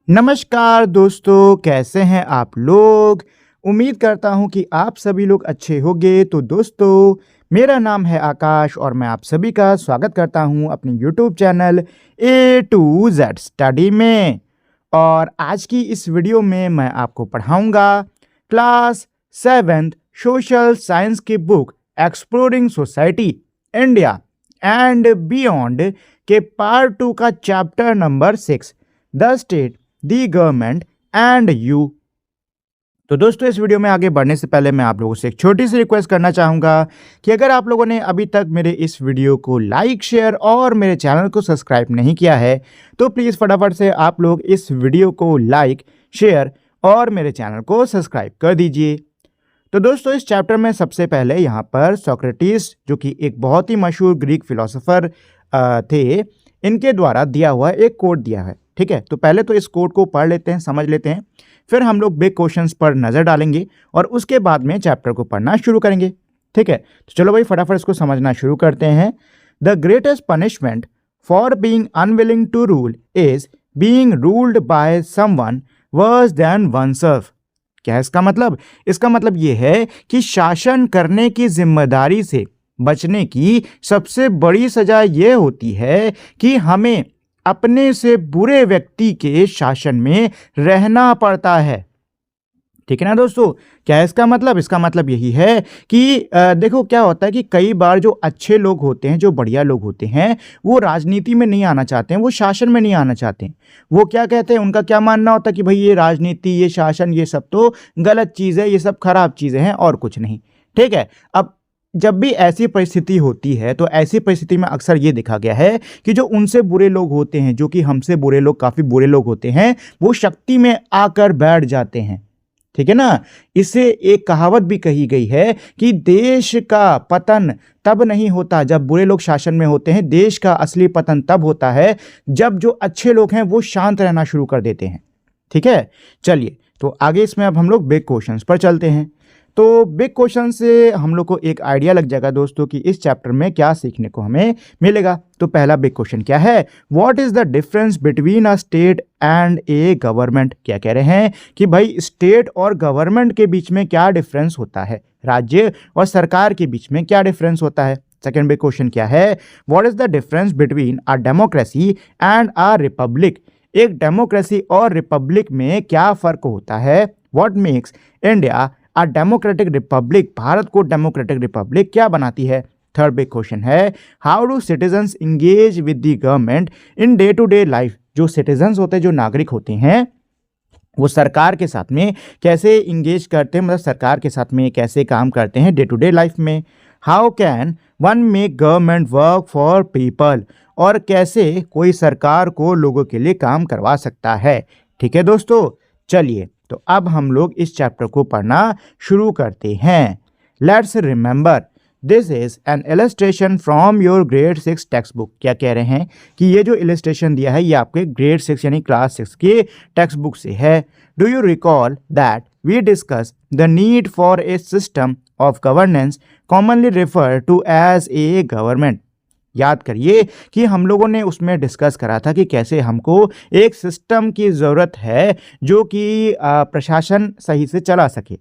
नमस्कार दोस्तों, कैसे हैं आप लोग। उम्मीद करता हूं कि आप सभी लोग अच्छे होंगे। तो दोस्तों, मेरा नाम है आकाश और मैं आप सभी का स्वागत करता हूं अपने YouTube channel A to Z study में। और आज की इस वीडियो में मैं आपको पढ़ाऊंगा क्लास 7th सोशल साइंस की book exploring society India and beyond के पार्ट 2 का chapter number 6 the state the government and you. तो दोस्तों, इस वीडियो में आगे बढ़ने से पहले मैं आप लोगों से एक छोटी सी रिक्वेस्ट करना चाहूँगा कि अगर आप लोगों ने अभी तक मेरे इस वीडियो को लाइक, शेयर और मेरे चैनल को सब्सक्राइब नहीं किया है तो प्लीज़ फटाफट से आप लोग इस वीडियो को लाइक, शेयर और मेरे चैनल को सब्सक्राइब कर दीजिए। तो दोस्तों, इस चैप्टर में सबसे पहले यहाँ पर सोक्रेटिस, जो कि एक बहुत ही मशहूर ग्रीक फिलोसोफर थे, इनके द्वारा दिया हुआ एक कोट दिया है। ठीक है, तो पहले तो इस कोट को पढ़ लेते हैं, समझ लेते हैं, फिर हम लोग बिग क्वेश्चंस पर नज़र डालेंगे और उसके बाद में चैप्टर को पढ़ना शुरू करेंगे। ठीक है, तो चलो भाई फटाफट इसको समझना शुरू करते हैं। The greatest punishment for being unwilling to rule is being ruled by someone worse than oneself. क्या है इसका मतलब? इसका मतलब ये है कि शासन करने की जिम्मेदारी से बचने की सबसे बड़ी सजा ये होती है कि हमें अपने से बुरे व्यक्ति के शासन में रहना पड़ता है। ठीक है ना दोस्तों? क्या है इसका मतलब? इसका मतलब यही है कि देखो क्या होता है कि कई बार जो अच्छे लोग होते हैं, जो बढ़िया लोग होते हैं, वो राजनीति में नहीं आना चाहते हैं, वो शासन में नहीं आना चाहते हैं। वो क्या कहते हैं, उनका क्या मानना होता है कि भाई ये राजनीति, ये शासन, ये सब तो गलत चीज़ है, ये सब खराब चीज़ें हैं और कुछ नहीं। ठीक है, अब जब भी ऐसी परिस्थिति होती है तो ऐसी परिस्थिति में अक्सर ये देखा गया है कि जो उनसे बुरे लोग होते हैं, जो कि हमसे बुरे लोग, काफ़ी बुरे लोग होते हैं, वो शक्ति में आकर बैठ जाते हैं। ठीक है ना? इससे एक कहावत भी कही गई है कि देश का पतन तब नहीं होता जब बुरे लोग शासन में होते हैं, देश का असली पतन तब होता है जब जो अच्छे लोग हैं वो शांत रहना शुरू कर देते हैं। ठीक है, चलिए तो आगे इसमें अब हम लोग बिग क्वेश्चंस पर चलते हैं। तो बिग क्वेश्चन से हम लोग को एक आइडिया लग जाएगा दोस्तों कि इस चैप्टर में क्या सीखने को हमें मिलेगा। तो पहला बिग क्वेश्चन क्या है? What is the difference between a state and a government. क्या कह रहे हैं कि भाई स्टेट और गवर्नमेंट के बीच में क्या डिफरेंस होता है, राज्य और सरकार के बीच में क्या डिफरेंस होता है। सेकेंड बिग क्वेश्चन क्या है? What is the difference between a democracy and a republic. एक डेमोक्रेसी और रिपब्लिक में क्या फर्क होता है। What makes India a democratic republic. Bharat को डेमोक्रेटिक रिपब्लिक क्या बनाती है। थर्ड बिग क्वेश्चन है, how do citizens engage with the government in day to day life. जो सिटीजन्स होते हैं, जो नागरिक होते हैं, वो सरकार के साथ में कैसे इंगेज करते हैं, मतलब सरकार के साथ में कैसे काम करते हैं डे टू डे लाइफ में। How can one make government work for people. और कैसे कोई सरकार को लोगों के लिए काम करवा सकता है। ठीक है दोस्तों, चलिए तो अब हम लोग इस चैप्टर को पढ़ना शुरू करते हैं। Let's remember this is an illustration from your grade 6 text book. क्या कह रहे हैं कि ये जो इलस्ट्रेशन दिया है ये आपके ग्रेड 6 यानी क्लास 6 के टेक्स्ट बुक से है। Do you recall that we discuss the need for a system of governance commonly refer to as a government. याद करिए कि हम लोगों ने उसमें डिस्कस करा था कि कैसे हमको एक सिस्टम की ज़रूरत है जो कि प्रशासन सही से चला सके।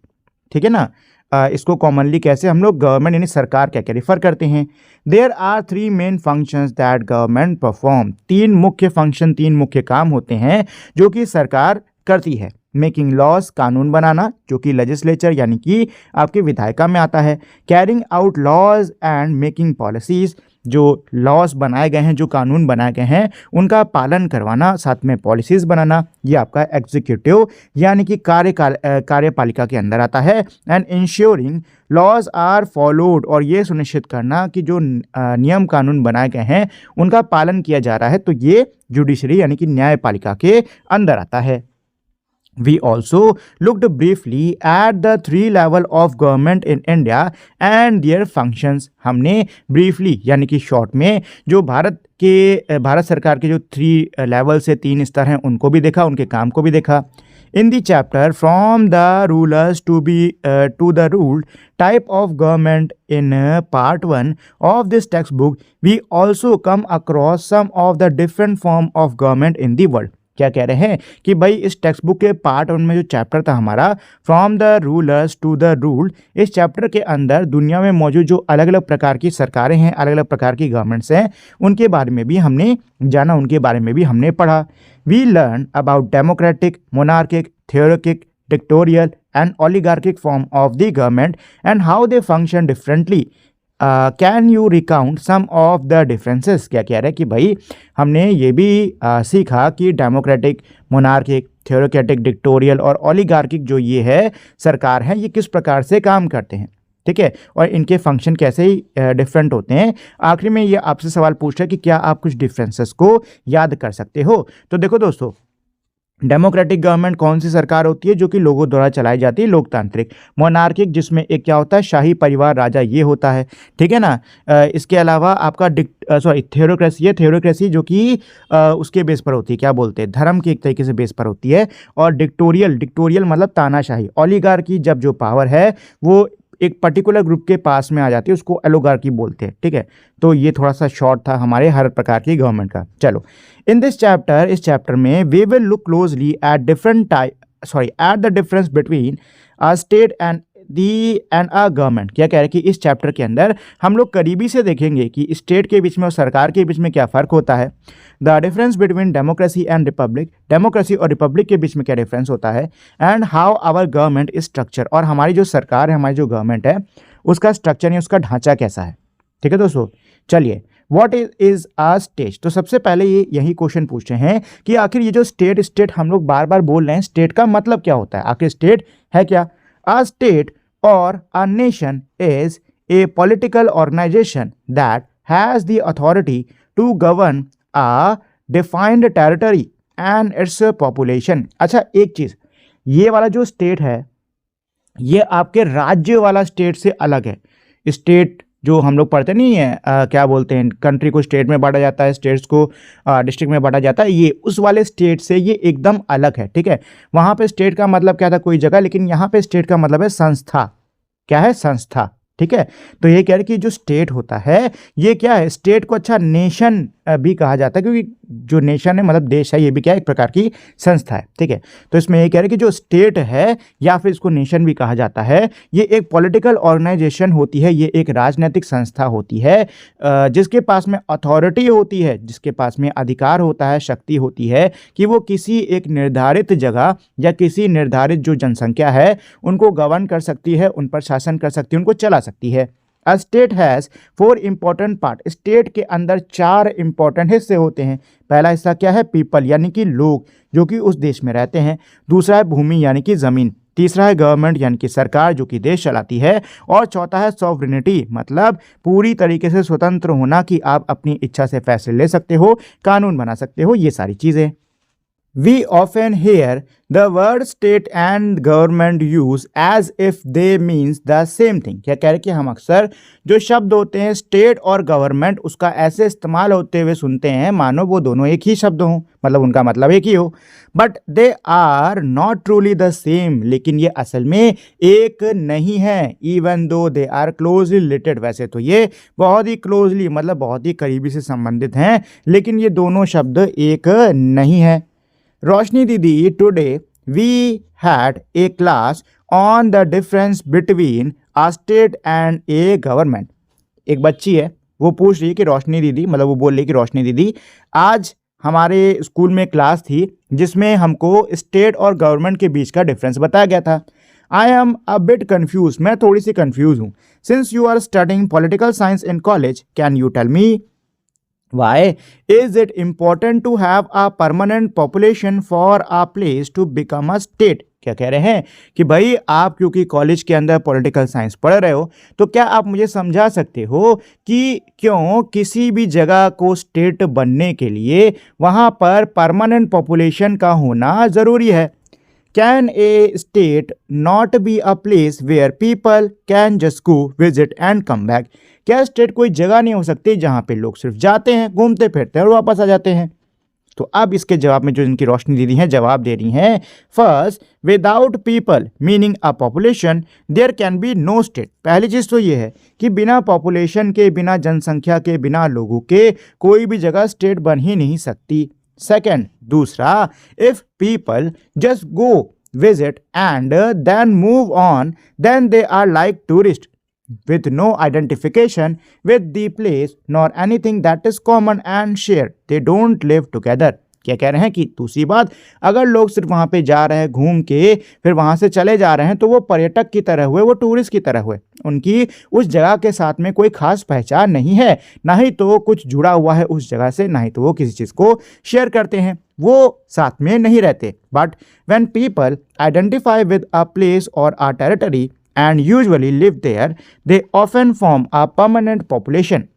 ठीक है ना? इसको कॉमनली कैसे हम लोग गवर्नमेंट यानी सरकार क्या क्या रेफर करते हैं। There are 3 main functions that government perform. 3 मुख्य फंक्शन, 3 मुख्य काम होते हैं जो कि सरकार करती है। मेकिंग लॉज, कानून बनाना, जो कि लेजिस्लेचर यानी कि आपके विधायिका में आता है। Carrying out laws and making policies, जो लॉज बनाए गए हैं, जो कानून बनाए गए हैं, उनका पालन करवाना, साथ में पॉलिसीज़ बनाना, ये आपका एग्जीक्यूटिव यानी कि कार्यपालिका के अंदर आता है। And ensuring laws are followed, और ये सुनिश्चित करना कि जो नियम कानून बनाए गए हैं उनका पालन किया जा रहा है, तो ये जुडिशरी यानी कि न्यायपालिका के अंदर आता है। We also looked briefly at the 3 level of government in India and their functions. हमने briefly यानी कि शॉर्ट में जो भारत सरकार के जो 3 लेवल से 3 स्तर हैं उनको भी देखा, उनके काम को भी देखा। In the chapter from the rulers to the ruled type of government in part 1 of this textbook, we also come across some of the different form of government in the world. क्या कह रहे हैं कि भाई इस text book के part 1 में जो चैप्टर था हमारा from the rulers to the ruled, इस चैप्टर के अंदर दुनिया में मौजूद जो अलग अलग प्रकार की सरकारें हैं, अलग अलग प्रकार की गवर्नमेंट्स हैं, उनके बारे में भी हमने जाना, उनके बारे में भी हमने पढ़ा। We learn about democratic, monarchic, theoretic, dictatorial and oligarchic form of the government and how they function differently. Can you recount some of the differences. क्या कह रहे हैं कि भाई हमने ये भी सीखा कि डेमोक्रेटिक, मोनार्किक, थियोरेटिक, डिक्टोरियल और ओलिगार्किक जो ये है सरकार हैं, ये किस प्रकार से काम करते हैं, ठीक है, और इनके फंक्शन कैसे ही डिफरेंट होते हैं। आखिर में ये आपसे सवाल पूछ रहा है कि क्या आप कुछ डिफरेंसेस को याद कर सकते हो। तो देखो दोस्तों, डेमोक्रेटिक गवर्नमेंट कौन सी सरकार होती है, जो कि लोगों द्वारा चलाई जाती है, लोकतांत्रिक। मोनार्किक, जिसमें एक क्या होता है, शाही परिवार, राजा, ये होता है, ठीक है ना। इसके अलावा आपका थियोरोक्रेसी है, थियोरोक्रेसी जो कि उसके बेस पर होती है, क्या बोलते हैं, धर्म के एक तरीके से बेस पर होती है। और डिक्टोरियल मतलब तानाशाही। ओलिगार्की, जब जो पावर है वो एक पर्टिकुलर ग्रुप के पास में आ जाती है, उसको एलोगार्की बोलते हैं, ठीक है। तो ये थोड़ा सा शॉर्ट था हमारे हर प्रकार की गवर्नमेंट का। चलो, इन दिस चैप्टर, इस चैप्टर में we will look closely at at the difference between a state and a government. क्या कह रहे हैं कि इस चैप्टर के अंदर हम लोग करीबी से देखेंगे कि स्टेट के बीच में और सरकार के बीच में क्या फ़र्क होता है। The difference between democracy and republic, democracy और रिपब्लिक के बीच में क्या डिफरेंस होता है। And how our government is structure, और हमारी जो सरकार है, हमारी जो गवर्नमेंट है, उसका स्ट्रक्चर या उसका ढांचा कैसा है, ठीक है दोस्तों। चलिए, व्हाट इज अ स्टेट। तो सबसे पहले ये यही क्वेश्चन पूछे हैं कि आखिर ये जो स्टेट हम लोग बार बार बोल रहे हैं, स्टेट का मतलब क्या होता है, आखिर स्टेट है क्या। अ स्टेट और a nation is a political organization that has the authority to govern a defined territory and its population. अच्छा, एक चीज़, ये वाला जो स्टेट है, ये आपके राज्य वाला स्टेट से अलग है। स्टेट जो हम लोग पढ़ते नहीं है, क्या बोलते हैं, कंट्री को स्टेट में बांटा जाता है, स्टेट्स को डिस्ट्रिक्ट में बांटा जाता है, ये उस वाले स्टेट से ये एकदम अलग है, ठीक है। वहाँ पे स्टेट का मतलब क्या था, कोई जगह, लेकिन यहाँ पे स्टेट का मतलब है संस्था। क्या है, संस्था, ठीक है। तो ये कह रहे कि जो स्टेट होता है ये क्या है, स्टेट को अच्छा नेशन भी कहा जाता है, क्योंकि जो नेशन है मतलब देश है, ये भी क्या है, एक प्रकार की संस्था है, ठीक है। तो इसमें ये कह रहे कि जो स्टेट है या फिर इसको नेशन भी कहा जाता है, ये एक पॉलिटिकल ऑर्गेनाइजेशन होती है, ये एक राजनीतिक संस्था होती है, जिसके पास में अथॉरिटी होती है, जिसके पास में अधिकार होता है, शक्ति होती है कि वो किसी एक निर्धारित जगह या किसी निर्धारित जो जनसंख्या है उनको गवर्न कर सकती है, उन पर शासन कर सकती है, उनको चला सकती है। A state has 4 important part. State के अंदर 4 इंपॉर्टेंट हिस्से होते हैं। पहला हिस्सा क्या है, पीपल यानी कि लोग जो कि उस देश में रहते हैं। दूसरा है भूमि यानी कि ज़मीन। तीसरा है गवर्नमेंट यानी कि सरकार जो कि देश चलाती है। और चौथा है सॉवरेनिटी, मतलब पूरी तरीके से स्वतंत्र होना, कि आप अपनी इच्छा से फैसले ले सकते हो, कानून बना सकते हो, ये सारी चीज़ें। We often hear the word state and government use as if they means the same thing। क्या कह रहे कि हम अक्सर जो शब्द होते हैं स्टेट और गवर्नमेंट, उसका ऐसे इस्तेमाल होते हुए सुनते हैं मानो वो दोनों एक ही शब्द हों, मतलब उनका मतलब एक ही हो। But they are not truly the same, लेकिन ये असल में एक नहीं है। Even though they are closely related, वैसे तो ये बहुत ही क्लोजली मतलब बहुत ही करीबी से संबंधित हैं, लेकिन ये दोनों शब्द एक नहीं है। रोशनी दीदी, today we had a class on the difference between a state and a government. एक बच्ची है, वो पूछ रही है कि रोशनी दीदी, मतलब वो बोल रही है कि रोशनी दीदी, आज हमारे स्कूल में क्लास थी जिसमें हमको स्टेट और गवर्नमेंट के बीच का डिफरेंस बताया गया था। I am a bit confuse, मैं थोड़ी सी कन्फ्यूज हूँ। Since you are studying political science in college, can you tell me why is it important to have a permanent population for a place to become a state। क्या कह रहे हैं कि भाई आप क्योंकि कॉलेज के अंदर पॉलिटिकल साइंस पढ़ रहे हो, तो क्या आप मुझे समझा सकते हो कि क्यों किसी भी जगह को स्टेट बनने के लिए वहाँ पर परमानेंट पॉपुलेशन का होना ज़रूरी है। Can a state not be a place where people can just go visit and come back. क्या स्टेट कोई जगह नहीं हो सकती जहाँ पे लोग सिर्फ जाते हैं, घूमते फिरते हैं और वापस आ जाते हैं। तो अब इसके जवाब में जो इनकी रोशनी दीदी हैं जवाब दे रही हैं, first, without people meaning a population there can be no state. पहली चीज़ तो ये है कि बिना पॉपुलेशन के, बिना जनसंख्या के, बिना लोगों के कोई भी जगह स्टेट बन ही नहीं सकती। सेकंड, दूसरा, if people just go visit and then move on, then they are like tourists with no identification with the place nor anything that is common and shared. They don't live together. क्या कह रहे हैं कि दूसरी बात, अगर लोग सिर्फ वहाँ पे जा रहे हैं घूम के फिर वहाँ से चले जा रहे हैं तो वो पर्यटक की तरह हुए, वो टूरिस्ट की तरह हुए, उनकी उस जगह के साथ में कोई खास पहचान नहीं है, ना ही तो कुछ जुड़ा हुआ है उस जगह से, ना ही तो वो किसी चीज़ को शेयर करते हैं, वो साथ में नहीं रहते. But when people identify with a place और a territory and usually live there, they often form a permanent population.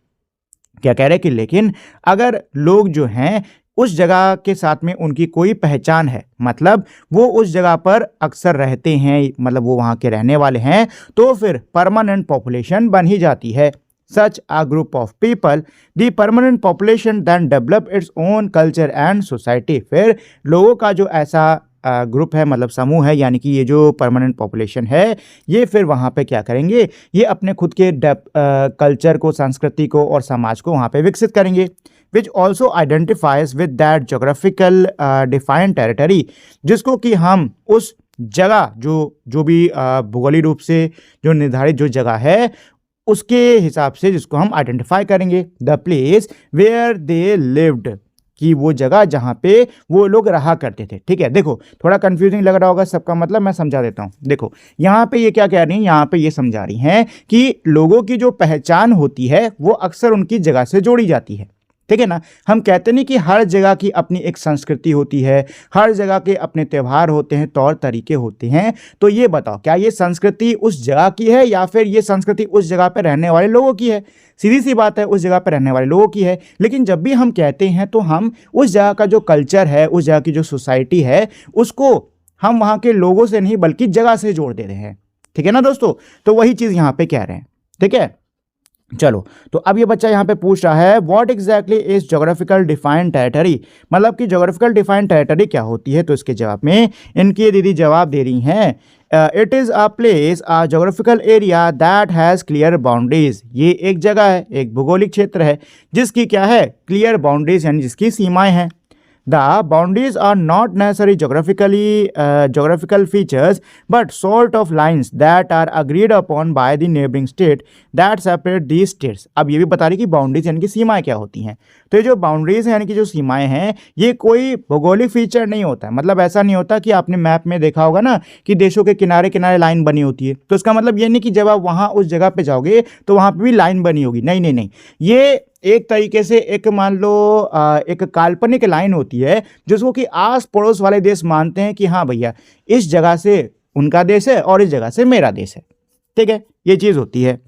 क्या कह रहे हैं कि लेकिन अगर लोग जो हैं उस जगह के साथ में उनकी कोई पहचान है, मतलब वो उस जगह पर अक्सर रहते हैं, मतलब वो वहाँ के रहने वाले हैं, तो फिर परमानेंट पॉपुलेशन बन ही जाती है. Such a group of people, the permanent population then develop its own culture and society. फिर लोगों का जो ऐसा ग्रुप है, मतलब समूह है, यानी कि ये जो परमानेंट पॉपुलेशन है, ये फिर वहाँ पे क्या करेंगे, ये अपने खुद के कल्चर को, संस्कृति को और समाज को वहाँ पे विकसित करेंगे. Which also identifies with that geographical defined territory, जिसको कि हम उस जगह जो भी भूगोलिक रूप से जो निर्धारित जो जगह है उसके हिसाब से जिसको हम आइडेंटिफाई करेंगे. The place where they lived, कि वो जगह जहाँ पे वो लोग रहा करते थे. ठीक है, देखो थोड़ा कंफ्यूजिंग लग रहा होगा सबका, मतलब मैं समझा देता हूँ. देखो यहाँ पे ये क्या कह रही हैं, यहाँ पे ये समझा रही हैं कि लोगों की जो पहचान होती है वो अक्सर उनकी जगह से जोड़ी जाती है. ठीक है ना, हम कहते नहीं कि हर जगह की अपनी एक संस्कृति होती है, हर जगह के अपने त्यौहार होते हैं, तौर तरीके होते हैं. तो ये बताओ, क्या ये संस्कृति उस जगह की है या फिर ये संस्कृति उस जगह पर रहने वाले लोगों की है? सीधी सी बात है, उस जगह पर रहने वाले लोगों की है. लेकिन जब भी हम कहते हैं तो हम उस जगह का जो कल्चर है, उस जगह की जो सोसाइटी है, उसको हम वहाँ के लोगों से नहीं बल्कि जगह से जोड़ दे रहे हैं. ठीक है ना दोस्तों, तो वही चीज़ यहाँ पे कह रहे हैं. ठीक है, चलो, तो अब ये बच्चा यहाँ पे पूछ रहा है what exactly is geographical defined territory, मतलब कि जोग्राफिकल डिफाइंड टेरिटरी क्या होती है. तो इसके जवाब में इनकी दीदी जवाब दे रही हैं, it is a place a geographical area that has clear boundaries. ये एक जगह है, एक भूगोलिक क्षेत्र है जिसकी क्या है, क्लियर बाउंड्रीज, यानी जिसकी सीमाएं हैं. The boundaries are not necessarily geographical features, but sort of lines that are agreed upon by the neighboring state that separate these states. अब ये भी बता रही कि बाउंड्रीज यानी कि सीमाएं क्या होती हैं. तो ये जो बाउंड्रीज हैं यानी कि जो सीमाएं हैं, ये कोई भौगोलिक फीचर नहीं होता है. मतलब ऐसा नहीं होता कि आपने मैप में देखा होगा ना कि देशों के किनारे किनारे लाइन बनी होती है, तो इसका मतलब ये नहीं कि जब आप वहाँ उस जगह पे जाओगे तो वहाँ पे भी लाइन बनी होगी. नहीं नहीं नहीं, ये एक तरीके से एक मान लो एक काल्पनिक लाइन होती है जिसको कि आस पड़ोस वाले देश मानते हैं कि हाँ भैया इस जगह से उनका देश है और इस जगह से मेरा देश है. ठीक है, ये चीज़ होती है.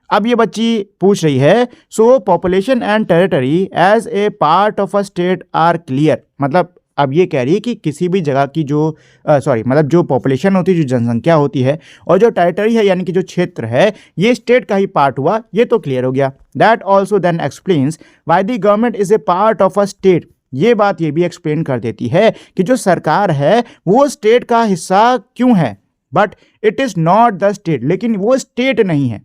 अब ये बच्ची पूछ रही है, so population and territory as a part of a state are clear. मतलब अब ये कह रही है कि किसी भी जगह की जो मतलब जो पॉपुलेशन होती है, जो जनसंख्या होती है, और जो टेरिटरी है यानी कि जो क्षेत्र है, ये स्टेट का ही पार्ट हुआ. ये तो क्लियर हो गया. That also then explains why the government is a part of a state. ये बात ये भी एक्सप्लेन कर देती है कि जो सरकार है वो स्टेट का हिस्सा क्यों है, but it is not the state, लेकिन वो स्टेट नहीं है.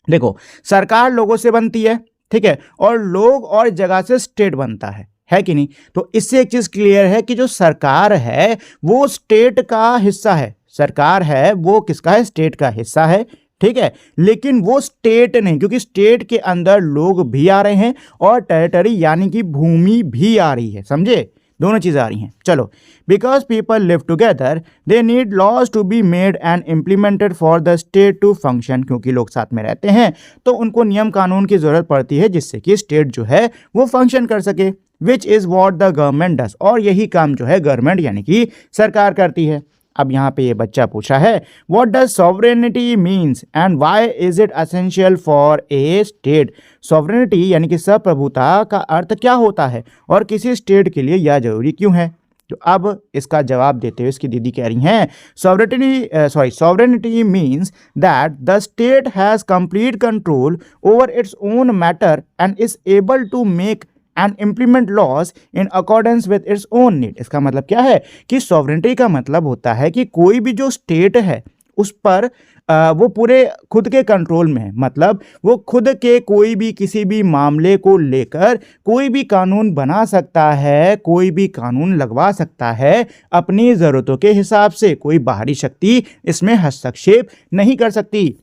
देखो, सरकार लोगों से बनती है, ठीक है, और लोग और जगह से स्टेट बनता है कि नहीं. तो इससे एक चीज क्लियर है कि जो सरकार है वो स्टेट का हिस्सा है. सरकार है वो किसका है, स्टेट का हिस्सा है. ठीक है, लेकिन वो स्टेट नहीं, क्योंकि स्टेट के अंदर लोग भी आ रहे हैं और टेरिटरी यानी कि भूमि भी आ रही है. समझे, दोनों चीज़ें आ रही हैं. चलो, because people live together they need laws to be made and implemented for the state to function. क्योंकि लोग साथ में रहते हैं तो उनको नियम कानून की ज़रूरत पड़ती है जिससे कि स्टेट जो है वो फंक्शन कर सके. Which is what the government does. और यही काम जो है गवर्नमेंट यानी कि सरकार करती है. अब यहाँ पे ये बच्चा पूछा है what does sovereignty means and why is it essential for a state. Sovereignty यानी कि संप्रभुता का अर्थ क्या होता है और किसी स्टेट के लिए यह जरूरी क्यों है. तो अब इसका जवाब देते हुए इसकी दीदी कह रही हैं sovereignty means that the state has complete control over its own matter and is able to make and implement laws in accordance with its own need. इसका मतलब क्या है कि सॉवरेनिटी का मतलब होता है कि कोई भी जो स्टेट है उस पर वो पूरे खुद के कंट्रोल में है। मतलब वो खुद के कोई भी किसी भी मामले को लेकर कोई भी कानून बना सकता है, कोई भी कानून लगवा सकता है अपनी ज़रूरतों के हिसाब से। कोई बाहरी शक्ति इसमें हस्तक्षेप नहीं कर सकती।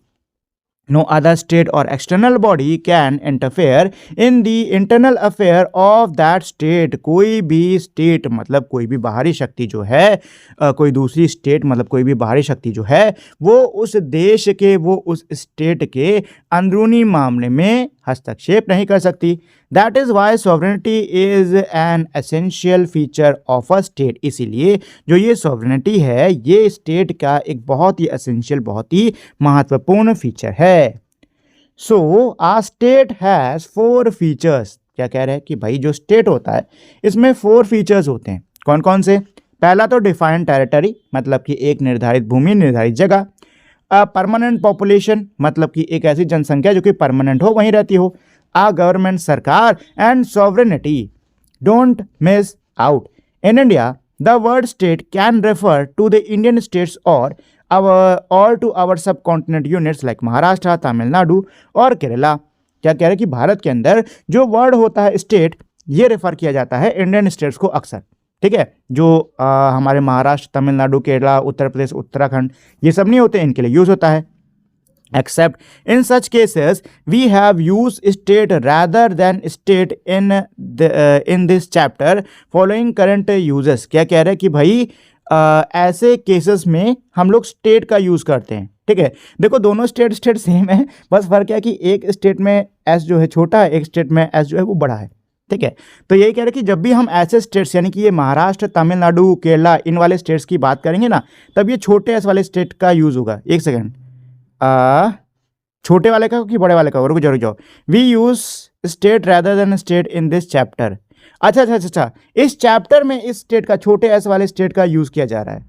No other state or external body can interfere in the internal affair of that state। कोई भी स्टेट मतलब कोई भी बाहरी शक्ति जो है कोई दूसरी स्टेट मतलब कोई भी बाहरी शक्ति जो है वो उस देश के वो उस स्टेट के अंदरूनी मामले में हस्तक्षेप नहीं कर सकती। That is why sovereignty is an essential feature of a state. इसीलिए जो ये सॉवरेनिटी है ये स्टेट का एक बहुत ही एसेंशियल बहुत ही महत्वपूर्ण फीचर है। सो आ स्टेट हैज़ 4 फीचर्स। क्या कह रहे हैं कि भाई जो स्टेट होता है इसमें 4 फीचर्स होते हैं। कौन कौन से? पहला तो डिफाइंड टेरिटरी मतलब कि एक निर्धारित भूमि निर्धारित जगह। परमानेंट पॉपुलेशन मतलब कि एक ऐसी जनसंख्या जो कि परमानेंट हो वहीं रहती हो। आ गवर्नमेंट सरकार and sovereignty. Don't miss out. In India the word state can refer to the Indian states और to our subcontinent units like Maharashtra, Tamil Nadu और केरला। क्या कह रहे हैं कि भारत के अंदर जो वर्ड होता है स्टेट ये रेफर किया जाता है इंडियन स्टेट्स को अक्सर। ठीक है, जो हमारे महाराष्ट्र, तमिलनाडु, केरला, उत्तर प्रदेश, उत्तराखंड ये सब नहीं होते, इनके लिए यूज होता है। Except in such cases, we have used state rather than state in this chapter following current uses। क्या कह रहे हैं कि भाई ऐसे केसेस में हम लोग स्टेट का यूज़ करते हैं। ठीक है, देखो दोनों स्टेट सेम है, बस फर्क है कि एक स्टेट में एस जो है छोटा है, एक स्टेट में एस जो है वो बड़ा है। ठीक है, तो यही कह रहे हैं कि जब भी हम ऐसे स्टेट्स यानी कि ये महाराष्ट्र, तमिलनाडु, केरला इन वाले स्टेट्स की बात करेंगे ना तब ये छोटे एस वाले स्टेट का यूज़ होगा। एक सेकेंड, छोटे वाले का कि बड़े वाले का? रुक जाओ। We use state rather than state in this chapter. अच्छा, इस चैप्टर में इस स्टेट का छोटे एस वाले स्टेट का यूज किया जा रहा है।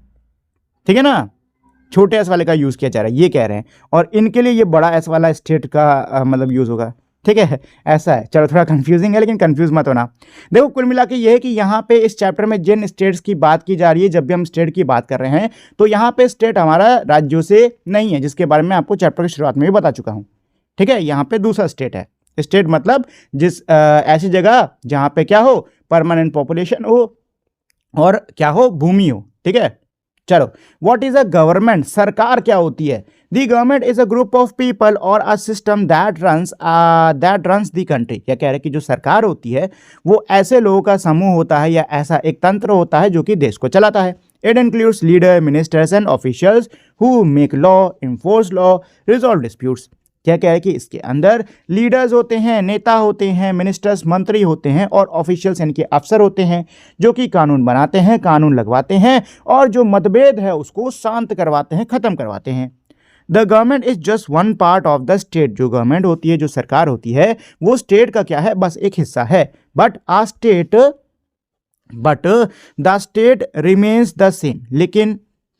ठीक है ना, छोटे एस वाले का यूज किया जा रहा है ये कह रहे हैं, और इनके लिए ये बड़ा एस वाला स्टेट का मतलब यूज होगा। ठीक है, ऐसा है। चलो थोड़ा कंफ्यूजिंग है लेकिन कंफ्यूज मत होना। देखो कुल मिला के ये है कि यहाँ पे इस चैप्टर में जिन स्टेट्स की बात की जा रही है, जब भी हम स्टेट की बात कर रहे हैं तो यहाँ पे स्टेट हमारा राज्यों से नहीं है, जिसके बारे में आपको चैप्टर की शुरुआत में भी बता चुका हूँ। ठीक है, यहाँ पे दूसरा स्टेट है। स्टेट मतलब जिस ऐसी जगह जहाँ पे क्या हो, परमानेंट पॉपुलेशन हो और क्या हो, भूमि हो। ठीक है, चलो व्हाट इज अ गवर्नमेंट? सरकार क्या होती है? The government is a group of people और a system that runs the country. क्या कह रहे हैं कि जो सरकार होती है वो ऐसे लोगों का समूह होता है या ऐसा एक तंत्र होता है जो कि देश को चलाता है। It includes leader, ministers and officials who make law, enforce law, resolve disputes. क्या कह रहे हैं कि इसके अंदर लीडर्स होते हैं, नेता होते हैं, मिनिस्टर्स मंत्री होते हैं और ऑफिशियल्स यानी कि अफसर होते हैं जो कि कानून बनाते हैं, कानून लगवाते हैं और जो मतभेद है उसको शांत करवाते हैं, ख़त्म करवाते हैं। The government is just one part of the state. जो गवर्नमेंट होती है, जो सरकार होती है, वो स्टेट का क्या है, बस एक हिस्सा है। But the state remains the same. लेकिन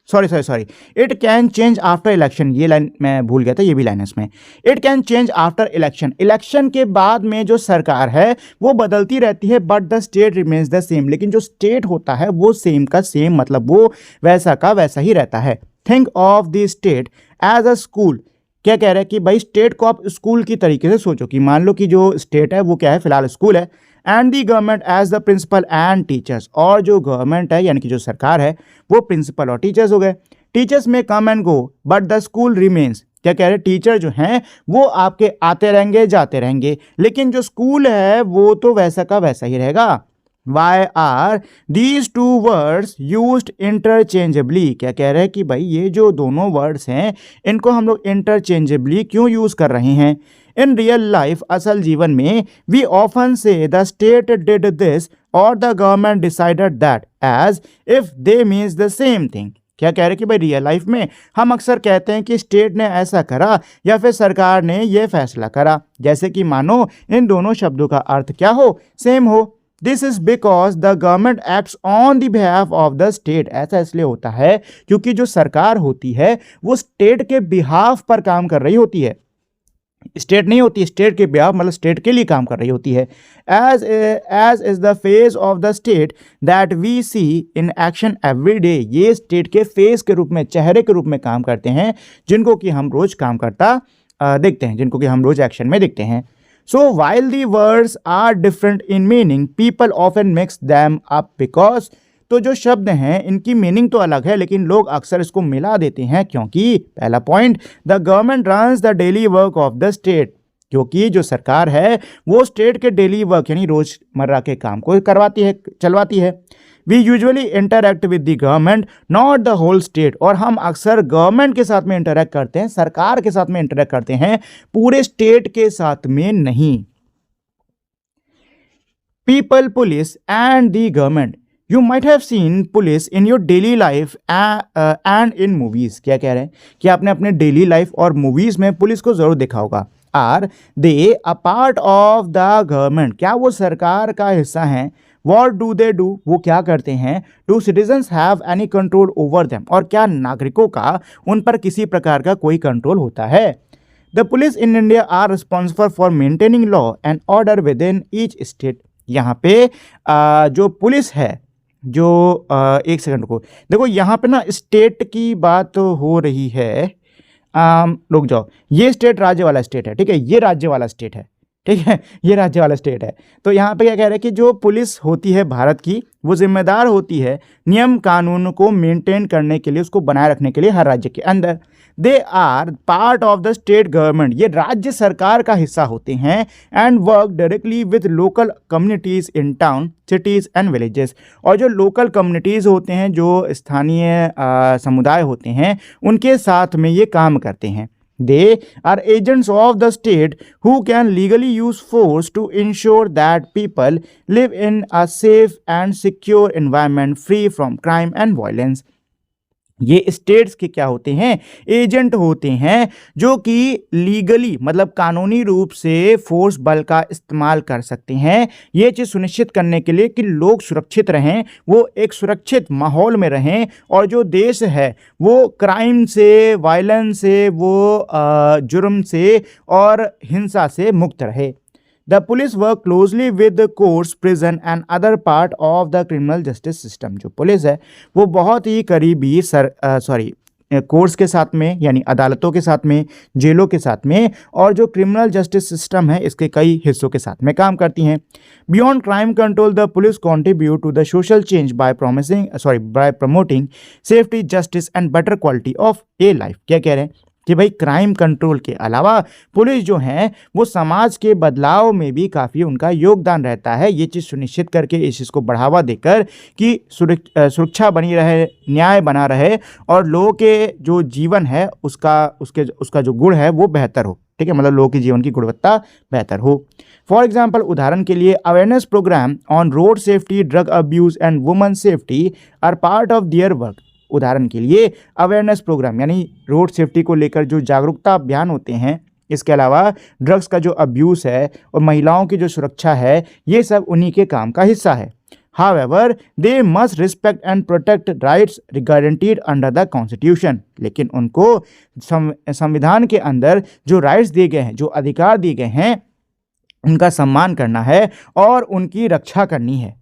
sorry it can change after election. ये लाइन मैं भूल गया था, ये भी लाइन है इसमें। It can change after election. Election के बाद में जो सरकार है वो बदलती रहती है, but the state remains the same. लेकिन जो स्टेट होता है वो सेम का सेम मतलब वो वैसा का वैसा ही रहता है। Think of the state as a school. क्या कह रहे हैं कि भाई स्टेट को आप स्कूल की तरीके से सोचो कि मान लो कि जो स्टेट है वो क्या है, फिलहाल स्कूल है। And the government as the principal and teachers. और जो गवर्नमेंट है यानी कि जो सरकार है वो प्रिंसिपल और टीचर्स हो गए। टीचर्स में come and go but the school remains. क्या कह रहे हैं, टीचर जो हैं वो आपके आते रहेंगे जाते रहेंगे, लेकिन जो स्कूल है वो तो वैसा का वैसा ही रहेगा। Why are these two words used interchangeably? क्या कह रहे हैं कि भाई ये जो दोनों वर्ड्स हैं इनको हम लोग इंटरचेंजेबली क्यों यूज़ कर रहे हैं? इन रियल लाइफ असल जीवन में we often say the state did this और the government decided that as if they means the same thing. क्या कह रहे हैं कि भाई रियल लाइफ में हम अक्सर कहते हैं कि स्टेट ने ऐसा करा या फिर सरकार ने ये फैसला करा, जैसे कि मानो इन दोनों शब्दों का अर्थ क्या हो, सेम हो। This is because the government acts on the behalf of the state. ऐसा इसलिए होता है क्योंकि जो सरकार होती है वो स्टेट के बिहाफ पर काम कर रही होती है। स्टेट नहीं होती, स्टेट के बिहाफ मतलब स्टेट के लिए काम कर रही होती है। As is the face of the state that we see in action every day, ये स्टेट के फेस के रूप में, चेहरे के रूप में काम करते हैं, जिनको कि हम रोज काम करता देखते हैं, जिनको कि हम रोज एक्शन में देखते हैं। So while the words are different in meaning people often mix them up because, तो जो शब्द हैं इनकी मीनिंग तो अलग है लेकिन लोग अक्सर इसको मिला देते हैं, क्योंकि पहला point, the government runs the daily work of the state, क्योंकि जो सरकार है वो स्टेट के डेली वर्क यानी रोजमर्रा के काम को करवाती है, चलवाती है। We usually interact with the government not the whole state, और हम अक्सर गवर्नमेंट के साथ में इंटरैक्ट करते हैं, सरकार के साथ में इंटरैक्ट करते हैं, पूरे स्टेट के साथ में नहीं। People, police and the government, you might have seen police in your daily life and in movies, क्या कह रहे हैं कि आपने अपने डेली लाइफ और मूवीज में पुलिस को जरूर देखा होगा। Are they a part of the government, क्या वो सरकार का हिस्सा हैं? वॉट डू दे डू, वो क्या करते हैं? Do citizens have any control over them, और क्या नागरिकों का उन पर किसी प्रकार का कोई कंट्रोल होता है? The police in India are responsible for maintaining law and order within each state, यहाँ पे जो पुलिस है, जो एक सेकंड को देखो, यहाँ पे ना स्टेट की बात हो रही है, रुक जाओ, ये स्टेट राज्य वाला स्टेट है, ठीक है, ये राज्य वाला स्टेट है, ठीक है, ये राज्य वाला स्टेट है। तो यहाँ पे क्या कह रहे हैं कि जो पुलिस होती है भारत की, वो जिम्मेदार होती है नियम कानून को मेंटेन करने के लिए, उसको बनाए रखने के लिए हर राज्य के अंदर। They are part of the state government, ये राज्य सरकार का हिस्सा होते हैं। And work directly with local communities in town, cities and villages, और जो लोकल कम्युनिटीज़ होते हैं, जो स्थानीय समुदाय होते हैं, उनके साथ में ये काम करते हैं। They are agents of the state who can legally use force to ensure that people live in a safe and secure environment free from crime and violence. ये स्टेट्स के क्या होते हैं? एजेंट होते हैं, जो कि लीगली मतलब कानूनी रूप से फोर्स बल का इस्तेमाल कर सकते हैं, ये चीज़ सुनिश्चित करने के लिए कि लोग सुरक्षित रहें, वो एक सुरक्षित माहौल में रहें, और जो देश है वो क्राइम से, वायलेंस से, वो जुर्म से और हिंसा से मुक्त रहे। The police work closely with the courts, prison and other part of the criminal justice system. जो पुलिस है वो बहुत ही करीबी कोर्ट्स के साथ में, यानी अदालतों के साथ में, जेलों के साथ में, और जो क्रिमिनल जस्टिस सिस्टम है इसके कई हिस्सों के साथ में काम करती हैं। Beyond crime control, the police contribute to the social change by promoting safety, justice and better quality of a life. क्या कह रहे हैं कि भाई क्राइम कंट्रोल के अलावा पुलिस जो है वो समाज के बदलाव में भी काफ़ी उनका योगदान रहता है, ये चीज़ सुनिश्चित करके, इस चीज़ को बढ़ावा देकर कि सुरक्षा बनी रहे, न्याय बना रहे, और लोगों के जो जीवन है उसका जो गुण है वो बेहतर हो, ठीक है, मतलब लोगों के जीवन की गुणवत्ता बेहतर हो। फॉर एग्जाम्पल, उदाहरण के लिए, awareness program on road safety, drug abuse and women safety are part of their work. उदाहरण के लिए अवेयरनेस प्रोग्राम यानी रोड सेफ्टी को लेकर जो जागरूकता अभियान होते हैं, इसके अलावा ड्रग्स का जो अब्यूज़ है और महिलाओं की जो सुरक्षा है, ये सब उन्हीं के काम का हिस्सा है। However they must respect and protect rights guaranteed under the constitution, लेकिन उनको संविधान के अंदर जो राइट्स दिए गए हैं, जो अधिकार दिए गए हैं, उनका सम्मान करना है और उनकी रक्षा करनी है।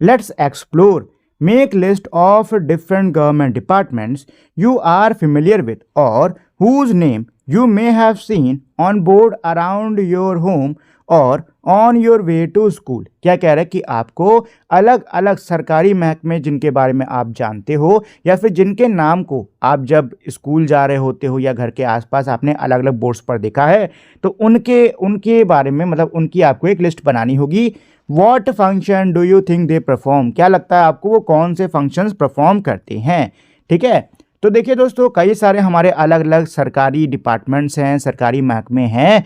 Let's explore, make list of different government departments you are familiar with or whose name you may have seen on board around your home or on your way to school। क्या कह रहा है कि आपको अलग अलग सरकारी महकमे जिनके बारे में आप जानते हो, या फिर जिनके नाम को आप जब स्कूल जा रहे होते हो या घर के आसपास आपने अलग अलग बोर्ड्स पर देखा है, तो उनके बारे में मतलब उनकी आपको एक लिस्ट बनानी होगी। What function do you think they perform? क्या लगता है आपको वो कौन से फंक्शंस परफॉर्म करते हैं? ठीक है, तो देखिए दोस्तों, कई सारे हमारे अलग अलग सरकारी डिपार्टमेंट्स हैं, सरकारी महकमे हैं,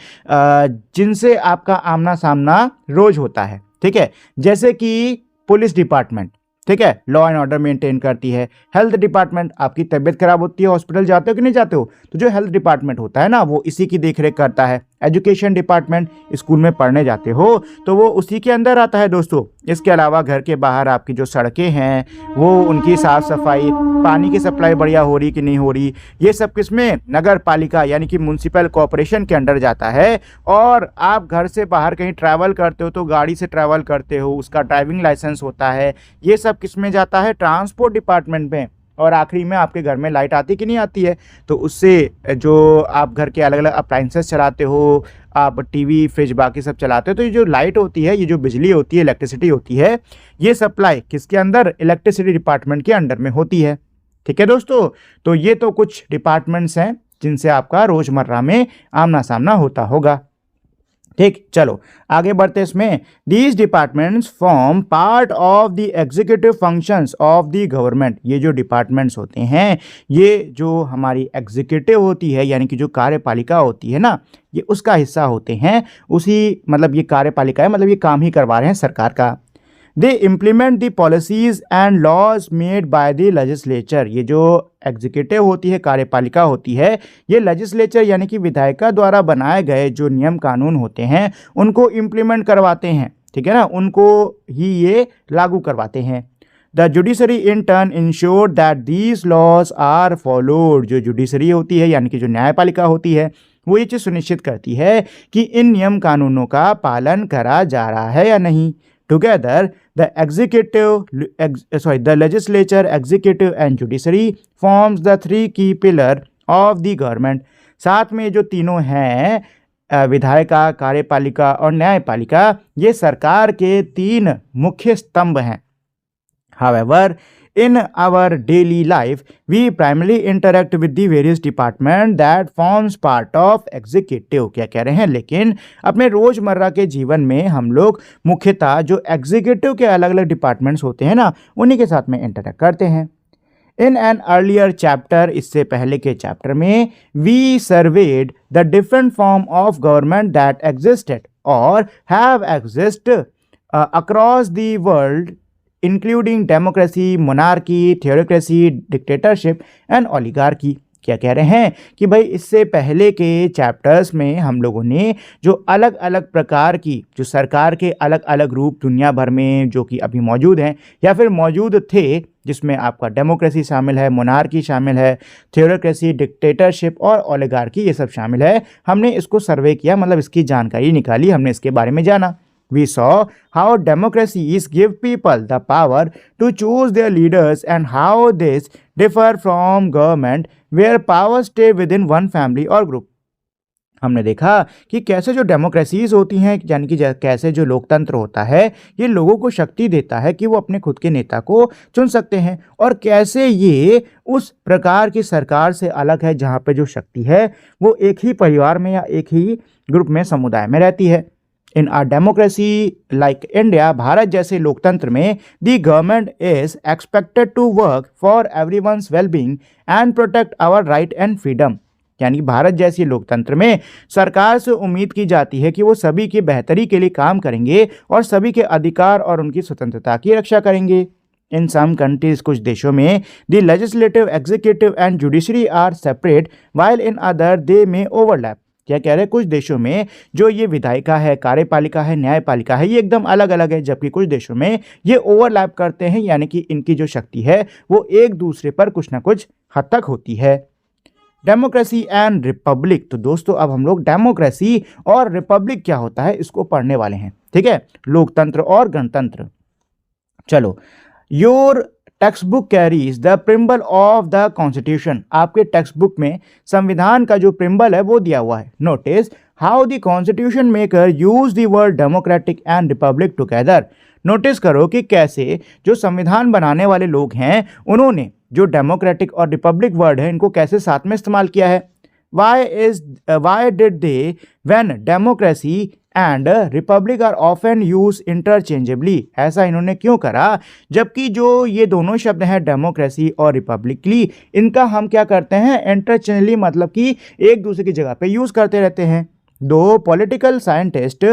जिनसे आपका आमना सामना रोज होता है। ठीक है, जैसे कि पुलिस डिपार्टमेंट, ठीक है, लॉ एंड ऑर्डर मेंटेन करती है। हेल्थ डिपार्टमेंट, आपकी तबीयत खराब होती है, हॉस्पिटल जाते हो कि नहीं जाते हो, तो जो हेल्थ डिपार्टमेंट होता है ना, वो इसी की देखरेख करता है। एजुकेशन डिपार्टमेंट, स्कूल में पढ़ने जाते हो तो वो उसी के अंदर आता है दोस्तों। इसके अलावा घर के बाहर आपकी जो सड़कें हैं वो उनकी साफ़ सफाई, पानी की सप्लाई बढ़िया हो रही कि नहीं हो रही, ये सब किसमें, नगर पालिका यानी कि म्यूनसिपल कॉरपोरेशन के अंडर जाता है। और आप घर से बाहर कहीं ट्रैवल करते हो तो गाड़ी से ट्रैवल करते हो, उसका ड्राइविंग लाइसेंस होता है, ये सब किस में जाता है, ट्रांसपोर्ट डिपार्टमेंट में। और आखिरी में आपके घर में लाइट आती कि नहीं आती है, तो उससे जो आप घर के अलग अलग अप्लाइंसेस चलाते हो, आप टीवी फ्रिज बाकी सब चलाते हो, तो ये जो लाइट होती है, ये जो बिजली होती है, इलेक्ट्रिसिटी होती है, ये सप्लाई किसके अंदर, इलेक्ट्रिसिटी डिपार्टमेंट के अंडर में होती है। ठीक है दोस्तों, तो ये तो कुछ डिपार्टमेंट्स हैं जिनसे आपका रोज़मर्रा में आमना सामना होता होगा। ठीक, चलो आगे बढ़ते इसमें। These departments form part of the executive functions of the government. ये जो डिपार्टमेंट्स होते हैं, ये जो हमारी एग्जीक्यूटिव होती है यानी कि जो कार्यपालिका होती है ना, ये उसका हिस्सा होते हैं। उसी मतलब ये कार्यपालिका है, मतलब ये काम ही करवा रहे हैं सरकार का। They implement the policies and laws made by the legislature. ये जो एग्जीक्यूटिव होती है, कार्यपालिका होती है, ये लेजिस्लेचर यानी कि विधायिका द्वारा बनाए गए जो नियम कानून होते हैं उनको इम्प्लीमेंट करवाते हैं। ठीक है ना, उनको ही ये लागू करवाते हैं। The judiciary in turn ensure that these laws are followed. जो जुडिशरी होती है यानी कि जो न्यायपालिका होती है, वो ये चीज़ सुनिश्चित करती है कि इन नियम कानूनों का पालन करा जा रहा है या नहीं। Together, the legislature, executive and judiciary forms the three key pillar of the government. साथ में जो तीनों हैं, विधायिका, कार्यपालिका और न्यायपालिका, ये सरकार के तीन मुख्य स्तंभ हैं। However, in our daily life, we primarily interact with the various department that forms part of executive। क्या कह रहे हैं, लेकिन अपने रोज़मर्रा के जीवन में हम लोग मुख्यतः जो एग्जीक्यूटिव के अलग अलग डिपार्टमेंट्स होते हैं ना, उन्हीं के साथ में इंटरेक्ट करते हैं। इन एन अर्लियर चैप्टर, इससे पहले के चैप्टर में, we surveyed the different form of government that existed और have exist across the world including democracy, monarchy, theocracy, dictatorship and oligarchy. क्या कह रहे हैं कि भाई इससे पहले के चैप्टर्स में हम लोगों ने जो अलग अलग प्रकार की जो सरकार के अलग अलग रूप दुनिया भर में जो कि अभी मौजूद हैं या फिर मौजूद थे, जिसमें आपका डेमोक्रेसी शामिल है, मोनार्की शामिल है, थियोक्रेसी, डिक्टेटरशिप और ओलिगार्की, ये सब शामिल है। हमने इसको सर्वे किया, मतलब इसकी जानकारी निकाली, हमने इसके बारे में जाना। We saw how democracies give people the power to choose their leaders and how this differ from government where power stay within one family or group। हमने देखा कि कैसे जो डेमोक्रेसीज होती हैं यानी कि कैसे जो लोकतंत्र होता है, ये लोगों को शक्ति देता है कि वो अपने खुद के नेता को चुन सकते हैं, और कैसे ये उस प्रकार की सरकार से अलग है जहाँ पे जो शक्ति है वो एक ही परिवार में या एक ही ग्रुप में, समुदाय में रहती है। In our democracy like India, Bharat जैसे लोकतंत्र में, the government is expected to work for everyone's wellbeing and protect our right and freedom. यानी भारत जैसे लोकतंत्र में सरकार से उम्मीद की जाती है कि वो सभी की बेहतरी के लिए काम करेंगे और सभी के अधिकार और उनकी स्वतंत्रता की रक्षा करेंगे। इन सम कंट्रीज, कुछ देशों में, the legislative, executive and judiciary are separate while in other they may overlap. क्या कह रहे हैं, कुछ देशों में जो ये विधायिका है, कार्यपालिका है, न्यायपालिका है, ये एकदम अलग अलग है, जबकि कुछ देशों में ये ओवरलैप करते हैं, यानी कि इनकी जो शक्ति है वो एक दूसरे पर कुछ ना कुछ हद तक होती है। Democracy and Republic. तो दोस्तों अब हम लोग डेमोक्रेसी और रिपब्लिक क्या होता है इसको पढ़ने वाले हैं। ठीक है, लोकतंत्र और गणतंत्र। चलो, your text book carries the preamble of the constitution. आपके टेक्स्ट बुक में संविधान का जो प्रिम्बल है वो दिया हुआ है। Notice how the constitution maker use the word democratic and Republic together. Notice करो कि कैसे जो संविधान बनाने वाले लोग हैं उन्होंने जो डेमोक्रेटिक और रिपब्लिक वर्ड है इनको कैसे साथ में इस्तेमाल किया है। Why did they when democracy and republic are often use interchangeably. ऐसा इन्होंने क्यों करा, जबकि जो ये दोनों शब्द हैं डेमोक्रेसी और रिपब्लिकली, इनका हम क्या करते हैं, इंटरचेंजली, मतलब कि एक दूसरे की जगह पे यूज़ करते रहते हैं। Though political scientist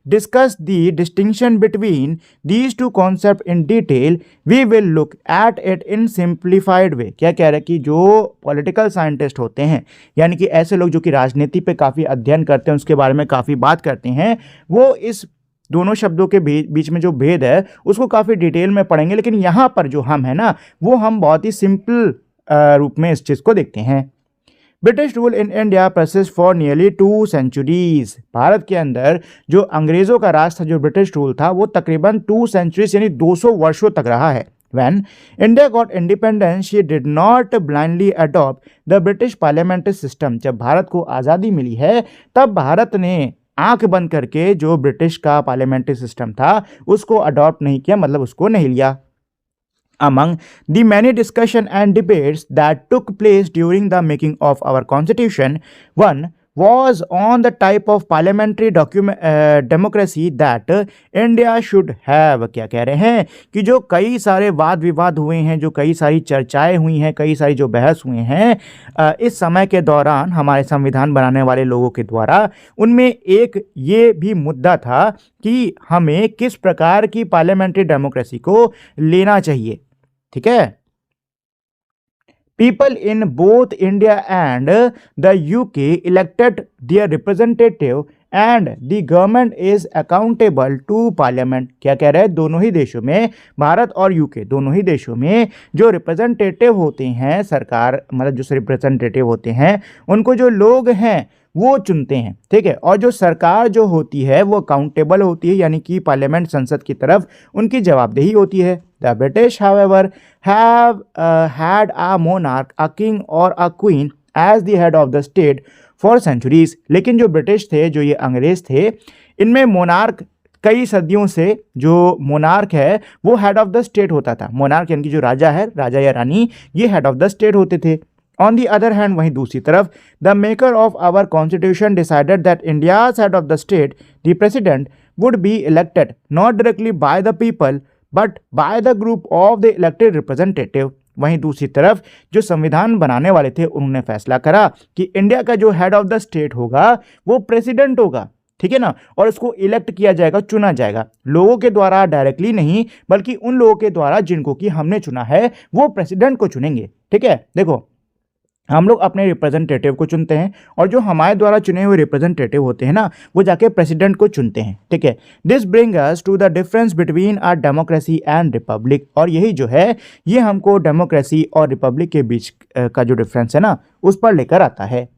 discuss the distinction between these two concept in detail, we will look at it in simplified way. क्या कह रहे हैं कि जो पॉलिटिकल साइंटिस्ट होते हैं, यानी कि ऐसे लोग जो कि राजनीति पे काफ़ी अध्ययन करते हैं, उसके बारे में काफ़ी बात करते हैं, वो इस दोनों शब्दों के बीच में जो भेद है उसको काफ़ी डिटेल में पढ़ेंगे। लेकिन यहाँ पर जो हम है ना, वो हम बहुत ही सिंपल रूप में इस चीज़ को देखते हैं। British rule in India persist for nearly 2 centuries. Bharat के अंदर जो अंग्रेज़ों का राज था, जो ब्रिटिश रूल था, वो तकरीबन 2 सेंचुरीज यानी 200 वर्षों तक रहा है। When India got independence, she did not blindly adopt the British parliamentary system. जब भारत को आज़ादी मिली है, तब भारत ने आंख बंद करके जो ब्रिटिश का पार्लियामेंट्री सिस्टम था उसको अडॉप्ट नहीं किया, मतलब उसको नहीं लिया। Among the many discussion and debates that took place during the making of our constitution, one was on the type of parliamentary democracy that India should have। क्या कह रहे हैं कि जो कई सारे वाद विवाद हुए हैं, जो कई सारी चर्चाएं हुई हैं, कई सारी जो बहस हुए हैं इस समय के दौरान हमारे संविधान बनाने वाले लोगों के द्वारा, उनमें एक ये भी मुद्दा था कि हमें किस प्रकार की पार्लियामेंट्री डेमोक्रेसी को लेना चाहिए। ठीक है। People in both India and the UK elected their representative and the government is accountable to parliament। क्या कह रहे हैं, दोनों ही देशों में, भारत और यूके दोनों ही देशों में जो रिप्रेजेंटेटिव होते हैं, सरकार मतलब जो रिप्रेजेंटेटिव होते हैं, उनको जो लोग हैं वो चुनते हैं। ठीक है। और जो सरकार जो होती है वो अकाउंटेबल होती है, यानी कि पार्लियामेंट संसद की तरफ उनकी जवाबदेही होती है। The British however have had a monarch, a king और a queen as the head of the state for centuries. लेकिन जो ब्रिटिश थे, जो ये अंग्रेज थे, इनमें मोनार्क कई सदियों से जो मोनार्क है वो हेड ऑफ द स्टेट होता था। मोनार्क यानी कि जो राजा है, राजा या रानी, ये हेड ऑफ द स्टेट होते थे। ऑन दी अदर हैंड, वहीं दूसरी तरफ, the maker of our constitution decided that India's head of the state, the president, would be elected not directly by the people but by the group of the elected representative. वहीं दूसरी तरफ जो संविधान बनाने वाले थे, उन्होंने फैसला करा कि इंडिया का जो हेड ऑफ द स्टेट होगा वो प्रेसिडेंट होगा। ठीक है ना। और उसको इलेक्ट किया जाएगा, चुना जाएगा लोगों के द्वारा, डायरेक्टली नहीं, बल्कि उन लोगों के द्वारा जिनको कि हमने चुना है, वो प्रेसिडेंट को चुनेंगे। ठीक है। देखो, हम लोग अपने रिप्रेजेंटेटिव को चुनते हैं और जो हमारे द्वारा चुने हुए रिप्रेजेंटेटिव होते हैं ना, वो जाके प्रेसिडेंट को चुनते हैं। ठीक है। This bring us to the difference between our democracy and republic. और यही जो है, ये हमको डेमोक्रेसी और रिपब्लिक के बीच का जो डिफरेंस है ना, उस पर लेकर आता है।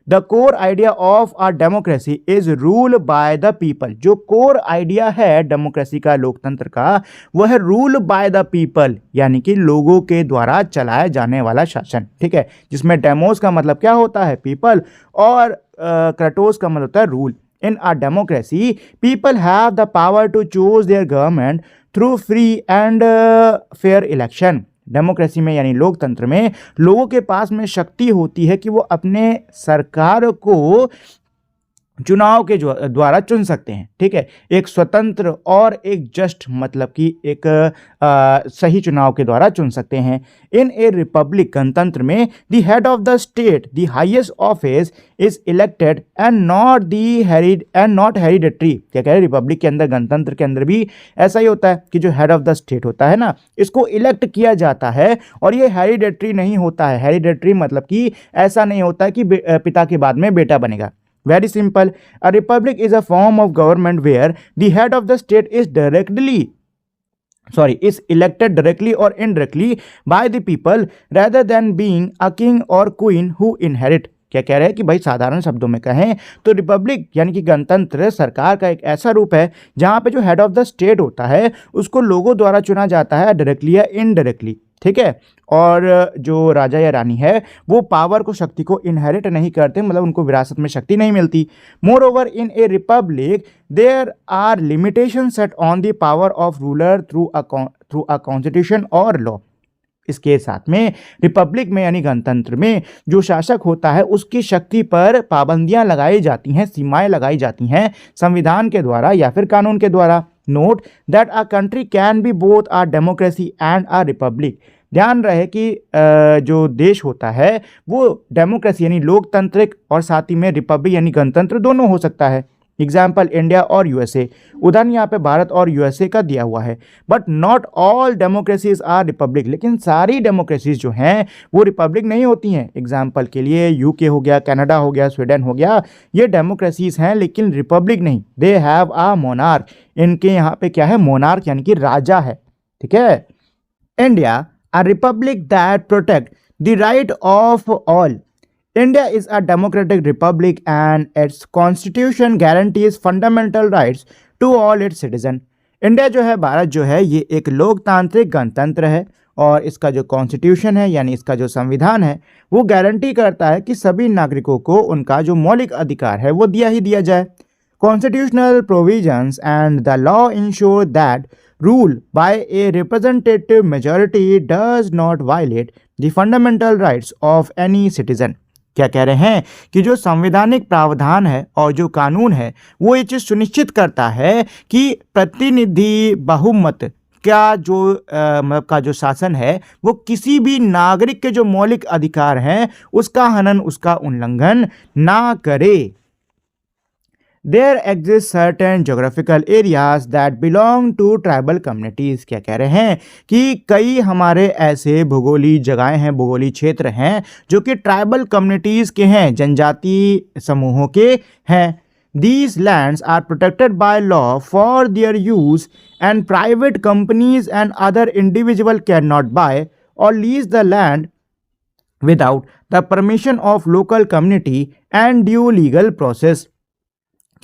The core idea of our democracy is rule by the people. जो कोर आइडिया है डेमोक्रेसी का, लोकतंत्र का, वह है रूल बाय द पीपल, यानी कि लोगों के द्वारा चलाया जाने वाला शासन। ठीक है। जिसमें डेमोस का मतलब क्या होता है, पीपल, और क्रेटोस का मतलब होता है rule. In our democracy people have the power to choose their government through free and fair election. Democracy में यानी लोकतंत्र में लोगों के पास में शक्ति होती है कि वो अपने सरकार को चुनाव के द्वारा चुन सकते हैं। ठीक है। एक स्वतंत्र और एक जस्ट, मतलब कि एक सही चुनाव के द्वारा चुन सकते हैं। इन ए रिपब्लिक, गणतंत्र में, the head of the state, the highest office, is elected and not hereditary. क्या कह रहे हैं, रिपब्लिक के अंदर, गणतंत्र के अंदर भी ऐसा ही होता है कि जो हेड ऑफ द स्टेट होता है ना, इसको इलेक्ट किया जाता है और ये हेरिडेटरी नहीं होता है। हेरिडेटरी मतलब कि ऐसा नहीं होता है कि पिता के बाद में बेटा बनेगा। Very simple. A republic is a form of government where the head of the state is elected directly or indirectly by the people rather than being a king or queen who inherit। क्या कह रहे हैं कि भाई साधारण शब्दों में कहें तो रिपब्लिक यानी कि गणतंत्र सरकार का एक ऐसा रूप है जहां पे जो हेड ऑफ द स्टेट होता है उसको लोगों द्वारा चुना जाता है, डायरेक्टली या इनडायरेक्टली। ठीक है। और जो राजा या रानी है वो पावर को, शक्ति को इनहेरिट नहीं करते, मतलब उनको विरासत में शक्ति नहीं मिलती। Moreover, in a republic there are limitation set on the power of ruler through a constitution और लॉ। इसके साथ में रिपब्लिक में यानी गणतंत्र में जो शासक होता है उसकी शक्ति पर पाबंदियां लगाई जाती हैं, सीमाएं लगाई जाती हैं संविधान के द्वारा या फिर कानून के द्वारा। Note that a country can be both a democracy and a Republic. ध्यान रहे कि जो देश होता है वो डेमोक्रेसी यानी लोकतांत्रिक और साथ ही में रिपब्लिक यानी गणतंत्र दोनों हो सकता है। एग्जाम्पल इंडिया और यूएसए, उदाहरण यहाँ पे भारत और यूएसए का दिया हुआ है। But not all democracies are republic, लेकिन सारी डेमोक्रेसीज जो हैं वो रिपब्लिक नहीं होती हैं। एग्जाम्पल के लिए यूके हो गया, कनाडा हो गया, स्वीडन हो गया, ये डेमोक्रेसीज हैं लेकिन रिपब्लिक नहीं। दे हैव आ मोनार्क, इनके यहाँ पे क्या है, मोनार्क यानी कि राजा है। ठीक है। India a republic that protect the right of all. India is a democratic republic and its constitution guarantees fundamental rights to all its citizens. India जो है, भारत जो है, ये एक लोकतांत्रिक गणतंत्र है और इसका जो कॉन्स्टिट्यूशन है यानी इसका जो संविधान है वो गारंटी करता है कि सभी नागरिकों को उनका जो मौलिक अधिकार है वो दिया ही दिया जाए। Constitutional provisions and the law ensure that rule by a representative majority does not violate the fundamental rights of any citizen. क्या कह रहे हैं कि जो संवैधानिक प्रावधान है और जो कानून है वो ये चीज़ सुनिश्चित करता है कि प्रतिनिधि बहुमत का जो शासन है वो किसी भी नागरिक के जो मौलिक अधिकार हैं उसका हनन, उसका उल्लंघन ना करे। There exist certain geographical areas that belong to tribal communities. क्या कह रहे हैं कि कई हमारे ऐसे भूगोलीय जगहें हैं, भूगोलीय क्षेत्र हैं जो कि ट्राइबल कम्युनिटीज़ के हैं, जनजाति समूहों के हैं। These lands are protected by law for their use and private companies and other individual cannot buy or lease the land without the permission of local community and due legal process.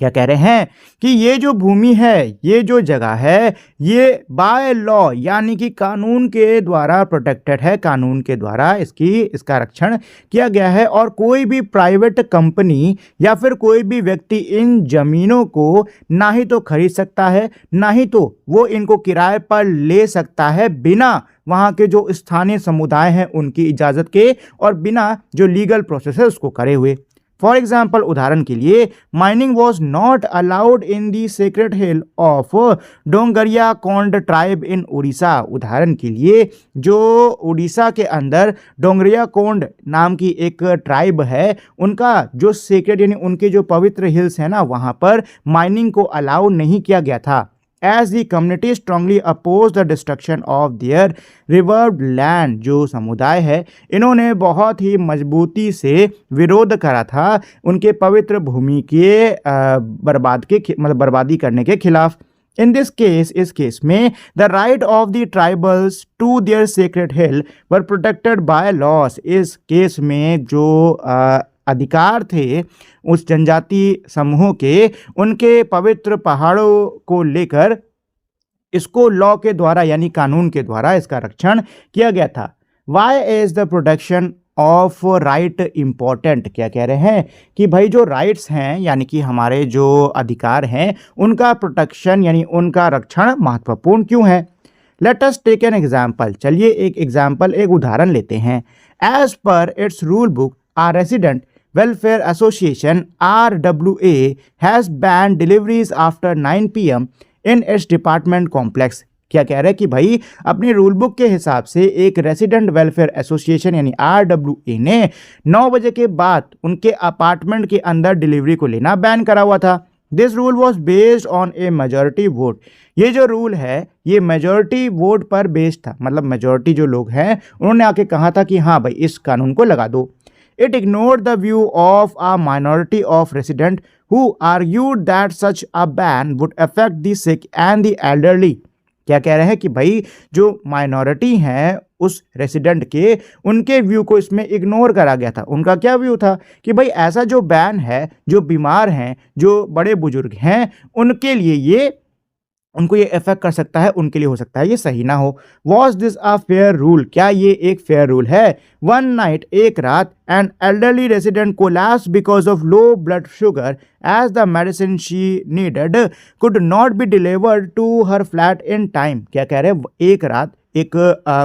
क्या कह रहे हैं कि ये जो भूमि है, ये जो जगह है, ये बाय लॉ यानी कि कानून के द्वारा प्रोटेक्टेड है, कानून के द्वारा इसका रक्षण किया गया है और कोई भी प्राइवेट कंपनी या फिर कोई भी व्यक्ति इन जमीनों को ना ही तो खरीद सकता है, ना ही तो वो इनको किराए पर ले सकता है बिना वहाँ के जो स्थानीय समुदाय हैं उनकी इजाज़त के और बिना जो लीगल प्रोसेस है उसको करे हुए। फॉर एग्जाम्पल, उदाहरण के लिए, mining was not allowed in the sacred hill of Dongria Kondh tribe इन उड़ीसा। उदाहरण के लिए, जो उड़ीसा के अंदर डोंगरिया कोंड नाम की एक ट्राइब है, उनका जो सेक्रेट यानी उनके जो पवित्र हिल्स है ना, वहाँ पर माइनिंग को अलाउ नहीं किया गया था। As the community strongly opposed the destruction of their reserved land, जो समुदाय है इन्होंने बहुत ही मजबूती से विरोध करा था उनके पवित्र भूमि के बर्बादी करने के खिलाफ। In this case, इस केस में the right of the tribals to their sacred hill were protected by laws. इस केस में जो अधिकार थे उस जनजाति समूहों के, उनके पवित्र पहाड़ों को लेकर इसको लॉ के द्वारा यानी कानून के द्वारा इसका रक्षण किया गया था। Why is the protection of right important? क्या कह रहे हैं कि भाई जो राइट्स हैं यानी कि हमारे जो अधिकार हैं उनका प्रोटेक्शन यानी उनका रक्षण महत्वपूर्ण क्यों है। Let us take an example. चलिए एक उदाहरण लेते हैं। As per its rule book, our resident Welfare Association RWA has banned deliveries after 9 PM in its department complex. क्या कह रहे हैं कि भाई अपनी रूल बुक के हिसाब से एक रेसिडेंट वेलफेयर एसोसिएशन यानी RWA ने 9 बजे के बाद उनके अपार्टमेंट के अंदर डिलीवरी को लेना बैन करा हुआ था। This rule was based on A majority vote. ये जो रूल है ये मेजॉरिटी वोट पर बेस्ड था, मतलब मेजॉरिटी जो लोग हैं उन्होंने आके कहा था कि हाँ भाई इस कानून को लगा दो। It ignored the view of a minority of residents who argued that such a ban would affect the sick and the elderly. क्या कह रहे हैं कि भाई जो माइनॉरिटी हैं उस रेसिडेंट के, उनके व्यू को इसमें इग्नोर करा गया था। उनका क्या व्यू था कि भाई ऐसा जो बैन है, जो बीमार हैं, जो बड़े बुजुर्ग हैं, उनके लिए उनको ये इफेक्ट कर सकता है, उनके लिए हो सकता है ये सही ना हो। Was this a fair rule? क्या ये एक फेयर रूल है? वन नाइट, एक रात, an elderly resident collapse because of low blood sugar as the medicine she needed could not be delivered to her flat in time. क्या कह रहे हैं, एक रात एक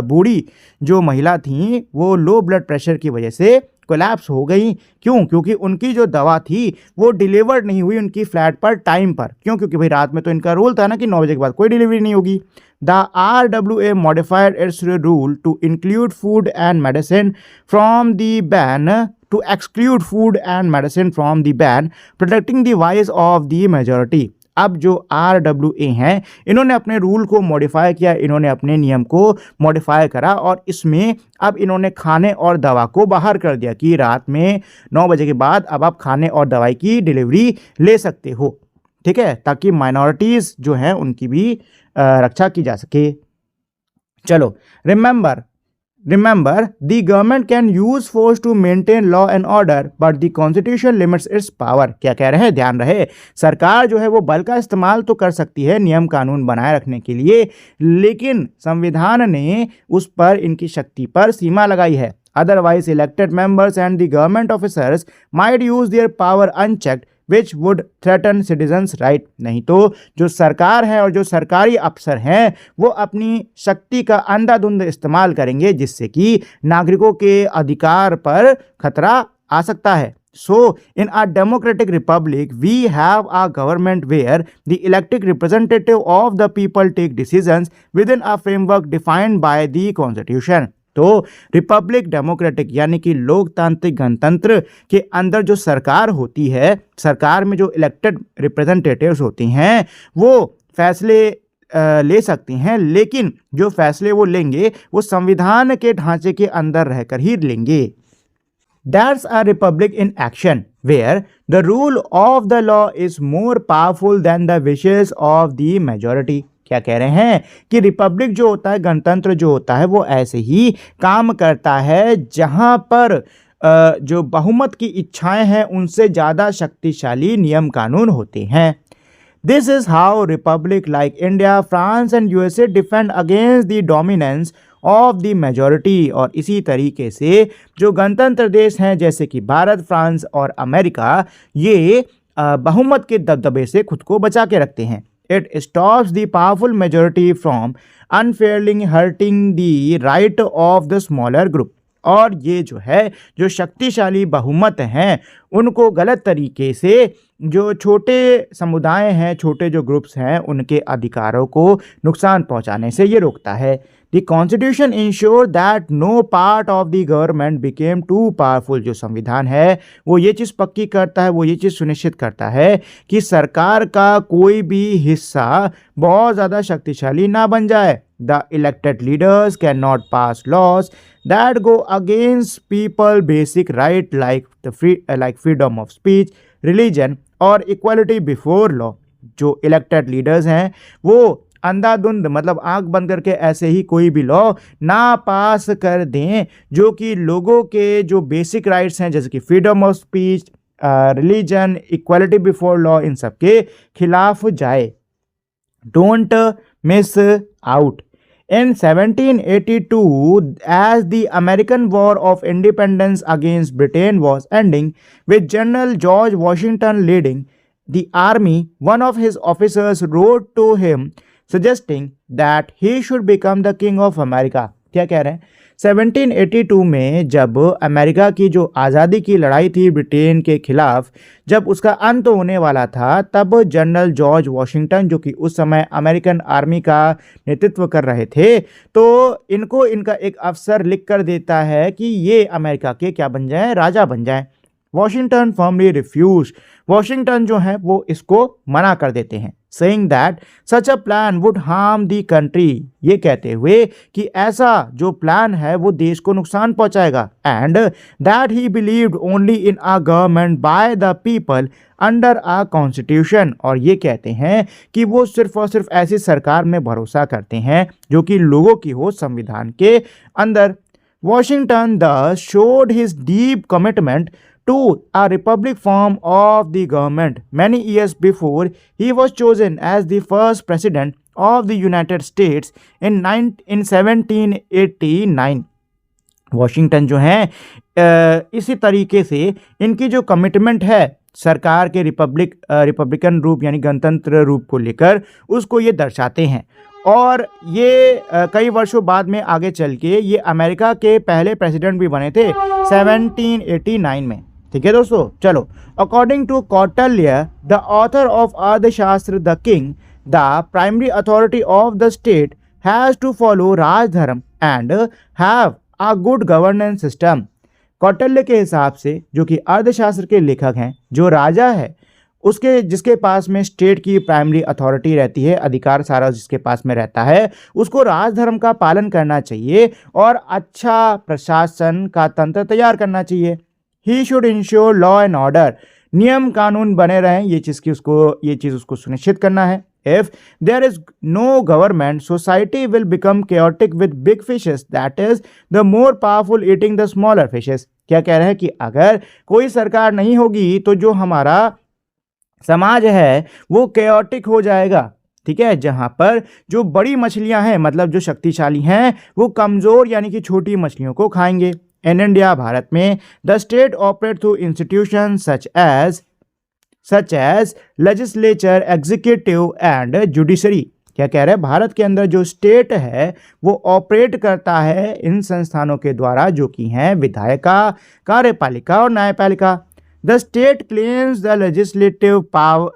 बूढ़ी जो महिला थी वो लो ब्लड प्रेशर की वजह से कोलैप्स हो गई। क्यों? क्योंकि उनकी जो दवा थी वो डिलीवर्ड नहीं हुई उनकी फ्लैट पर टाइम पर। क्यों? क्योंकि भाई रात में तो इनका रूल था ना कि 9 बजे के बाद कोई डिलीवरी नहीं होगी। The RWA modified its rule to include food and medicine from the ban to exclude food and medicine from the ban, protecting the voice of the majority। अब जो RWA हैं इन्होंने अपने रूल को मॉडिफाई किया, इन्होंने अपने नियम को मॉडिफाई करा और इसमें अब इन्होंने खाने और दवा को बाहर कर दिया कि रात में 9 बजे के बाद अब आप खाने और दवाई की डिलीवरी ले सकते हो। ठीक है, ताकि माइनॉरिटीज़ जो हैं उनकी भी रक्षा की जा सके। चलो, remember the government can use force to maintain law and order but the constitution limits its power. क्या कह रहे हैं? ध्यान रहे, सरकार जो है वो बल का इस्तेमाल तो कर सकती है नियम कानून बनाए रखने के लिए, लेकिन संविधान ने उस पर इनकी शक्ति पर सीमा लगाई है। Otherwise elected members and the government officers might use their power unchecked which would threaten citizens right. नहीं तो जो सरकार है और जो सरकारी अफसर हैं वो अपनी शक्ति का अंधाधुंध इस्तेमाल करेंगे जिससे कि नागरिकों के अधिकार पर खतरा आ सकता है। So, in a democratic republic, we have a government where the elected representative of the people take decisions within a framework defined by the constitution। तो रिपब्लिक डेमोक्रेटिक यानी कि लोकतांत्रिक गणतंत्र के अंदर जो सरकार होती है, सरकार में जो इलेक्टेड रिप्रेजेंटेटिव्स होती हैं वो फैसले ले सकती हैं, लेकिन जो फैसले वो लेंगे वो संविधान के ढांचे के अंदर रहकर ही लेंगे। That's a republic in action, where the rule of the law is more powerful than the wishes of the majority। क्या कह रहे हैं कि रिपब्लिक जो होता है, गणतंत्र जो होता है, वो ऐसे ही काम करता है जहां पर जो बहुमत की इच्छाएं हैं उनसे ज़्यादा शक्तिशाली नियम कानून होते हैं। This is how Republic like India, France and USA defend against the dominance of the majority. और इसी तरीके से जो गणतंत्र देश हैं जैसे कि भारत, फ्रांस और अमेरिका, ये बहुमत के दबदबे से खुद को बचा के रखते हैं। It stops the powerful majority from unfairly hurting the right of the smaller group। और ये जो है जो शक्तिशाली बहुमत हैं उनको गलत तरीके से जो छोटे समुदाय हैं, छोटे जो ग्रुप्स हैं, उनके अधिकारों को नुकसान पहुंचाने से ये रोकता है। The Constitution ensure that no part of the government became too powerful। जो संविधान है वो ये चीज़ पक्की करता है, वो ये चीज़ सुनिश्चित करता है कि सरकार का कोई भी हिस्सा बहुत ज़्यादा शक्तिशाली ना बन जाए। The elected leaders cannot pass laws that go against people basic right like freedom of speech, religion और equality before law। जो इलेक्टेड लीडर्स हैं वो अंधाधुंध मतलब आंख बंद करके ऐसे ही कोई भी लॉ ना पास कर दें जो कि लोगों के जो बेसिक राइट्स हैं जैसे कि freedom of speech, religion, equality before law, इन सब के खिलाफ जाए। Don't miss out. In 1782, as the American War of Independence against Britain was ending, with General George Washington leading the army, one of his officers wrote to him suggesting that he should become the king of America। क्या कह रहे हैं? 1782 में जब America की जो आज़ादी की लड़ाई थी ब्रिटेन के खिलाफ, जब उसका अंत होने वाला था, तब जनरल जॉर्ज वॉशिंगटन जो कि उस समय अमेरिकन आर्मी का नेतृत्व कर रहे थे, तो इनको इनका एक अफसर लिख कर देता है कि ये अमेरिका के क्या बन जाएं? राजा बन जाएं। Washington firmly refuse. वॉशिंगटन जो है वो इसको मना कर देते हैं, saying that such a plan would harm the country. ये कहते हुए कि ऐसा जो प्लान है वो देश को नुकसान पहुंचाएगा। And that he believed only in a government by the people under a constitution. और ये कहते हैं कि वो सिर्फ और सिर्फ ऐसी सरकार में भरोसा करते हैं जो कि लोगों की हो, संविधान के अंदर। Washington thus showed his deep commitment to a republic form of the government many years before he was chosen as the first president of the United States in 1789। Washington जो हैं इसी तरीके से इनकी जो कमिटमेंट है सरकार के रिपब्लिकन रूप यानी गणतंत्र रूप को लेकर उसको ये दर्शाते हैं। और ये कई वर्षों बाद में आगे चल के ये अमेरिका के पहले प्रेसिडेंट भी बने थे 1789 में। ठीक है दोस्तों, चलो। According to Kautilya, the author of Arthashastra, the king, the primary authority of the state, has to follow rajdharma and have a good governance system. Kautilya के हिसाब से, जो कि अर्थशास्त्र के लेखक हैं, जो राजा है उसके जिसके पास में स्टेट की प्राइमरी अथॉरिटी रहती है, अधिकार सारा जिसके पास में रहता है, उसको राजधर्म का पालन करना चाहिए और अच्छा प्रशासन का तंत्र तैयार करना चाहिए। He should ensure law and order, नियम कानून बने रहें, ये चीज़ उसको सुनिश्चित करना है। If there is no government, society will become chaotic with big fishes, that is, the more powerful eating the smaller fishes। क्या कह रहे हैं कि अगर कोई सरकार नहीं होगी तो जो हमारा समाज है वो chaotic हो जाएगा। ठीक है, जहां पर जो बड़ी मछलियां हैं, मतलब जो शक्तिशाली हैं, वो कमजोर यानी कि छोटी मछलियों को खाएंगे। इन इंडिया, भारत में, the state operate through institution such as legislature, executive and judiciary. क्या कह रहे हैं, भारत के अंदर जो स्टेट है वो ऑपरेट करता है इन संस्थानों के द्वारा, जो कि हैं विधायिका, कार्यपालिका और न्यायपालिका। The state claims the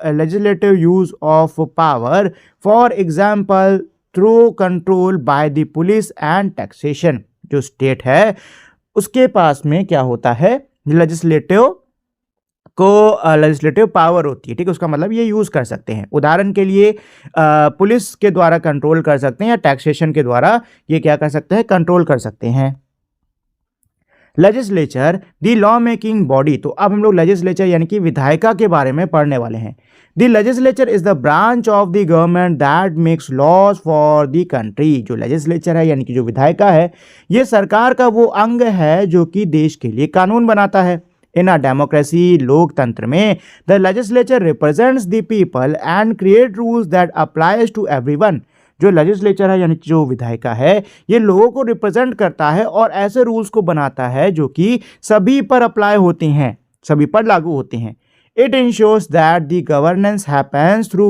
legislative use of power, for example through control by the police and taxation. जो स्टेट है उसके पास में क्या होता है, लेजिस्लेटिव पावर होती है। ठीक है, उसका मतलब ये यूज कर सकते हैं। उदाहरण के लिए पुलिस के द्वारा कंट्रोल कर सकते हैं या टैक्सेशन के द्वारा ये क्या कर सकते हैं, कंट्रोल कर सकते हैं। Legislature, the law making body. तो अब हम लोग लेजिस्लेचर यानी कि विधायिका के बारे में पढ़ने वाले हैं। The legislature is the branch of the government that makes laws for the country. जो लेजिस्लेचर है यानी कि जो विधायिका है, ये सरकार का वो अंग है जो कि देश के लिए कानून बनाता है। इन अ डेमोक्रेसी, लोकतंत्र में, the legislature represents the people and create rules that applies to everyone. जो लेजिस्लेचर है यानी जो विधायिका है, ये लोगों को रिप्रेजेंट करता है और ऐसे रूल्स को बनाता है जो कि सभी पर अप्लाई होते हैं, सभी पर लागू होते हैं। It ensures that the governance happens through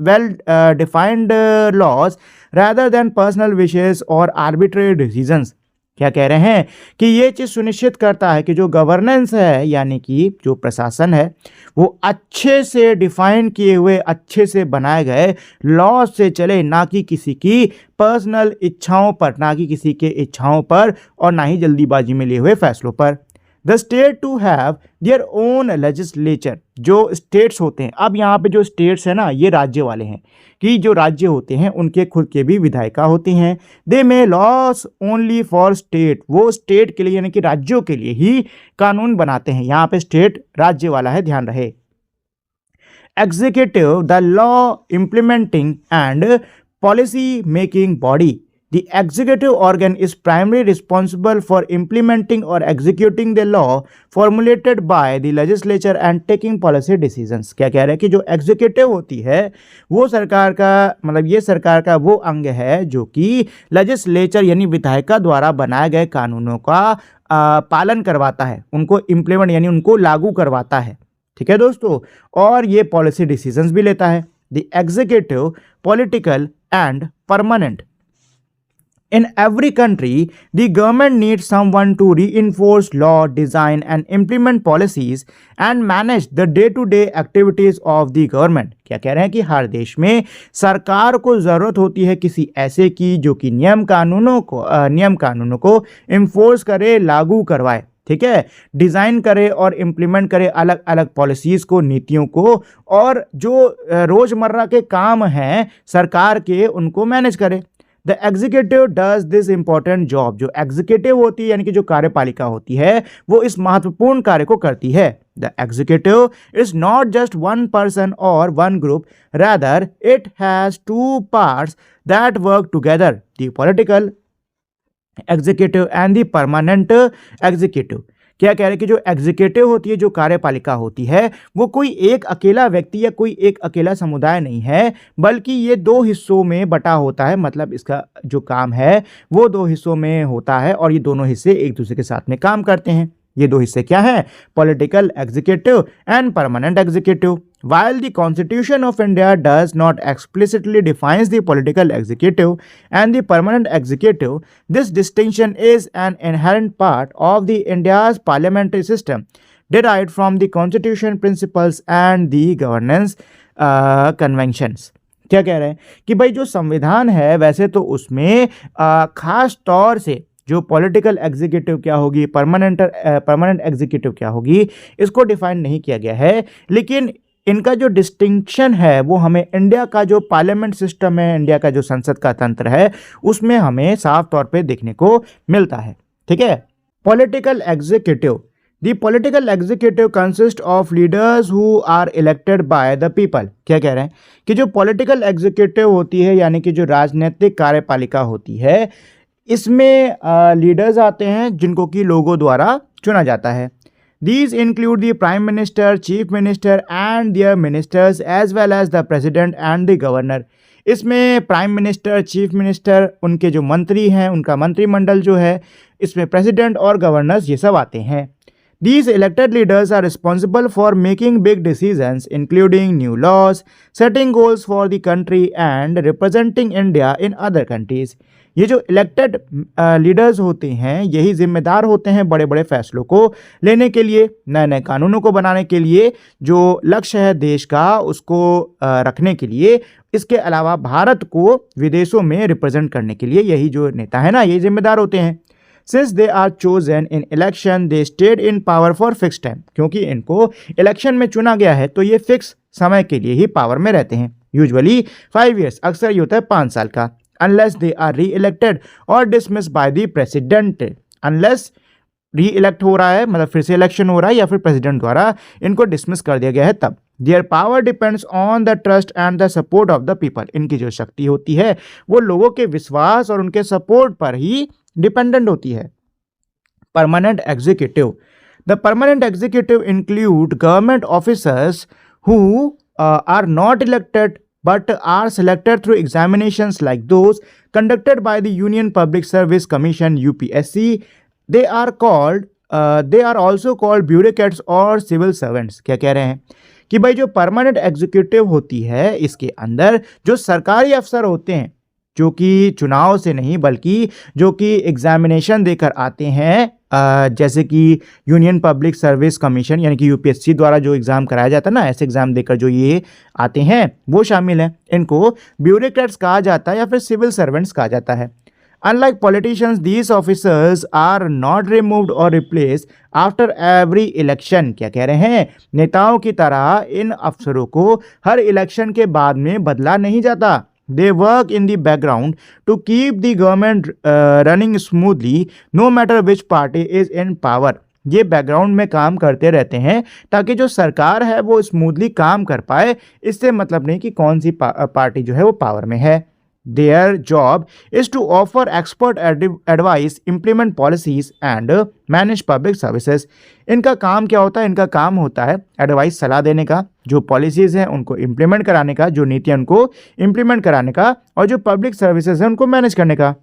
well-defined laws rather than personal wishes or arbitrary decisions। क्या कह रहे हैं कि ये चीज़ सुनिश्चित करता है कि जो गवर्नेंस है यानी कि जो प्रशासन है वो अच्छे से डिफाइन किए हुए, अच्छे से बनाए गए लॉ से चले, ना कि किसी की पर्सनल इच्छाओं पर, ना कि किसी के इच्छाओं पर और ना ही जल्दीबाजी में लिए हुए फैसलों पर। The state to have their own legislature. जो स्टेट्स होते हैं, अब यहाँ पे जो स्टेट्स हैं ना, ये राज्य वाले हैं कि जो राज्य होते हैं उनके खुद के भी विधायिका होती हैं। दे मे लॉस ओनली फॉर स्टेट। वो स्टेट के लिए यानी कि राज्यों के लिए ही कानून बनाते हैं। यहाँ पे स्टेट राज्य वाला है, ध्यान रहे। Executive, the law implementing and policy making body. The executive organ is primarily responsible for implementing or executing the law formulated by the legislature and taking policy decisions। क्या कह रहे हैं कि जो एग्जीक्यूटिव होती है वो सरकार का, मतलब ये सरकार का वो अंग है जो कि लेजिस्लेचर यानी विधायिका द्वारा बनाए गए कानूनों का पालन करवाता है, उनको इम्प्लीमेंट यानी उनको लागू करवाता है। ठीक है दोस्तों, और ये पॉलिसी डिसीजंस भी लेता है। The executive, political and permanent. In every country, the government needs someone to reinforce law, design and implement policies and manage the day-to-day activities of the government। क्या कह रहे हैं कि हर देश में सरकार को ज़रूरत होती है किसी ऐसे की जो कि नियम कानूनों को इन्फोर्स करे, लागू करवाए। ठीक है, डिज़ाइन करे और इम्प्लीमेंट करे अलग अलग पॉलिसीज़ को, नीतियों को, और जो रोज़मर्रा के काम हैं सरकार के उनको मैनेज करे। The executive does this important job. जो एग्जीक्यूटिव होती है यानी कि जो कार्यपालिका होती है वो इस महत्वपूर्ण कार्य को करती है। The executive is not just one person और one group, rather it has two parts that work together, the political executive and the permanent executive. क्या कह रहे हैं कि जो एग्जीक्यूटिव होती है, जो कार्यपालिका होती है, वो कोई एक अकेला व्यक्ति या कोई एक अकेला समुदाय नहीं है, बल्कि ये दो हिस्सों में बटा होता है। मतलब इसका जो काम है वो दो हिस्सों में होता है और ये दोनों हिस्से एक दूसरे के साथ में काम करते हैं। ये दो हिस्से क्या हैं? Political executive and permanent executive. While the Constitution of India does not explicitly define the political executive and the permanent executive, this distinction is an inherent part of the India's parliamentary system, derived from the Constitution principles and the governance conventions. क्या कह रहे हैं कि भाई जो संविधान है वैसे तो उसमें खास तौर से जो पॉलिटिकल एग्जीक्यूटिव क्या होगी, परमानेंट एग्जीक्यूटिव क्या होगी, इसको डिफाइन नहीं किया गया है, लेकिन इनका जो डिस्टिंक्शन है वो हमें इंडिया का जो पार्लियामेंट सिस्टम है, इंडिया का जो संसद का तंत्र है, उसमें हमें साफ तौर पे देखने को मिलता है. ठीक है. Political executive. The political executive consist of leaders who are elected by the people. क्या कह रहे हैं कि जो पॉलिटिकल एग्जीक्यूटिव होती है यानी कि जो राजनीतिक कार्यपालिका होती है, इसमें लीडर्स आते हैं जिनको कि लोगों द्वारा चुना जाता है. These include the Prime Minister, Chief Minister and their ministers as well as the President and the Governor. इसमें प्राइम मिनिस्टर, चीफ मिनिस्टर, उनके जो मंत्री हैं, उनका मंत्रिमंडल जो है, इसमें प्रेसिडेंट और गवर्नर्स ये सब आते हैं. These elected leaders are responsible for making big decisions including new laws, setting goals for the country and representing India in other countries. ये जो इलेक्टेड लीडर्स होते हैं यही जिम्मेदार होते हैं बड़े बड़े फैसलों को लेने के लिए, नए नए कानूनों को बनाने के लिए, जो लक्ष्य है देश का उसको रखने के लिए. इसके अलावा भारत को विदेशों में रिप्रेजेंट करने के लिए यही जो नेता है ना, ये जिम्मेदार होते हैं. Since they are chosen in election they stayed in power for fix time. क्योंकि इनको इलेक्शन में चुना गया है तो ये फिक्स समय के लिए ही पावर में रहते हैं. यूजुअली 5 years, अक्सर ये होता है 5 साल का. Unless they are re-elected or dismissed by the president. Unless re-elect हो रहा है, मतलब फिर से इलेक्शन हो रहा है, या फिर प्रेसिडेंट द्वारा इनको डिसमिस कर दिया गया है तब. Their power depends on the trust and the support of the people. इनकी जो शक्ति होती है वो लोगों के विश्वास और उनके सपोर्ट पर ही डिपेंडेंट होती है. Permanent executive. The permanent executive include government officers who are not elected but are selected through examinations like those conducted by the Union Public Service Commission UPSC. They are also called bureaucrats or civil servants. क्या कह रहे हैं कि भाई जो permanent executive होती है इसके अंदर जो सरकारी अफसर होते हैं, जो कि चुनाव से नहीं बल्कि जो कि एग्जामिनेशन देकर आते हैं, जैसे कि यूनियन पब्लिक सर्विस कमीशन यानी कि यूपीएससी द्वारा जो एग्ज़ाम कराया जाता है ना, ऐसे एग्ज़ाम देकर जो ये आते हैं वो शामिल हैं. इनको ब्यूरोक्रेट्स कहा जाता है या फिर सिविल सर्वेंट्स कहा जाता है. Unlike politicians, these officers are not removed or replaced after every election. क्या कह रहे हैं? नेताओं की तरह इन अफसरों को हर इलेक्शन के बाद में बदला नहीं जाता. They work in the background to keep the government running smoothly, no matter which party is in power. ये बैकग्राउंड में काम करते रहते हैं ताकि जो सरकार है वो स्मूथली काम कर पाए. इससे मतलब नहीं कि कौन सी पार्टी जो है वो पावर में है. Their job is to offer expert advice, implement policies and manage public services. इनका काम क्या होता है? इनका काम होता है एडवाइस, सलाह देने का, जो पॉलिसीज़ हैं उनको इम्प्लीमेंट कराने का, जो नीतियाँ उनको इम्प्लीमेंट कराने का, और जो पब्लिक सर्विसेज हैं उनको मैनेज करने का.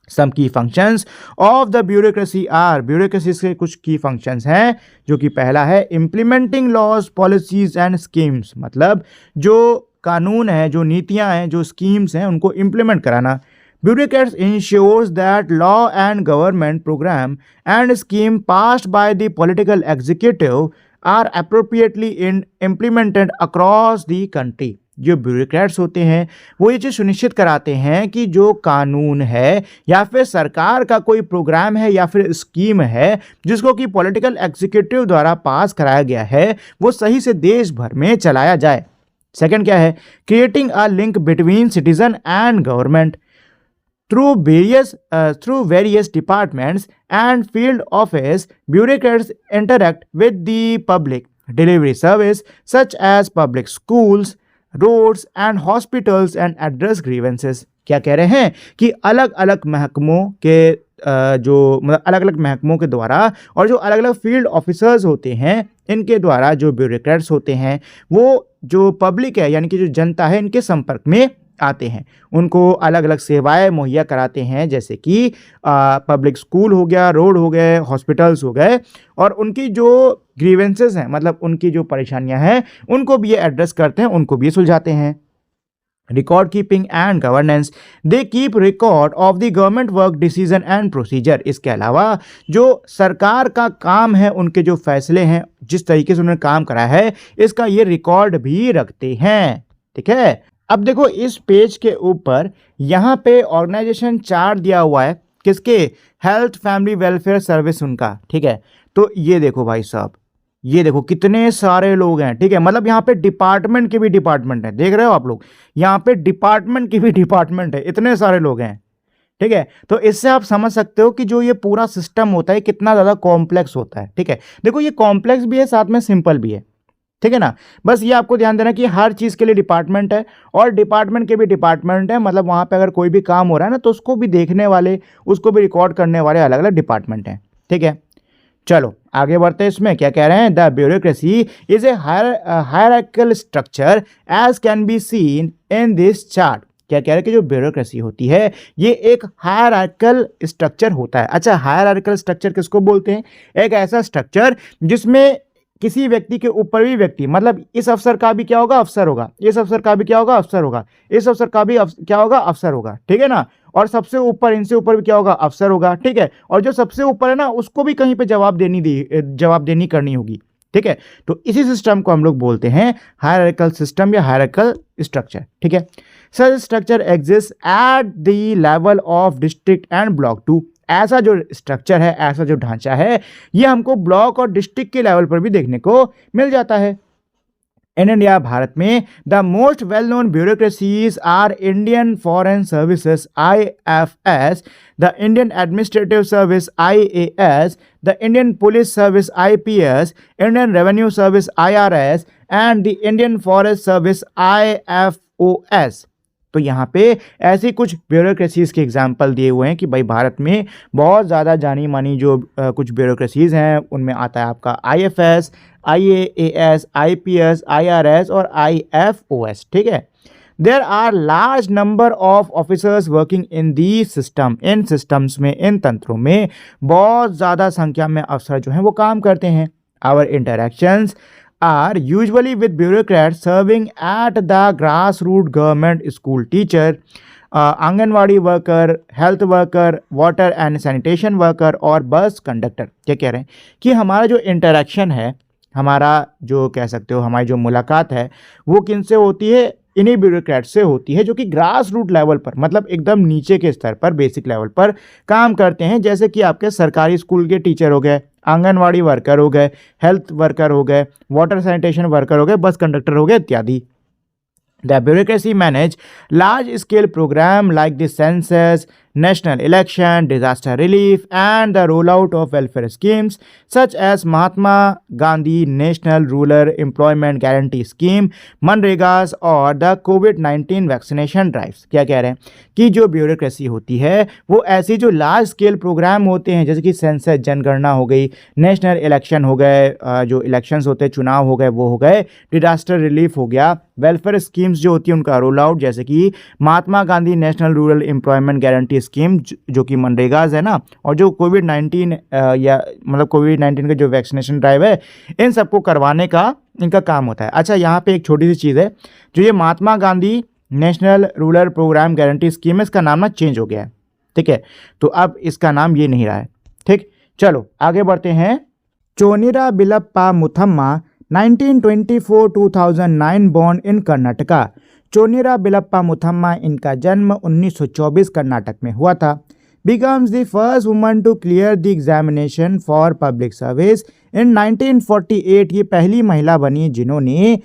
Some key functions of the bureaucracy are. Bureaucracy के कुछ की फंक्शंस हैं, जो कि पहला है implementing laws, policies and schemes. मतलब जो कानून है, जो नीतियां हैं, जो स्कीम्स हैं, उनको इम्प्लीमेंट कराना. Bureaucrats ensures that law and government program and scheme passed by the political executive are appropriately implemented across the country. जो ब्यूरोक्रेट्स होते हैं वो ये चीज़ सुनिश्चित कराते हैं कि जो कानून है या फिर सरकार का कोई प्रोग्राम है या फिर स्कीम है जिसको कि पॉलिटिकल एग्जीक्यूटिव द्वारा पास कराया गया है वो सही से देश भर में चलाया जाए. सेकंड क्या है? Creating a link between citizen and government through various departments and field office. Bureaucrats interact with the public delivery service such as public schools, roads and hospitals and address grievances. क्या कह रहे हैं कि अलग अलग महकमों के अलग अलग महकमों के द्वारा और जो अलग अलग फील्ड ऑफिसर्स होते हैं इनके द्वारा जो ब्यूरोक्रेट्स होते हैं वो जो पब्लिक है यानी कि जो जनता है इनके संपर्क में आते हैं, उनको अलग अलग सेवाएं मुहैया कराते हैं, जैसे कि पब्लिक स्कूल हो गया, रोड हो गए, हॉस्पिटल्स हो गए, और उनकी जो ग्रीवेंसेस हैं, मतलब उनकी जो परेशानियां हैं, उनको भी ये एड्रेस करते हैं, उनको भी सुलझाते हैं। Record keeping and governance, they keep record of the government work decision and procedure. इसके अलावा जो सरकार का काम है, उनके जो फैसले हैं, जिस तरीके से उन्होंने काम करा है, इसका ये रिकॉर्ड भी रखते हैं। ठीक है, अब देखो इस पेज के ऊपर यहाँ पे ऑर्गेनाइजेशन चार्ट दिया हुआ है, किसके? हेल्थ फैमिली वेलफेयर सर्विस उनका। ठीक है, तो ये देखो भाई साहब, ये देखो कितने सारे लोग हैं। ठीक है, मतलब यहाँ पे डिपार्टमेंट के भी डिपार्टमेंट है, देख रहे हो आप लोग, यहाँ पे डिपार्टमेंट की भी डिपार्टमेंट है, इतने सारे लोग हैं। ठीक है, तो इससे आप समझ सकते हो कि जो ये पूरा सिस्टम होता है कितना ज़्यादा कॉम्प्लेक्स होता है। ठीक है, देखो ये कॉम्प्लेक्स भी है, साथ में सिंपल भी है। ठीक है ना, बस ये आपको ध्यान देना कि हर चीज़ के लिए डिपार्टमेंट है, और डिपार्टमेंट के भी डिपार्टमेंट है, मतलब वहाँ पे अगर कोई भी काम हो रहा है ना, तो उसको भी देखने वाले, उसको भी रिकॉर्ड करने वाले अलग अलग डिपार्टमेंट हैं। ठीक है, चलो आगे बढ़ते हैं। इसमें क्या कह रहे हैं? The bureaucracy is a hierarchical structure as can be seen in this chart. क्या कह रहे हैं कि जो ब्यूरोक्रेसी होती है ये एक हायरार्किकल स्ट्रक्चर होता है। अच्छा, हायरार्किकल स्ट्रक्चर किसको बोलते हैं? एक ऐसा स्ट्रक्चर जिसमें किसी व्यक्ति के ऊपर भी व्यक्ति, मतलब इस अफसर का भी क्या होगा? अफसर होगा। इस अफसर का भी क्या होगा? अफसर होगा। इस अफसर का भी क्या होगा? अफसर होगा। ठीक है ना, और सबसे ऊपर, इनसे ऊपर भी क्या होगा? अफसर होगा। ठीक है, और जो सबसे ऊपर है ना, उसको भी कहीं पे जवाबदेही करनी होगी। ठीक है, तो इसी सिस्टम को हम लोग बोलते हैं हायरार्किकल सिस्टम या हायरार्किकल स्ट्रक्चर। ठीक है, such structure exist at the level of district and block too. ऐसा जो स्ट्रक्चर है, ऐसा जो ढांचा है, ये हमको ब्लॉक और डिस्ट्रिक्ट के लेवल पर भी देखने को मिल जाता है। इन इंडिया, भारत में, the most well known bureaucracies are Indian foreign services IFS, the Indian administrative service IAS, the Indian police service IPS, Indian revenue service IRS and the Indian forest service IFOS। तो यहाँ पे ऐसी कुछ bureaucracies के example दिए हुए हैं कि भाई भारत में बहुत ज़्यादा जानी मानी जो कुछ ब्यूरोक्रेसीज हैं, उनमें आता है आपका IFS, IAS, IPS, IRS और IFOS। ठीक है, there are large number of officers working in the system. इन सिस्टम्स में, इन तंत्रों में बहुत ज़्यादा संख्या में अफसर जो हैं वो काम करते हैं। Our interactions are usually with bureaucrats serving at the grassroots government, school teacher, anganwadi worker, health worker, water and sanitation worker और बस कंडक्टर। क्या कह रहे हैं कि हमारा जो इंटरेक्शन है, हमारा जो कह सकते हो हमारी जो मुलाकात है, वो किनसे होती है? इन्हीं ब्यूरोक्रेट से होती है, जो कि ग्रास रूट लेवल पर, मतलब एकदम नीचे के स्तर पर, बेसिक लेवल पर काम करते हैं। जैसे कि आपके सरकारी स्कूल के टीचर हो गए, आंगनवाड़ी वर्कर हो गए, हेल्थ वर्कर हो गए, वाटर सैनिटेशन वर्कर हो गए, बस कंडक्टर हो गए इत्यादि। The bureaucracy manage large-scale programs like the census, national election, disaster relief, and the rollout of welfare schemes such as Mahatma Gandhi National Rural Employment Guarantee Scheme, MNREGS और the COVID-19 vaccination drives. क्या कह रहे हैं कि जो bureaucracy होती है वो ऐसी जो लार्ज स्केल प्रोग्राम होते हैं, जैसे कि सेंसस, जनगणना हो गई, नेशनल इलेक्शन हो गए, जो इलेक्शंस होते हैं, चुनाव हो गए, वो हो गए, डिजास्टर रिलीफ हो गया, वेलफेयर स्कीम्स जो होती है उनका रोल आउट, जैसे कि Mahatma Gandhi National Rural Employment Guarantee Scheme जो कि मनरेगाज है ना, और जो कोविड-19 या मतलब कोविड-19 का जो वैक्सीनेशन ड्राइव है, इन सबको करवाने का इनका काम होता है। अच्छा, यहाँ पे एक छोटी सी चीज़ है, जो ये Mahatma Gandhi National Rural Programme Guarantee Scheme है, इसका नाम ना चेंज हो गया है। ठीक है, तो अब इसका नाम ये नहीं रहा है। ठीक, चलो आगे बढ़ते हैं। Chonira बिलप्पा Muthamma 1924-2009 born in Karnataka. चोनिरा बिलप्पा मुथम्मा, इनका जन्म 1924 कर्नाटक में हुआ था। becomes the first woman to clear the examination for public service in 1948। ये पहली महिला बनी जिन्होंने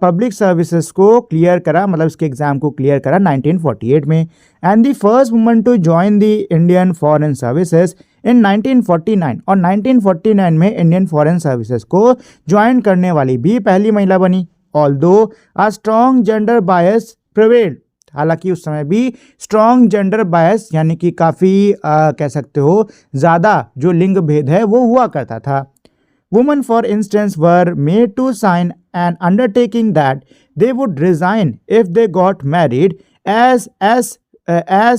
पब्लिक सर्विसेज को क्लियर करा, मतलब इसके एग्ज़ाम को क्लियर करा 1948 में। And the first woman to join the Indian foreign services in 1949। और 1949 में इंडियन फॉरेन सर्विसेज को ज्वाइन करने वाली भी पहली महिला बनी। Although a strong gender bias prevailed. हालांकि उस समय भी स्ट्रॉन्ग जेंडर बायस, यानी कि काफ़ी कह सकते हो ज़्यादा जो लिंग भेद है वो हुआ करता था। Women for instance were made to sign an undertaking that they would resign if they got married as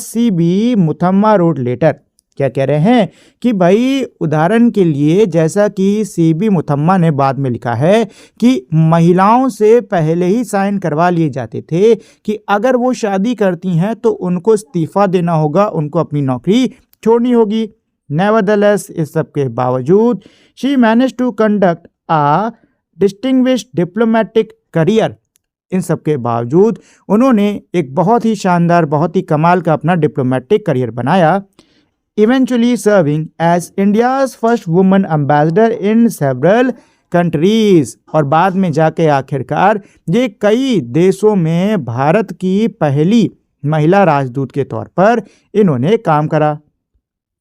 C B Muthamma wrote later. क्या कह रहे हैं कि भाई उदाहरण के लिए जैसा कि सीबी मुथम्मा ने बाद में लिखा है कि महिलाओं से पहले ही साइन करवा लिए जाते थे कि अगर वो शादी करती हैं तो उनको इस्तीफा देना होगा, उनको अपनी नौकरी छोड़नी होगी। नेवरदलेस, इस सब के बावजूद she manage to conduct a distinguished diplomatic career. इन सब के बावजूद उन्होंने एक बहुत ही शानदार, बहुत ही कमाल का अपना डिप्लोमेटिक करियर बनाया। Eventually serving as India's first woman ambassador in several countries. और बाद में जाके आखिरकार ये कई देशों में भारत की पहली महिला राजदूत के तौर पर इन्होंने काम करा।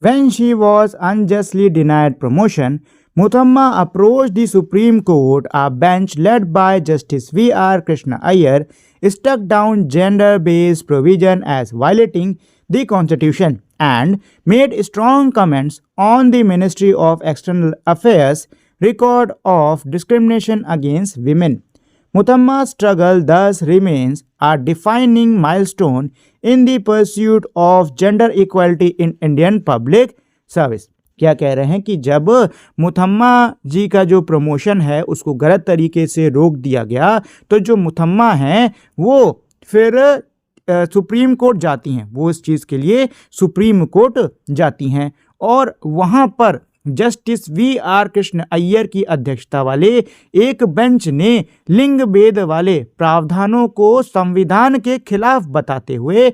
When she was unjustly denied promotion, Muthamma approached the Supreme Court. A bench led by Justice V.R. Krishna Iyer struck down gender-based provision as violating the Constitution and made strong comments on the Ministry of External Affairs record of discrimination against women. Muthamma's struggle thus remains a defining milestone in the pursuit of gender equality in Indian public service। क्या कह रहे हैं कि जब मुथम्मा जी का जो promotion है उसको गलत तरीके से रोक दिया गया तो जो मुथम्मा हैं वो फिर सुप्रीम कोर्ट जाती हैं, वो इस चीज़ के लिए सुप्रीम कोर्ट जाती हैं और वहाँ पर जस्टिस V.R. कृष्ण अय्यर की अध्यक्षता वाले एक बेंच ने लिंग भेद वाले प्रावधानों को संविधान के खिलाफ बताते हुए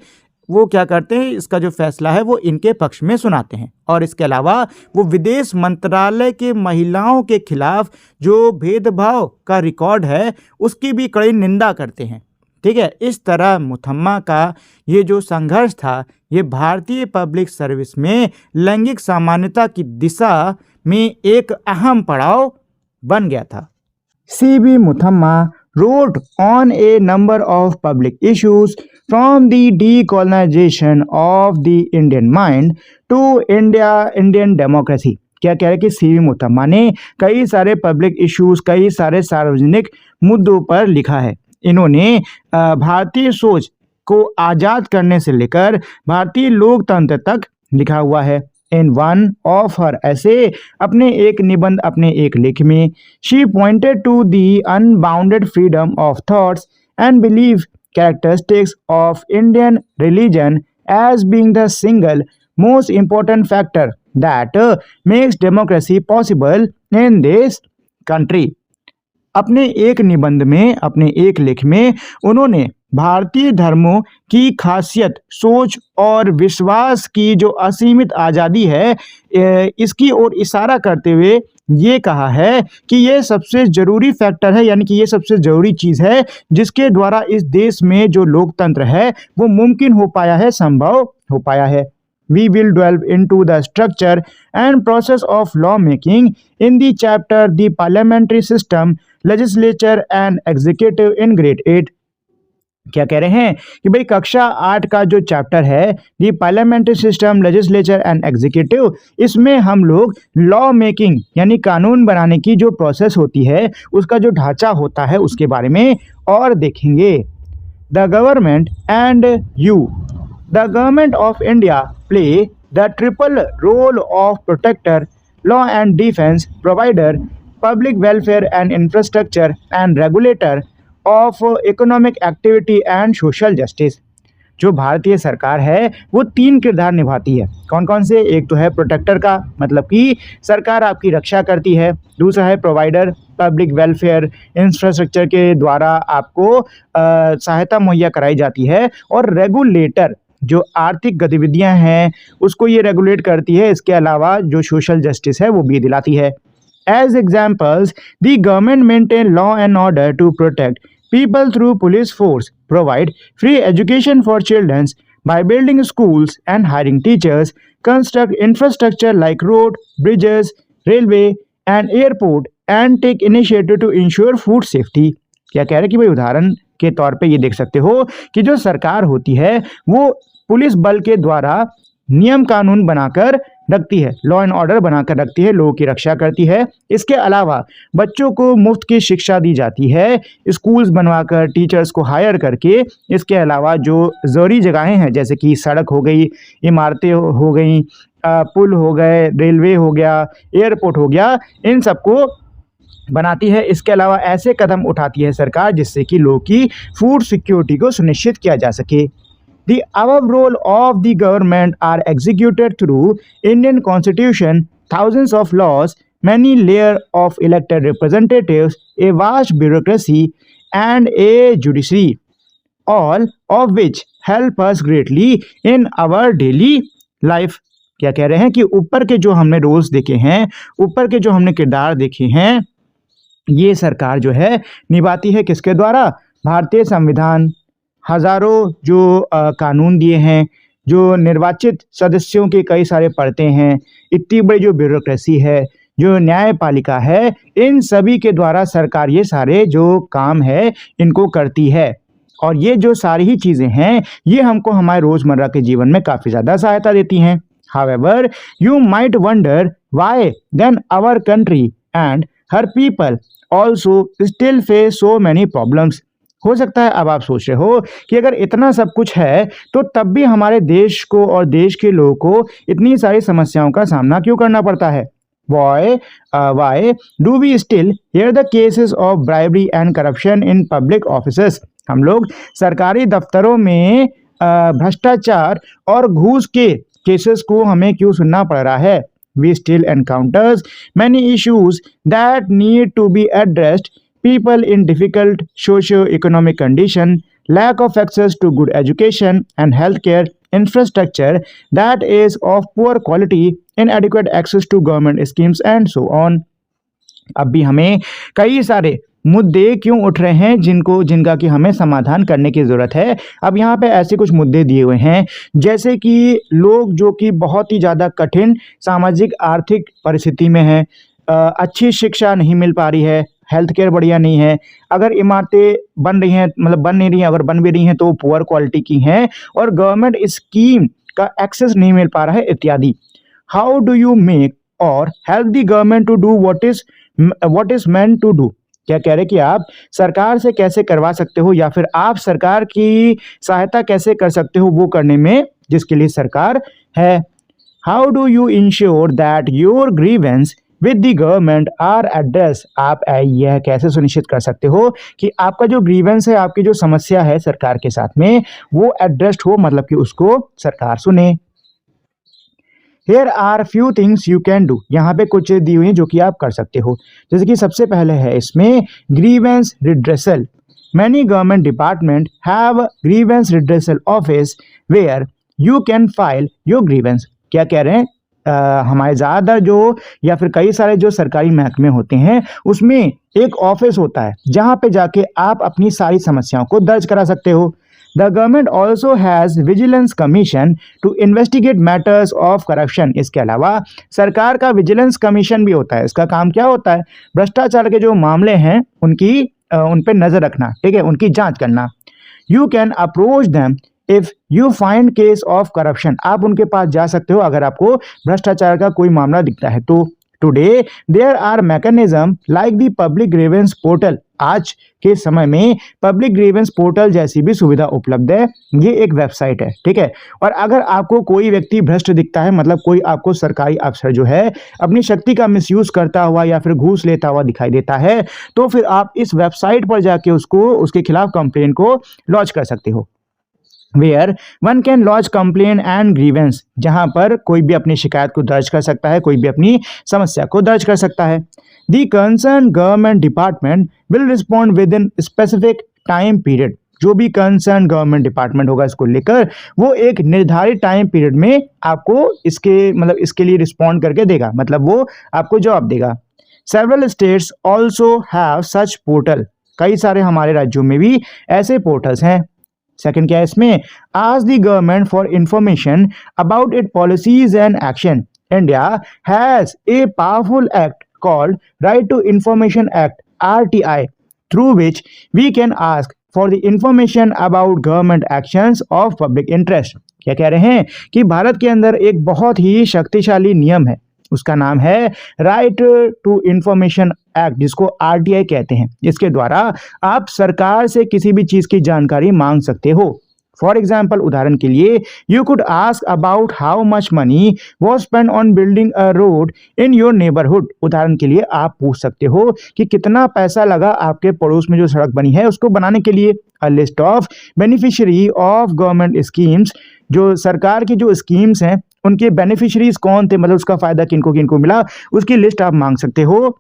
वो क्या करते हैं, इसका जो फैसला है वो इनके पक्ष में सुनाते हैं। और इसके अलावा वो विदेश मंत्रालय के महिलाओं के खिलाफ जो भेदभाव का रिकॉर्ड है उसकी भी कड़ी निंदा करते हैं। ठीक है, इस तरह मुथम्मा का ये जो संघर्ष था ये भारतीय पब्लिक सर्विस में लैंगिक समानता की दिशा में एक अहम पड़ाव बन गया था। CB Muthamma wrote on a number of public issues from the decolonization of the Indian mind to Indian democracy। क्या कह रहे हैं कि सीबी मुथम्मा ने कई सारे पब्लिक इश्यूज, कई सारे सार्वजनिक मुद्दों पर लिखा है। इन्होंने भारतीय सोच को आज़ाद करने से लेकर भारतीय लोकतंत्र तक लिखा हुआ है। इन वन ऑफ हर ऐसे अपने एक निबंध, अपने एक लेख में she pointed to the unbounded freedom of thoughts and believe characteristics of Indian religion as being the single most important factor that makes democracy possible in this country. अपने एक निबंध में, अपने एक लेख में उन्होंने भारतीय धर्मों की खासियत, सोच और विश्वास की जो असीमित आज़ादी है इसकी ओर इशारा करते हुए ये कहा है कि ये सबसे ज़रूरी फैक्टर है, यानी कि ये सबसे ज़रूरी चीज़ है जिसके द्वारा इस देश में जो लोकतंत्र है वो मुमकिन हो पाया है, संभव हो पाया है। We will delve into the structure and process of lawmaking in the chapter The Parliamentary System, Legislature and Executive in Grade 8। क्या कह रहे हैं कि भाई कक्षा 8 का जो चैप्टर है the parliamentary system, legislature and executive, इसमें हम लोग लॉ मेकिंग यानी कानून बनाने की जो प्रोसेस होती है, उसका जो ढांचा होता है उसके बारे में और देखेंगे। The government and you. The government of India play the triple role of protector, law and defense, provider, public welfare and infrastructure, and regulator of economic activity and social justice। जो भारतीय सरकार है वो 3 किरदार निभाती है। कौन कौन से? एक तो है प्रोटेक्टर का, मतलब कि सरकार आपकी रक्षा करती है। दूसरा है प्रोवाइडर, पब्लिक वेलफेयर इंफ्रास्ट्रक्चर के द्वारा आपको सहायता मुहैया कराई जाती है। और रेगुलेटर, जो आर्थिक गतिविधियां हैं उसको ये रेगुलेट करती है। इसके अलावा जो सोशल जस्टिस है वो भी दिलाती है। As examples, the government maintain law and order to protect people through police force, provide free education for children by building schools and hiring teachers, construct infrastructure like road, bridges, railway and airport, and take initiative to ensure food safety। क्या कह रहे हैं कि भाई उदाहरण के तौर पे ये देख सकते हो कि जो सरकार होती है वो पुलिस बल के द्वारा नियम कानून बनाकर रखती है, लॉ एंड ऑर्डर बनाकर रखती है, लोगों की रक्षा करती है। इसके अलावा बच्चों को मुफ्त की शिक्षा दी जाती है, स्कूल्स बनवाकर, टीचर्स को हायर करके। इसके अलावा जो ज़रूरी जगहें हैं जैसे कि सड़क हो गई, इमारतें हो गई, पुल हो गए, रेलवे हो गया, एयरपोर्ट हो गया, इन सबको बनाती है। इसके अलावा ऐसे कदम उठाती है सरकार जिससे कि लोगों की फूड सिक्योरिटी को सुनिश्चित किया जा सके। The above role of the government are executed through Indian Constitution, thousands of laws, many layers of elected representatives, a vast bureaucracy, and a judiciary, all of which help us greatly in our daily life। क्या कह रहे हैं कि ऊपर के जो हमने roles देखे हैं, ऊपर के जो हमने किरदार देखे हैं, ये सरकार जो है निभाती है किसके द्वारा? भारतीय संविधान, हजारों जो कानून दिए हैं, जो निर्वाचित सदस्यों के कई सारे परतें हैं, इतनी बड़ी जो ब्यूरोक्रेसी है, जो न्यायपालिका है, इन सभी के द्वारा सरकार ये सारे जो काम है इनको करती है। और ये जो सारी ही चीज़ें हैं ये हमको हमारे रोज़मर्रा के जीवन में काफ़ी ज़्यादा सहायता देती हैं। However, you might wonder why then our country and her people also still face so many problems। हो सकता है अब आप सोच रहे हो कि अगर इतना सब कुछ है तो तब भी हमारे देश को और देश के लोगों को इतनी सारी समस्याओं का सामना क्यों करना पड़ता है? Why do we still hear the cases of bribery and corruption in public offices? हम लोग सरकारी दफ्तरों में भ्रष्टाचार और घूस के केसेस को हमें क्यों सुनना पड़ रहा है? We still encounters many issues that need to be addressed. People in difficult socio-economic condition, lack of access to good education and healthcare infrastructure that is of poor quality, inadequate access to government schemes and so on। अब भी हमें कई सारे मुद्दे क्यों उठ रहे हैं जिनका कि हमें समाधान करने की ज़रूरत है। अब यहाँ पे ऐसे कुछ मुद्दे दिए हुए हैं जैसे कि लोग जो कि बहुत ही ज़्यादा कठिन सामाजिक आर्थिक परिस्थिति में हैं, अच्छी शिक्षा नहीं मिल पा रही है, हेल्थ केयर बढ़िया नहीं है, अगर इमारतें बन रही हैं मतलब बन नहीं रही हैं, अगर बन भी रही हैं तो पुअर क्वालिटी की हैं, और गवर्नमेंट स्कीम का एक्सेस नहीं मिल पा रहा है इत्यादि। हाउ डू यू मेक और help the government to do what is meant to do? क्या कह रहे कि आप सरकार से कैसे करवा सकते हो या फिर आप सरकार की सहायता कैसे कर सकते हो वो करने में जिसके लिए सरकार है। How do you ensure that your grievance with the government are address? आप यह कैसे सुनिश्चित कर सकते हो कि आपका जो ग्रीवेंस है, आपकी जो समस्या है सरकार के साथ में, वो एड्रेस्ड हो, मतलब कि उसको सरकार सुने। Here are few things you can do। यहाँ पे कुछ दी हुई हैं जो कि आप कर सकते हो। जैसे कि सबसे पहले है इसमें grievance redressal। Many government department have grievance redressal office where you can file your grievance। क्या कह रहे हैं? हमारे ज़्यादा जो या फिर कई सारे जो सरकारी महकमे होते हैं उसमें एक ऑफिस होता है जहाँ पे जाके आप अपनी सारी समस्याओं को दर्ज करा सकते हो। The government also has vigilance commission to investigate matters of corruption। इसके अलावा सरकार का विजिलेंस कमीशन भी होता है। इसका काम क्या होता है? भ्रष्टाचार के जो मामले हैं उन पे नज़र रखना, ठीक है, उनकी जांच करना। You can approach them if you find case of corruption। आप उनके पास जा सकते हो अगर आपको भ्रष्टाचार का कोई मामला दिखता है तो। Today there are mechanism like the public grievance portal। आज के समय में पब्लिक ग्रीवेंस पोर्टल जैसी भी सुविधा उपलब्ध है। ये एक वेबसाइट है, ठीक है। और अगर आपको कोई व्यक्ति भ्रष्ट दिखता है, मतलब कोई आपको सरकारी अफसर जो है अपनी शक्ति का मिसयूज करता हुआ या फिर घूस लेता हुआ दिखाई देता है, तो फिर आप इस वेबसाइट पर जाके उसके खिलाफ कंप्लेन को लॉन्च कर सकते हो। Where one can launch complain and grievance, जहां पर कोई भी अपनी शिकायत को दर्ज कर सकता है, कोई भी अपनी समस्या को दर्ज कर सकता है। The concern government department will respond with in specific time period. जो भी कंसर्न गवर्नमेंट डिपार्टमेंट होगा इसको लेकर वो एक निर्धारित टाइम पीरियड में आपको इसके लिए रिस्पॉन्ड करके देगा, मतलब वो आपको जवाब देगा। Several states also have such portal. कई सारे हमारे राज्यों में भी ऐसे पोर्टल्स हैं। सेकंड क्या है इसमें? Ask the government for information about it policies and action. India has a powerful act called Right to Information Act (RTI), through which we can ask for the information about government actions of public interest। क्या कह रहे हैं कि भारत के अंदर एक बहुत ही शक्तिशाली नियम है, उसका नाम है राइट टू इंफॉर्मेशन एक्ट, जिसको आरटीआई कहते हैं। इसके द्वारा आप सरकार से किसी भी चीज की जानकारी मांग सकते हो। फॉर एग्जाम्पल, उदाहरण के लिए, you could ask about how much money was spend on building a road in your neighbourhood. उदाहरण के लिए आप पूछ सकते हो कि कितना पैसा लगा आपके पड़ोस में जो सड़क बनी है उसको बनाने के लिए। A list of beneficiary of government schemes, जो सरकार की जो स्कीम्स हैं उनके बेनिफिशरीज कौन थे, मतलब उसका फायदा किनको किनको मिला, उसकी लिस्ट आप मांग सकते हो।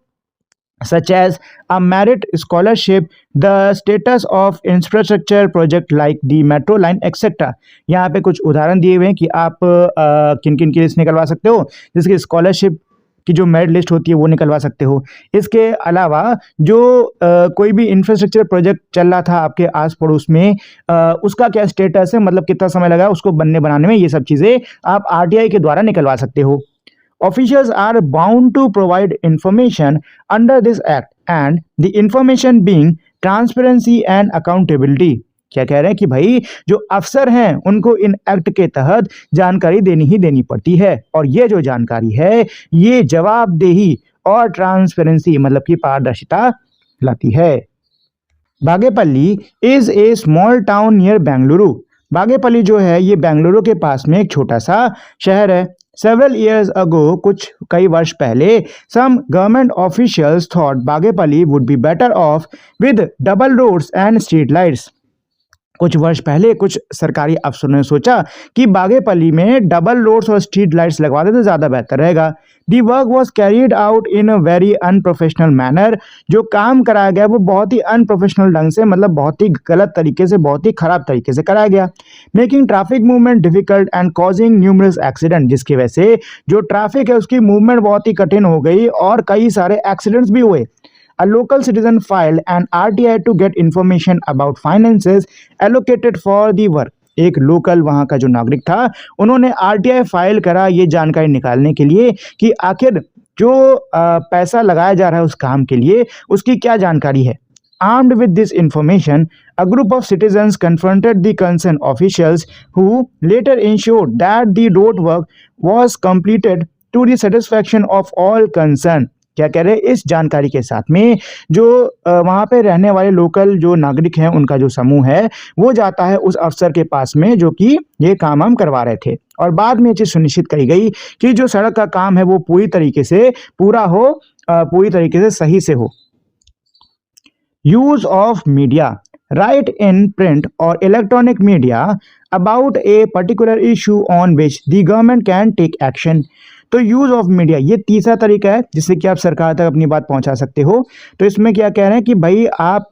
such as a merit scholarship, the status of infrastructure project like the metro line etc। यहाँ पे कुछ उदाहरण दिए हुए हैं कि आप किन किन की लिस्ट निकलवा सकते हो, जिसकी स्कॉलरशिप की जो मेरिट लिस्ट होती है वो निकलवा सकते हो। इसके अलावा जो कोई भी इंफ्रास्ट्रक्चर प्रोजेक्ट चल रहा था आपके आस पड़ोस में, उसका क्या स्टेटस है, मतलब कितना समय लगा उसको बनाने में, ये सब चीज़ें आप आरटीआई के द्वारा निकलवा सकते हो। Officials are bound to provide information under this act and the information being transparency and accountability। क्या कह रहे हैं कि भाई जो अफसर हैं उनको इन एक्ट के तहत जानकारी देनी ही देनी पड़ती है, और ये जो जानकारी है ये जवाबदेही और ट्रांसपेरेंसी मतलब कि पारदर्शिता लाती है। Bagepalli is a small town near Bengaluru. Bagepalli जो है ये बेंगलुरु के पास में एक छोटा सा शहर है। Several years ago, कुछ कई वर्ष पहले, some government officials thought Bagepalli would be better off with double roads and street lights। कुछ वर्ष पहले कुछ सरकारी अफसरों ने सोचा कि बागेपल्ली में डबल रोड्स और स्ट्रीट लाइट्स लगवा दे तो ज़्यादा बेहतर रहेगा। The work was carried out in a very unprofessional manner. जो काम कराया गया वो बहुत ही अनप्रोफेशनल ढंग से, मतलब बहुत ही गलत तरीके से, बहुत ही खराब तरीके से कराया गया। Making traffic movement difficult and causing numerous accident, जिसकी वजह से जो ट्रैफिक है उसकी मूवमेंट बहुत ही कठिन हो गई और कई सारे एक्सीडेंट्स भी हुए। A local citizen filed an RTI to get information about finances allocated for the work। एक लोकल वहाँ का जो नागरिक था उन्होंने आरटीआई फाइल करा ये जानकारी निकालने के लिए कि आखिर जो पैसा लगाया जा रहा है उस काम के लिए उसकी क्या जानकारी है। Armed with this information, a group of citizens confronted the concerned officials who later ensured that the road work was completed to the satisfaction of all concerned। क्या कह रहे हैं, इस जानकारी के साथ में जो वहाँ पे रहने वाले लोकल जो नागरिक हैं उनका जो समूह है वो जाता है उस अफसर के पास में जो कि ये काम हम करवा रहे थे, और बाद में ये चीज़ सुनिश्चित करी गई कि जो सड़क का काम है वो पूरी तरीके से पूरा हो, पूरी तरीके से सही से हो। Use of media, write in print और electronic media about a particular issue on which the government can take action. तो यूज ऑफ मीडिया ये तीसरा तरीका है जिससे कि आप सरकार तक अपनी बात पहुंचा सकते हो। तो इसमें क्या कह रहे हैं कि भाई आप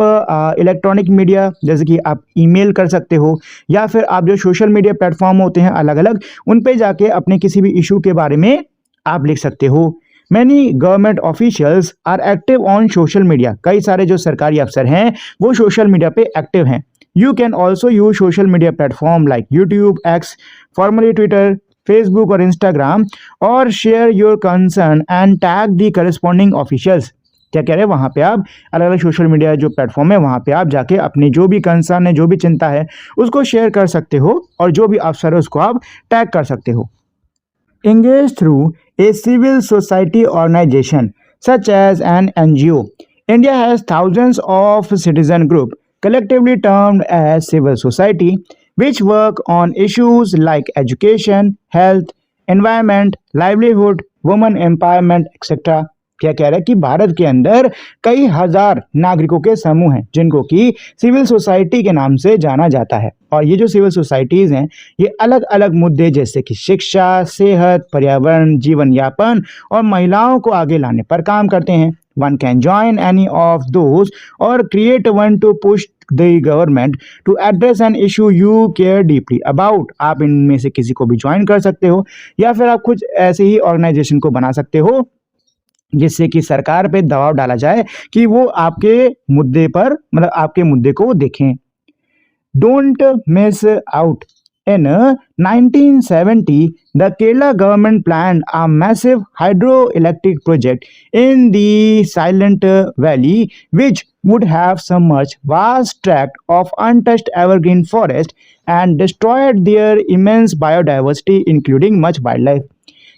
इलेक्ट्रॉनिक मीडिया जैसे कि आप ईमेल कर सकते हो, या फिर आप जो सोशल मीडिया प्लेटफॉर्म होते हैं अलग अलग उन पे जाके अपने किसी भी इशू के बारे में आप लिख सकते हो। Many government officials are active on social media. कई सारे जो सरकारी अफसर हैं वो सोशल मीडिया पे एक्टिव हैं। You can also use social media platform like YouTube, X formerly Twitter, Facebook और इंस्टाग्राम, और share your concern and tag the corresponding officials. क्या कह रहे हैं, वहाँ पे आप अलग अलग सोशल मीडिया जो प्लेटफॉर्म है वहाँ पे आप जाके अपनी जो भी कंसर्न है, जो भी चिंता है उसको शेयर कर सकते हो, और जो भी अफसर है उसको आप टैग कर सकते हो। Engage through a civil society organization such as an NGO। India has thousands of citizen groups collectively termed as civil society which work on issues like education, health, environment, livelihood, women empowerment etc। क्या कह रहा है कि भारत के अंदर कई हजार नागरिकों के समूह हैं जिनको कि सिविल सोसाइटी के नाम से जाना जाता है, और ये जो सिविल सोसाइटीज हैं ये अलग अलग मुद्दे जैसे कि शिक्षा, सेहत, पर्यावरण, जीवन यापन और महिलाओं को आगे लाने पर काम करते हैं। One can join any of those or create one to push the government to address an issue you care deeply about। आप इनमें से किसी को भी ज्वाइन कर सकते हो, या फिर आप कुछ ऐसे ही ऑर्गेनाइजेशन को बना सकते हो जिससे कि सरकार पे दबाव डाला जाए कि वो आपके मुद्दे पर, मतलब आपके मुद्दे को देखें। Don't miss out. In 1970, the Kerala government planned a massive hydroelectric project in the Silent Valley, which would have submerged vast tract of untouched evergreen forest and destroyed their immense biodiversity including much wildlife।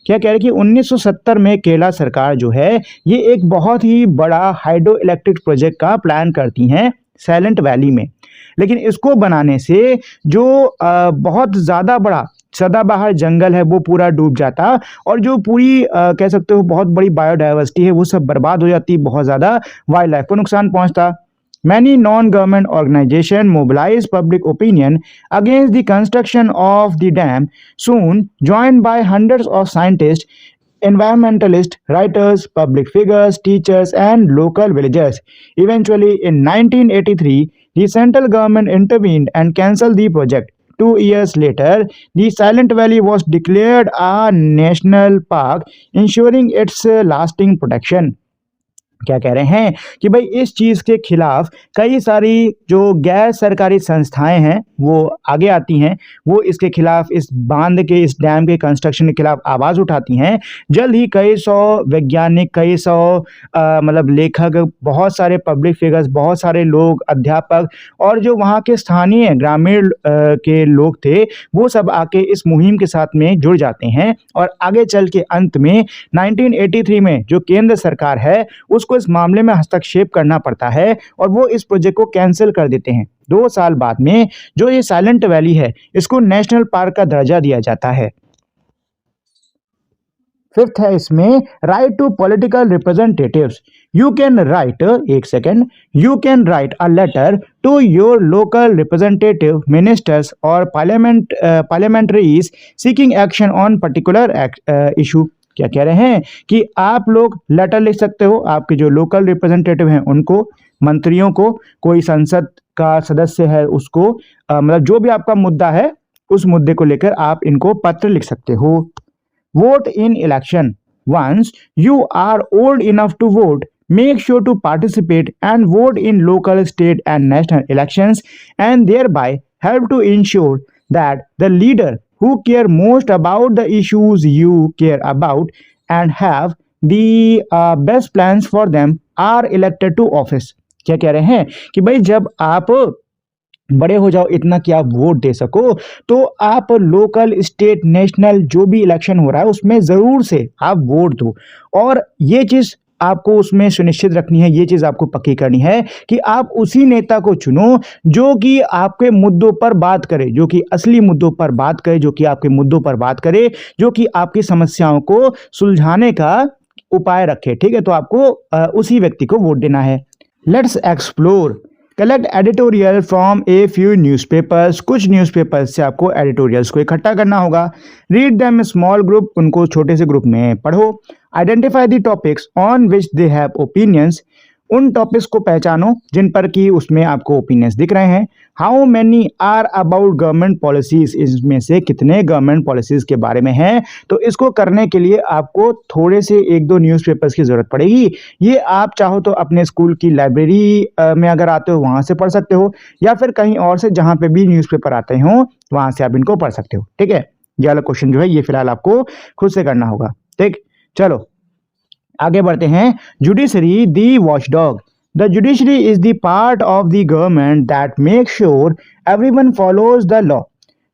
क्या कह रहे हैं कि 1970 में केरला सरकार जो है ये एक बहुत ही बड़ा हाइड्रो इलेक्ट्रिक प्रोजेक्ट का प्लान करती हैं साइलेंट वैली में, लेकिन इसको बनाने से जो बहुत ज़्यादा बड़ा सदाबहार जंगल है वो पूरा डूब जाता और जो पूरी कह सकते हो बहुत बड़ी बायोडाइवर्सिटी है वो सब बर्बाद हो जाती, बहुत ज़्यादा वाइल्ड लाइफ को नुकसान पहुंचता। Many non-government organizations mobilized public opinion against the construction of the dam, soon joined by hundreds of scientists, environmentalists, writers, public figures, teachers, and local villagers. Eventually, in 1983, the central government intervened and cancelled the project. 2 years later, the Silent Valley was declared a national park, ensuring its lasting protection. क्या कह रहे हैं कि भाई इस चीज़ के खिलाफ कई सारी जो गैर सरकारी संस्थाएं हैं वो आगे आती हैं, वो इसके खिलाफ इस बांध के इस डैम के कंस्ट्रक्शन के खिलाफ आवाज़ उठाती हैं। जल्द ही कई सौ वैज्ञानिक, कई सौ मतलब लेखक, बहुत सारे पब्लिक फिगर्स, बहुत सारे लोग, अध्यापक और जो वहाँ के स्थानीय ग्रामीण के लोग थे वो सब आके इस मुहिम के साथ में जुड़ जाते हैं और आगे चल के अंत में 1983 में जो केंद्र सरकार है उसको इस मामले में हस्तक्षेप करना पड़ता है और वो इस प्रोजेक्ट को कैंसिल कर देते हैं। 2 साल बाद में जो ये साइलेंट वैली है इसको नेशनल पार्क का दर्जा दिया जाता है। फिफ्थ है इसमें write to political representatives. You can write you can write a letter to your local representative ministers और parliamentarians seeking action on particular issue. क्या कह रहे हैं कि आप लोग लेटर लिख सकते हो आपके जो लोकल रिप्रेजेंटेटिव हैं उनको, मंत्रियों को, कोई संसद का सदस्य है उसको, मतलब जो भी आपका मुद्दा है उस मुद्दे को लेकर आप इनको पत्र लिख सकते हो। Vote in election. Once you are old enough to vote, make sure to participate and vote in local, state and national elections and thereby help to ensure that the leader who care most about the issues you care about and have the best plans for them are elected to office। क्या कह रहे हैं कि भाई जब आप बड़े हो जाओ इतना कि आप वोट दे सको तो आप लोकल, स्टेट, नेशनल जो भी इलेक्शन हो रहा है उसमें ज़रूर से आप वोट दो और ये चीज़ आपको उसमें सुनिश्चित रखनी है, ये चीज़ आपको पक्की करनी है कि आप उसी नेता को चुनो जो कि आपके मुद्दों पर बात करे, जो कि असली मुद्दों पर बात करे, जो कि आपके मुद्दों पर बात करे, जो कि आपकी समस्याओं को सुलझाने का उपाय रखे। ठीक है, तो आपको उसी व्यक्ति को वोट देना है। Let's explore. Collect editorial from a few newspapers. कुछ न्यूज़पेपर्स से आपको एडिटोरियल्स को इकट्ठा करना होगा। रीड देम स्मॉल ग्रुप, उनको छोटे से ग्रुप में पढ़ो। Identify the topics on which they have opinions. उन टॉपिक्स को पहचानो जिन पर कि उसमें आपको ओपिनियंस दिख रहे हैं। How many are about government policies, इसमें से कितने गवर्नमेंट पॉलिसीज के बारे में हैं। तो इसको करने के लिए आपको थोड़े से 1-2 न्यूज़पेपर्स की ज़रूरत पड़ेगी। ये आप चाहो तो अपने स्कूल की लाइब्रेरी में अगर आते हो वहाँ से पढ़ सकते हो या फिर कहीं और से जहाँ पे भी न्यूज़पेपर आते हों वहाँ से आप इनको पढ़ सकते हो। ठीक है, ये वाला क्वेश्चन जो है ये फिलहाल आपको खुद से करना होगा। ठीक, चलो आगे बढ़ते हैं। Judiciary the watchdog. The judiciary is the part of the government that make sure everyone follows the law.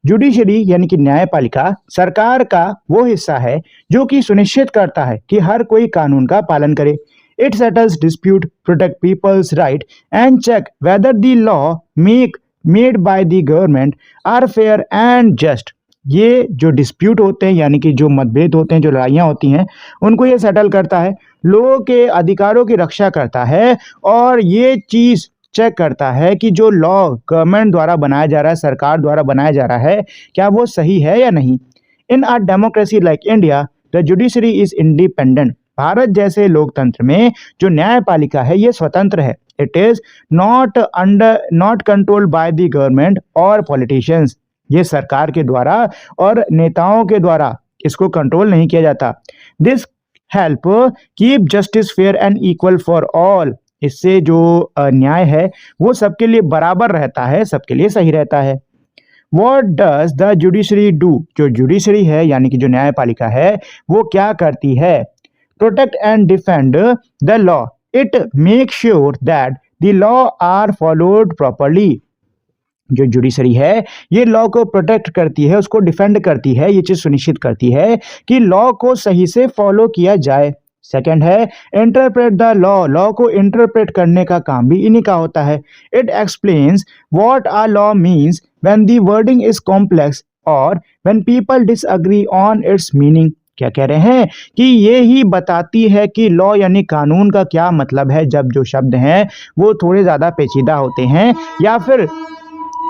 Judiciary यानी कि न्यायपालिका सरकार का वो हिस्सा है जो कि सुनिश्चित करता है कि हर कोई कानून का पालन करे। It settles dispute, protect people's right and check whether the law made by the government are fair and just. ये जो डिस्प्यूट होते हैं यानी कि जो मतभेद होते हैं, जो लड़ाइयाँ होती हैं, उनको ये सेटल करता है, लोगों के अधिकारों की रक्षा करता है और ये चीज़ चेक करता है कि जो लॉ गवर्नमेंट द्वारा बनाया जा रहा है, सरकार द्वारा बनाया जा रहा है, क्या वो सही है या नहीं। In a democracy like India the judiciary is independent. Bharat जैसे लोकतंत्र में जो न्यायपालिका है ये स्वतंत्र है। It is not controlled by the government और पॉलिटिशियंस। ये सरकार के द्वारा और नेताओं के द्वारा इसको कंट्रोल नहीं किया जाता। This help keep justice fair and equal for all. इससे जो न्याय है वो सबके लिए बराबर रहता है, सबके लिए सही रहता है। What does the judiciary do? जो जुडिशरी है यानी कि जो न्यायपालिका है वो क्या करती है। Protect and defend the law. It make sure that the law are followed properly. जो जुडिशरी है ये लॉ को प्रोटेक्ट करती है, उसको डिफेंड करती है, ये चीज सुनिश्चित करती है कि लॉ को सही से फॉलो किया जाए। सेकंड है इंटरप्रेट द लॉ, लॉ को इंटरप्रेट करने का काम भी इन्हीं का होता है। It explains what a law means when the wording is complex और when people disagree on its meaning. क्या कह रहे हैं कि ये ही बताती है कि लॉ यानी कानून का क्या मतलब है जब जो शब्द हैं वो थोड़े ज्यादा पेचीदा होते हैं या फिर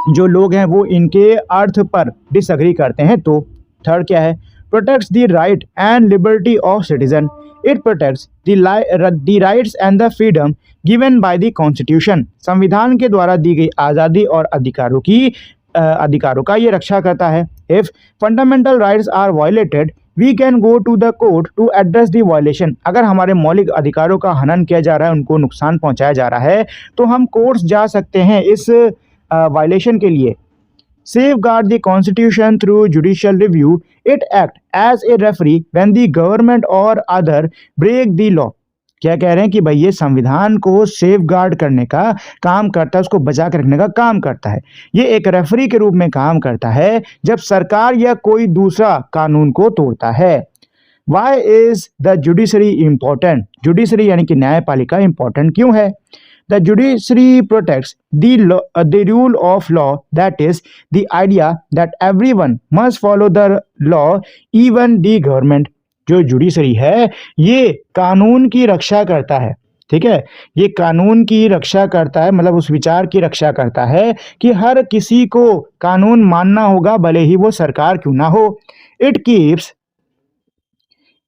जो लोग हैं वो इनके अर्थ पर डिसएग्री करते हैं। तो थर्ड क्या है, protects the right and liberty of citizen. It protects the rights and the freedom given by the constitution. संविधान के द्वारा दी गई आज़ादी और अधिकारों का ये रक्षा करता है। If fundamental rights are violated we can go to the court to address the violation. अगर हमारे मौलिक अधिकारों का हनन किया जा रहा है, उनको नुकसान पहुंचाया जा रहा है, तो हम कोर्ट्स जा सकते हैं इस वायलेशन के लिए। Safeguard the Constitution through judicial review. It act as a referee when the government or other break the law. क्या कह रहे हैं कि भाई ये संविधान को सेफ गार्ड करने का काम करता है, उसको बचा के रखने का काम करता है। ये एक रेफरी के रूप में काम करता है जब सरकार या कोई दूसरा कानून को तोड़ता है। Why is the judiciary important? Judiciary यानी कि न्यायपालिका इंपॉर्टेंट क्यों है? The judiciary protects the rule of law, that is the idea that everyone must follow the law, even the government. जो जुडिशरी है ये कानून की रक्षा करता है, ठीक है, ये कानून की रक्षा करता है, मतलब उस विचार की रक्षा करता है कि हर किसी को कानून मानना होगा भले ही वो सरकार क्यों ना हो। It keeps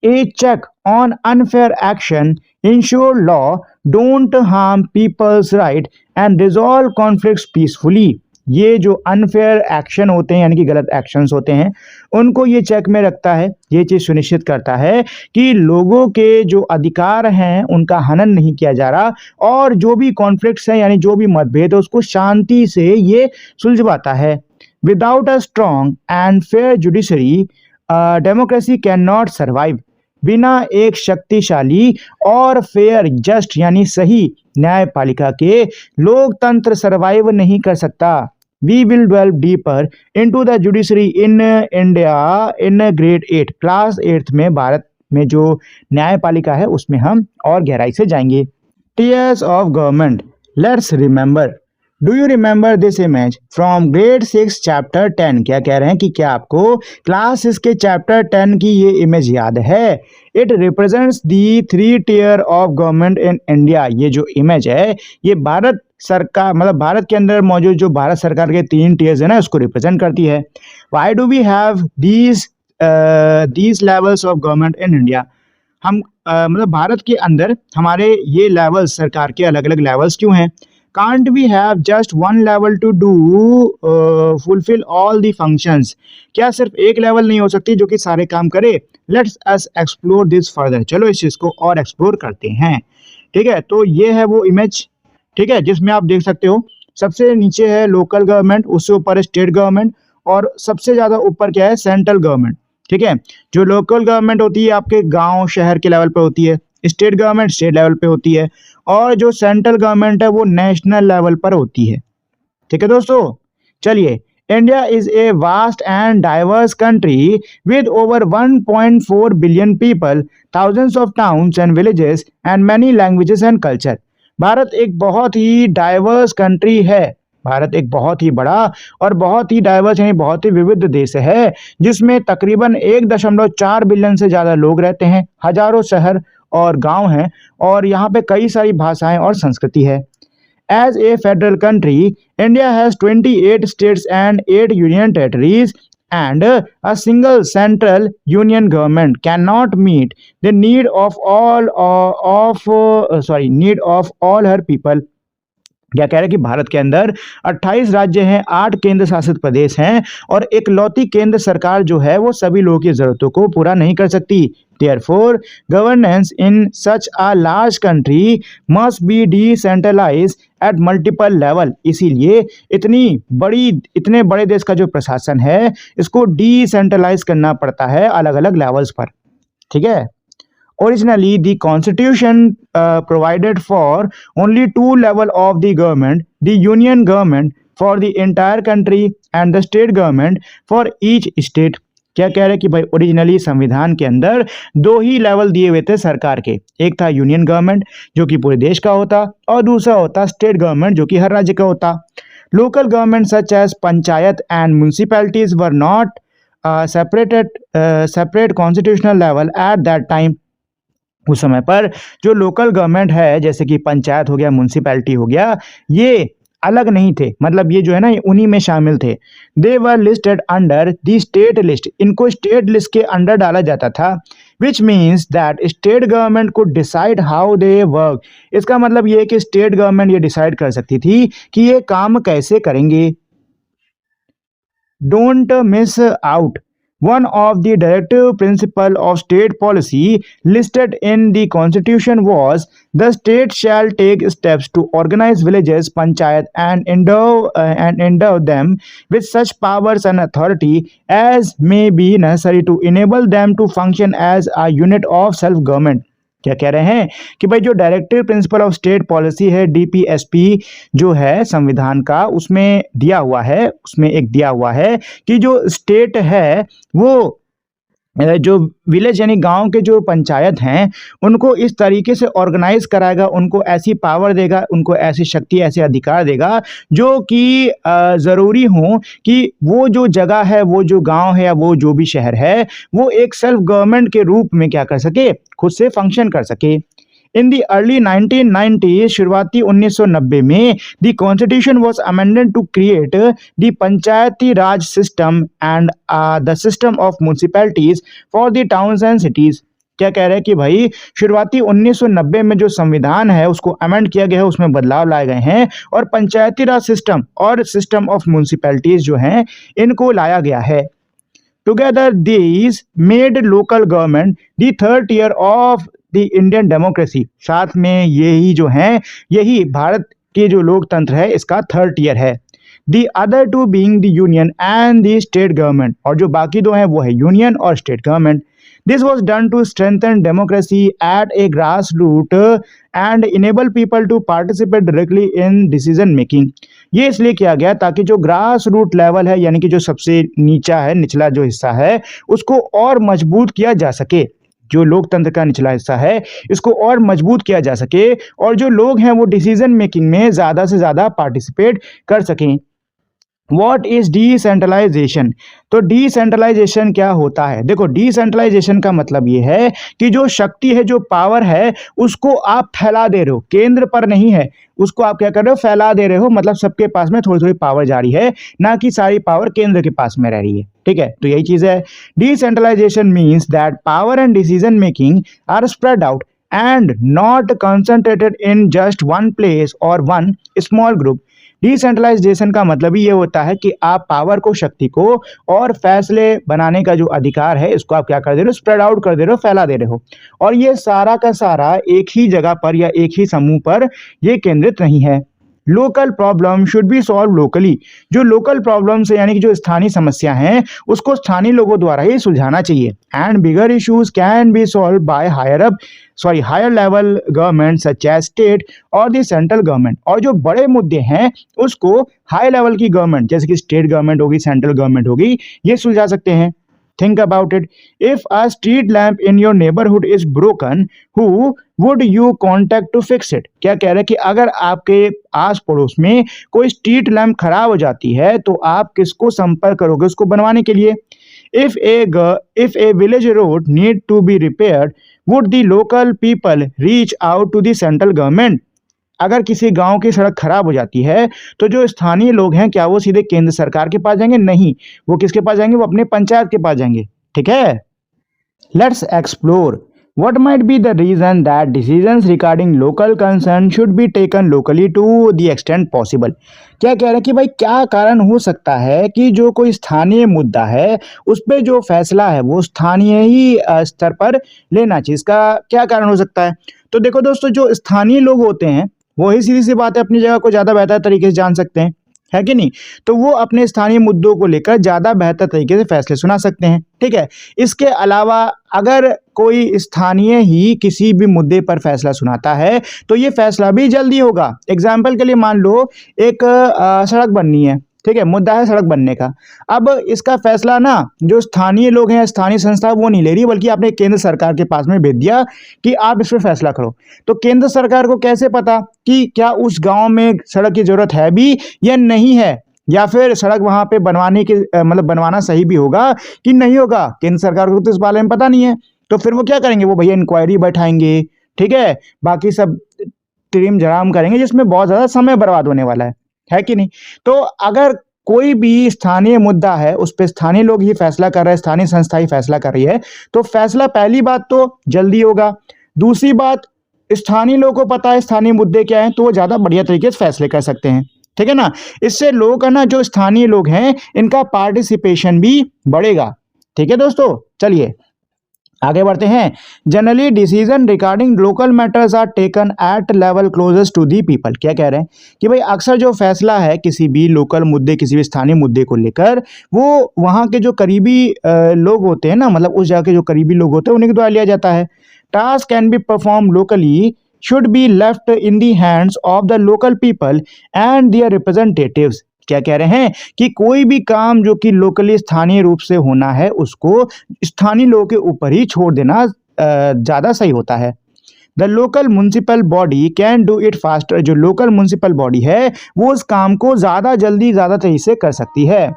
a check on unfair action, ensure law don't harm people's right and resolve conflicts peacefully. ये जो अनफेयर एक्शन होते हैं यानी कि गलत एक्शंस होते हैं उनको ये चेक में रखता है। ये चीज सुनिश्चित करता है कि लोगों के जो अधिकार हैं उनका हनन नहीं किया जा रहा और जो भी कॉन्फ्लिक्ट्स हैं यानी जो भी मतभेद है उसको शांति से ये सुलझवाता है। Without a strong and fair judiciary democracy can not survive. बिना एक शक्तिशाली और फेयर जस्ट यानी सही न्यायपालिका के लोकतंत्र सर्वाइव नहीं कर सकता। We will delve deeper into the judiciary in India in grade 8, class 8 में भारत में जो न्यायपालिका है उसमें हम और गहराई से जाएंगे। Tears of government, let's remember. Do you remember this image from grade 6 chapter 10? क्या कह रहे हैं कि क्या आपको क्लास 6 के चैप्टर 10 की ये इमेज याद है? It represents the 3 tier of government in India. ये जो इमेज है ये भारत सरकार मतलब भारत के अंदर मौजूद जो भारत सरकार के 3 टियर्स है ना उसको रिप्रेजेंट करती है। Why do we have these levels of government in India? हम मतलब भारत के अंदर हमारे ये लेवल्स, सरकार के अलग अलग लेवल्स क्यों हैं? Can't we have just one level to do fulfill all the functions? क्या सिर्फ एक लेवल नहीं हो सकती जो कि सारे काम करे? Let's us explore this further. चलो इस चीज को और एक्सप्लोर करते हैं, ठीक है। तो ये है वो इमेज, ठीक है, जिसमें आप देख सकते हो सबसे नीचे है लोकल गवर्नमेंट, उससे ऊपर है स्टेट गवर्नमेंट और सबसे ज्यादा ऊपर क्या है? सेंट्रल गवर्नमेंट, ठीक है। जो लोकल गवर्नमेंट होती है आपके गांव शहर के लेवल पे होती है, स्टेट गवर्नमेंट स्टेट लेवल पे होती है और जो सेंट्रल गवर्नमेंट है वो नेशनल लेवल पर होती है, ठीक है दोस्तों। चलिए, India is a vast and diverse country with over 1.4 billion people, thousands of towns and villages and many languages and culture. Bharat एक बहुत ही डाइवर्स कंट्री है। भारत एक बहुत ही बड़ा और बहुत ही डाइवर्स यानी बहुत ही विविध देश है जिसमें तकरीबन 1.4 बिलियन से ज्यादा लोग रहते हैं, हजारों शहर और गांव हैं और यहाँ पे कई सारी भाषाएं और संस्कृति है। As a federal country India has 28 states and 8 union territories and a single central union government cannot meet the need of all her people. क्या कह रहे हैं कि भारत के अंदर 28 राज्य हैं, 8 केंद्र शासित प्रदेश हैं और एक लौती केंद्र सरकार जो है वो सभी लोगों की जरूरतों को पूरा नहीं कर सकती। Therefore, governance in such a large country must be decentralized at multiple level. इसीलिए इतने बड़े देश का जो प्रशासन है इसको डिसेंट्रलाइज करना पड़ता है अलग अलग लेवल्स पर, ठीक है। Originally, the constitution provided for only two level of the government, the union government for the entire country and the state government for each state. क्या कह रहे हैं कि भाई ओरिजिनली संविधान के अंदर दो ही लेवल दिए हुए थे सरकार के, एक था यूनियन गवर्नमेंट जो कि पूरे देश का होता और दूसरा होता स्टेट गवर्नमेंट जो कि हर राज्य का होता। Local government such as panchayat and municipalities were not separate constitutional level at that time. उस समय पर जो लोकल गवर्नमेंट है जैसे कि पंचायत हो गया, म्यूनिसिपैलिटी हो गया, ये अलग नहीं थे, मतलब ये जो है ना ये उन्हीं में शामिल थे। They were listed under the state list, इनको स्टेट लिस्ट के अंडर डाला जाता था। Which means that state government को डिसाइड हाउ दे वर्क। इसका मतलब ये है कि स्टेट गवर्नमेंट ये डिसाइड कर सकती थी कि ये काम कैसे करेंगे। Don't miss out. One of the directive principle of state policy listed in the constitution was the state shall take steps to organize villages, panchayat and endow them with such powers and authority as may be necessary to enable them to function as a unit of self government. क्या कह रहे हैं कि भाई जो directive principle of state policy है DPSP जो है संविधान का, उसमें दिया हुआ है, उसमें एक दिया हुआ है कि जो स्टेट है वो जो विलेज यानी गांव के जो पंचायत हैं उनको इस तरीके से ऑर्गेनाइज कराएगा, उनको ऐसी पावर देगा, उनको ऐसी शक्ति, ऐसे अधिकार देगा जो कि ज़रूरी हो कि वो जो जगह है, वो जो गांव है या वो जो भी शहर है वो एक सेल्फ गवर्नमेंट के रूप में क्या कर सके, खुद से फंक्शन कर सके। इन दी अर्ली 1990 शुरुआती 1990 में the constitution was amended to create the panchayati raj system and the system of municipalities for the towns and cities. क्या कह रहे हैं कि भाई शुरुआती 1990 में जो संविधान है उसको अमेंड किया गया है, उसमें बदलाव लाए गए हैं और पंचायती राज सिस्टम और सिस्टम ऑफ म्यूनिसिपैलिटीज जो हैं इनको लाया गया है। Together these made local government the third year of the Indian democracy. साथ में यही जो है, यही भारत के जो लोकतंत्र है इसका थर्ड ईयर है। The other two being the union and the state government, और जो बाकी दो हैं वो है यूनियन और state government. This was done to strengthen democracy at a grass root and enable people to participate directly in decision making. ये इसलिए किया गया ताकि जो ग्रास रूट लेवल है यानी कि जो सबसे नीचा है, निचला जो हिस्सा है, उसको और मजबूत किया जा सके। जो लोकतंत्र का निचला हिस्सा है इसको और मजबूत किया जा सके और जो लोग हैं वो डिसीजन मेकिंग में ज़्यादा से ज़्यादा पार्टिसिपेट कर सकें। What is decentralization? तो डिसेंट्रलाइजेशन क्या होता है? देखो, डिसेंट्रलाइजेशन का मतलब ये है कि जो शक्ति है, जो पावर है, उसको आप फैला दे रहे हो, केंद्र पर नहीं है, उसको आप क्या कर रहे हो, फैला दे रहे हो। मतलब सबके पास में थोड़ी थोड़ी पावर जा रही है, ना कि सारी पावर केंद्र के पास में रह रही है। ठीक है, तो यही चीज है। Decentralization means that power and decision making are spread out and not concentrated in just one place or one small group. Decentralization का मतलब ये होता है कि आप पावर को, शक्ति को और फैसले बनाने का जो अधिकार है इसको आप क्या कर दे रहे हो, स्प्रेड आउट कर दे रहे हो, फैला दे रहे हो। और ये सारा का सारा एक ही जगह पर या एक ही समूह पर ये केंद्रित नहीं है। Local problem should be solve locally. जो लोकल प्रॉब्लम्स है यानी कि जो स्थानीय समस्या हैं उसको स्थानीय लोगों द्वारा ही सुलझाना चाहिए। And bigger issues can be solved by higher level government such as state or the central government. और जो बड़े मुद्दे हैं उसको हाई लेवल की गवर्नमेंट जैसे कि स्टेट गवर्नमेंट होगी, सेंट्रल गवर्नमेंट होगी, ये सुलझा सकते हैं। Think about it. If a street lamp in your neighborhood is broken, who would you contact to fix it? क्या कह रहे हैं कि अगर आपके आस पड़ोस में कोई स्ट्रीट लैम्प खराब हो जाती है तो आप किसको संपर्क करोगे उसको बनवाने के लिए? If a village road need to be repaired, would the local people reach out to the central government? अगर किसी गांव की सड़क खराब हो जाती है तो जो स्थानीय लोग हैं क्या वो सीधे केंद्र सरकार के पास जाएंगे? नहीं, वो किसके पास जाएंगे? वो अपने पंचायत के पास जाएंगे। ठीक है, let's explore what might be the reason that decisions regarding local concern should be taken locally to the extent possible। क्या कह रहे हैं कि भाई क्या कारण हो सकता है कि जो कोई स्थानीय मुद्दा है उस पर जो फैसला है वो स्थानीय ही स्तर पर लेना चाहिए। इसका क्या कारण हो सकता है? तो देखो दोस्तों, जो स्थानीय लोग होते हैं वो ही सीधी सी बात है अपनी जगह को ज़्यादा बेहतर तरीके से जान सकते हैं, है कि नहीं। तो वो अपने स्थानीय मुद्दों को लेकर ज़्यादा बेहतर तरीके से फैसले सुना सकते हैं, ठीक है। इसके अलावा अगर कोई स्थानीय ही किसी भी मुद्दे पर फैसला सुनाता है तो ये फैसला भी जल्दी होगा। एग्जाम्पल के लिए मान लो एक सड़क बननी है, ठीक है, मुद्दा है सड़क बनने का। अब इसका फैसला ना जो स्थानीय लोग हैं, स्थानीय संस्था, वो नहीं ले रही, बल्कि आपने केंद्र सरकार के पास में भेज दिया कि आप इस पर फैसला करो। तो केंद्र सरकार को कैसे पता कि क्या उस गांव में सड़क की जरूरत है भी या नहीं है, या फिर सड़क वहां पे बनवाने के मतलब बनवाना सही भी होगा कि नहीं होगा? केंद्र सरकार को तो इस बारे में पता नहीं है। तो फिर वो क्या करेंगे? वो भैया इंक्वायरी बैठाएंगे, ठीक है, बाकी सब टीम जराम करेंगे, जिसमें बहुत ज्यादा समय बर्बाद होने वाला है कि नहीं। तो अगर कोई भी स्थानीय मुद्दा है उस पर स्थानीय लोग ही फैसला कर रहे हैं, स्थानीय संस्था ही फैसला कर रही है, तो फैसला पहली बात तो जल्दी होगा। दूसरी बात, स्थानीय लोगों को पता है स्थानीय मुद्दे क्या हैं, तो वो ज्यादा बढ़िया तरीके से फैसले कर सकते हैं, ठीक है ना। इससे लोगों का ना, जो स्थानीय लोग हैं, इनका पार्टिसिपेशन भी बढ़ेगा, ठीक है दोस्तों। चलिए आगे बढ़ते हैं। Generally decision regarding local matters are taken at level closest to the people. क्या कह रहे हैं कि भाई अक्सर जो फैसला है किसी भी लोकल मुद्दे, किसी भी स्थानीय मुद्दे को लेकर, वो वहाँ के जो करीबी लोग होते हैं ना, मतलब उस जगह के जो करीबी लोग होते हैं उन्हीं के द्वारा लिया जाता है। Task can be perform locally should be left in the hands of the local people and their representatives। क्या कह रहे हैं कि कोई भी काम जो कि लोकली स्थानीय रूप से होना है उसको स्थानीय लोगों के ऊपर ही छोड़ देना ज़्यादा सही होता है। The local municipal body can do it faster. जो लोकल म्युनिसिपल बॉडी है वो उस काम को ज़्यादा जल्दी, ज़्यादा तेजी से कर सकती है।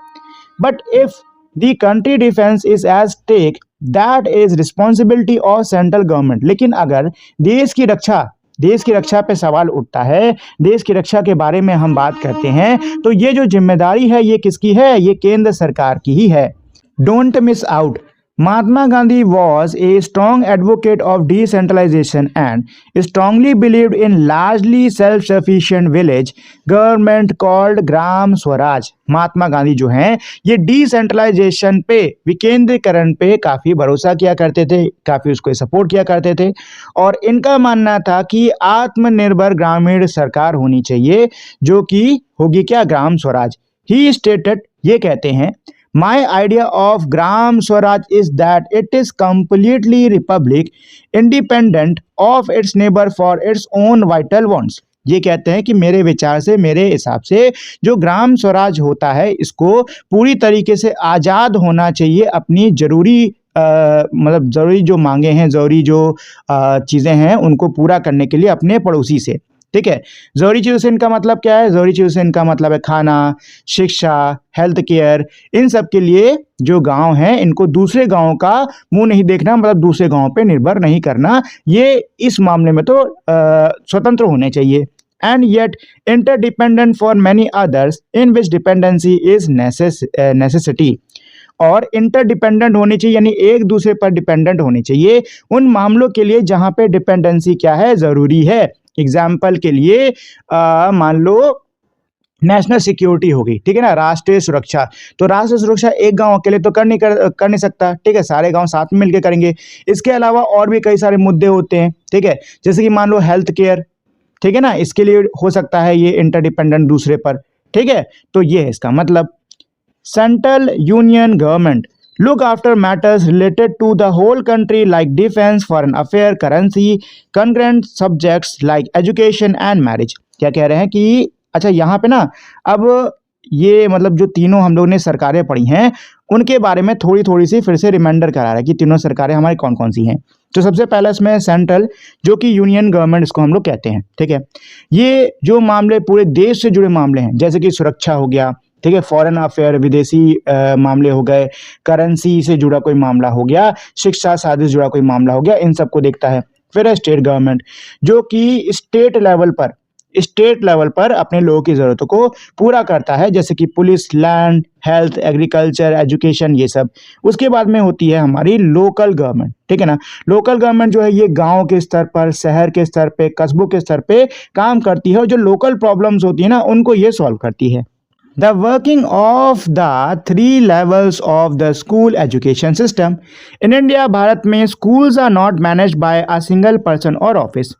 But if the country defence is as take that is responsibility of central government. लेकिन अगर देश की रक्षा पे सवाल उठता है, देश की रक्षा के बारे में हम बात करते हैं, तो ये जो जिम्मेदारी है ये किसकी है? ये केंद्र सरकार की ही है। Don't miss out. Mahatma Gandhi was a strong advocate of decentralization and strongly believed in largely self-sufficient village government called Gram Swaraj. Mahatma Gandhi जो हैं ये डिसेंट्रलाइजेशन पे, विकेंद्रीकरण पे काफ़ी भरोसा किया करते थे, काफ़ी उसको सपोर्ट किया करते थे, और इनका मानना था कि आत्मनिर्भर ग्रामीण सरकार होनी चाहिए, जो कि होगी क्या? ग्राम स्वराज। ही स्टेटेड, ये कहते हैं, My idea of Gram Swaraj is that it is completely republic, independent of its neighbor for its own vital wants। ये कहते हैं कि मेरे विचार से, मेरे हिसाब से जो ग्राम स्वराज होता है इसको पूरी तरीके से आज़ाद होना चाहिए अपनी ज़रूरी मतलब ज़रूरी जो मांगे हैं, ज़रूरी जो चीज़ें हैं उनको पूरा करने के लिए अपने पड़ोसी से, ठीक है। जरूरी चीज़ों से इनका मतलब क्या है? जरूरी चीज़ों से इनका मतलब है खाना, शिक्षा, हेल्थ केयर। इन सब के लिए जो गांव हैं इनको दूसरे गांवों का मुंह नहीं देखना, मतलब दूसरे गांवों पे निर्भर नहीं करना। ये इस मामले में तो स्वतंत्र होने चाहिए। And yet interdependent for many others in which dependency is necessity. और इंटरडिपेंडेंट होनी चाहिए, यानी एक दूसरे पर डिपेंडेंट होनी चाहिए उन मामलों के लिए जहां पे डिपेंडेंसी क्या है? ज़रूरी है। एग्जाम्पल के लिए मान लो नेशनल सिक्योरिटी हो गई, ठीक है ना, राष्ट्रीय सुरक्षा। तो राष्ट्रीय सुरक्षा एक गांव अकेले तो कर नहीं सकता, ठीक है, सारे गांव साथ में मिलकर करेंगे। इसके अलावा और भी कई सारे मुद्दे होते हैं, ठीक है, जैसे कि मान लो हेल्थ केयर, ठीक है ना, इसके लिए हो सकता है ये इंटरडिपेंडेंट दूसरे पर, ठीक है। तो ये है इसका मतलब। Central union government look after matters related to the whole country like defense, foreign affair, currency, concurrent subjects like education and marriage। क्या कह रहे हैं कि अच्छा यहाँ पे ना अब ये मतलब जो तीनों हम लोग ने सरकारें पढ़ी हैं उनके बारे में थोड़ी थोड़ी सी फिर से रिमाइंडर करा रहा है कि तीनों सरकारें हमारी कौन कौन सी हैं। तो सबसे पहला इसमें सेंट्रल, जो कि यूनियन गवर्नमेंट इसको हम लोग कहते हैं, ठीक है। ये जो मामले पूरे देश से जुड़े मामले हैं, जैसे कि सुरक्षा हो गया, ठीक है, फॉरेन अफेयर विदेशी मामले हो गए, करेंसी से जुड़ा कोई मामला हो गया, शिक्षा शादी से जुड़ा कोई मामला हो गया, इन सबको देखता है। फिर है स्टेट गवर्नमेंट, जो कि स्टेट लेवल पर अपने लोगों की ज़रूरतों को पूरा करता है, जैसे कि police, land, health, agriculture, education, ये सब। उसके बाद में होती है हमारी लोकल गवर्नमेंट, ठीक है ना। लोकल गवर्नमेंट जो है ये गांव के स्तर पर, शहर के स्तर पे, कस्बों के स्तर पे काम करती है और जो लोकल प्रॉब्लम्स होती है ना उनको ये सॉल्व करती है। The working of the 3 levels of the school education system in India, Bharat में schools are not managed by a single person or office।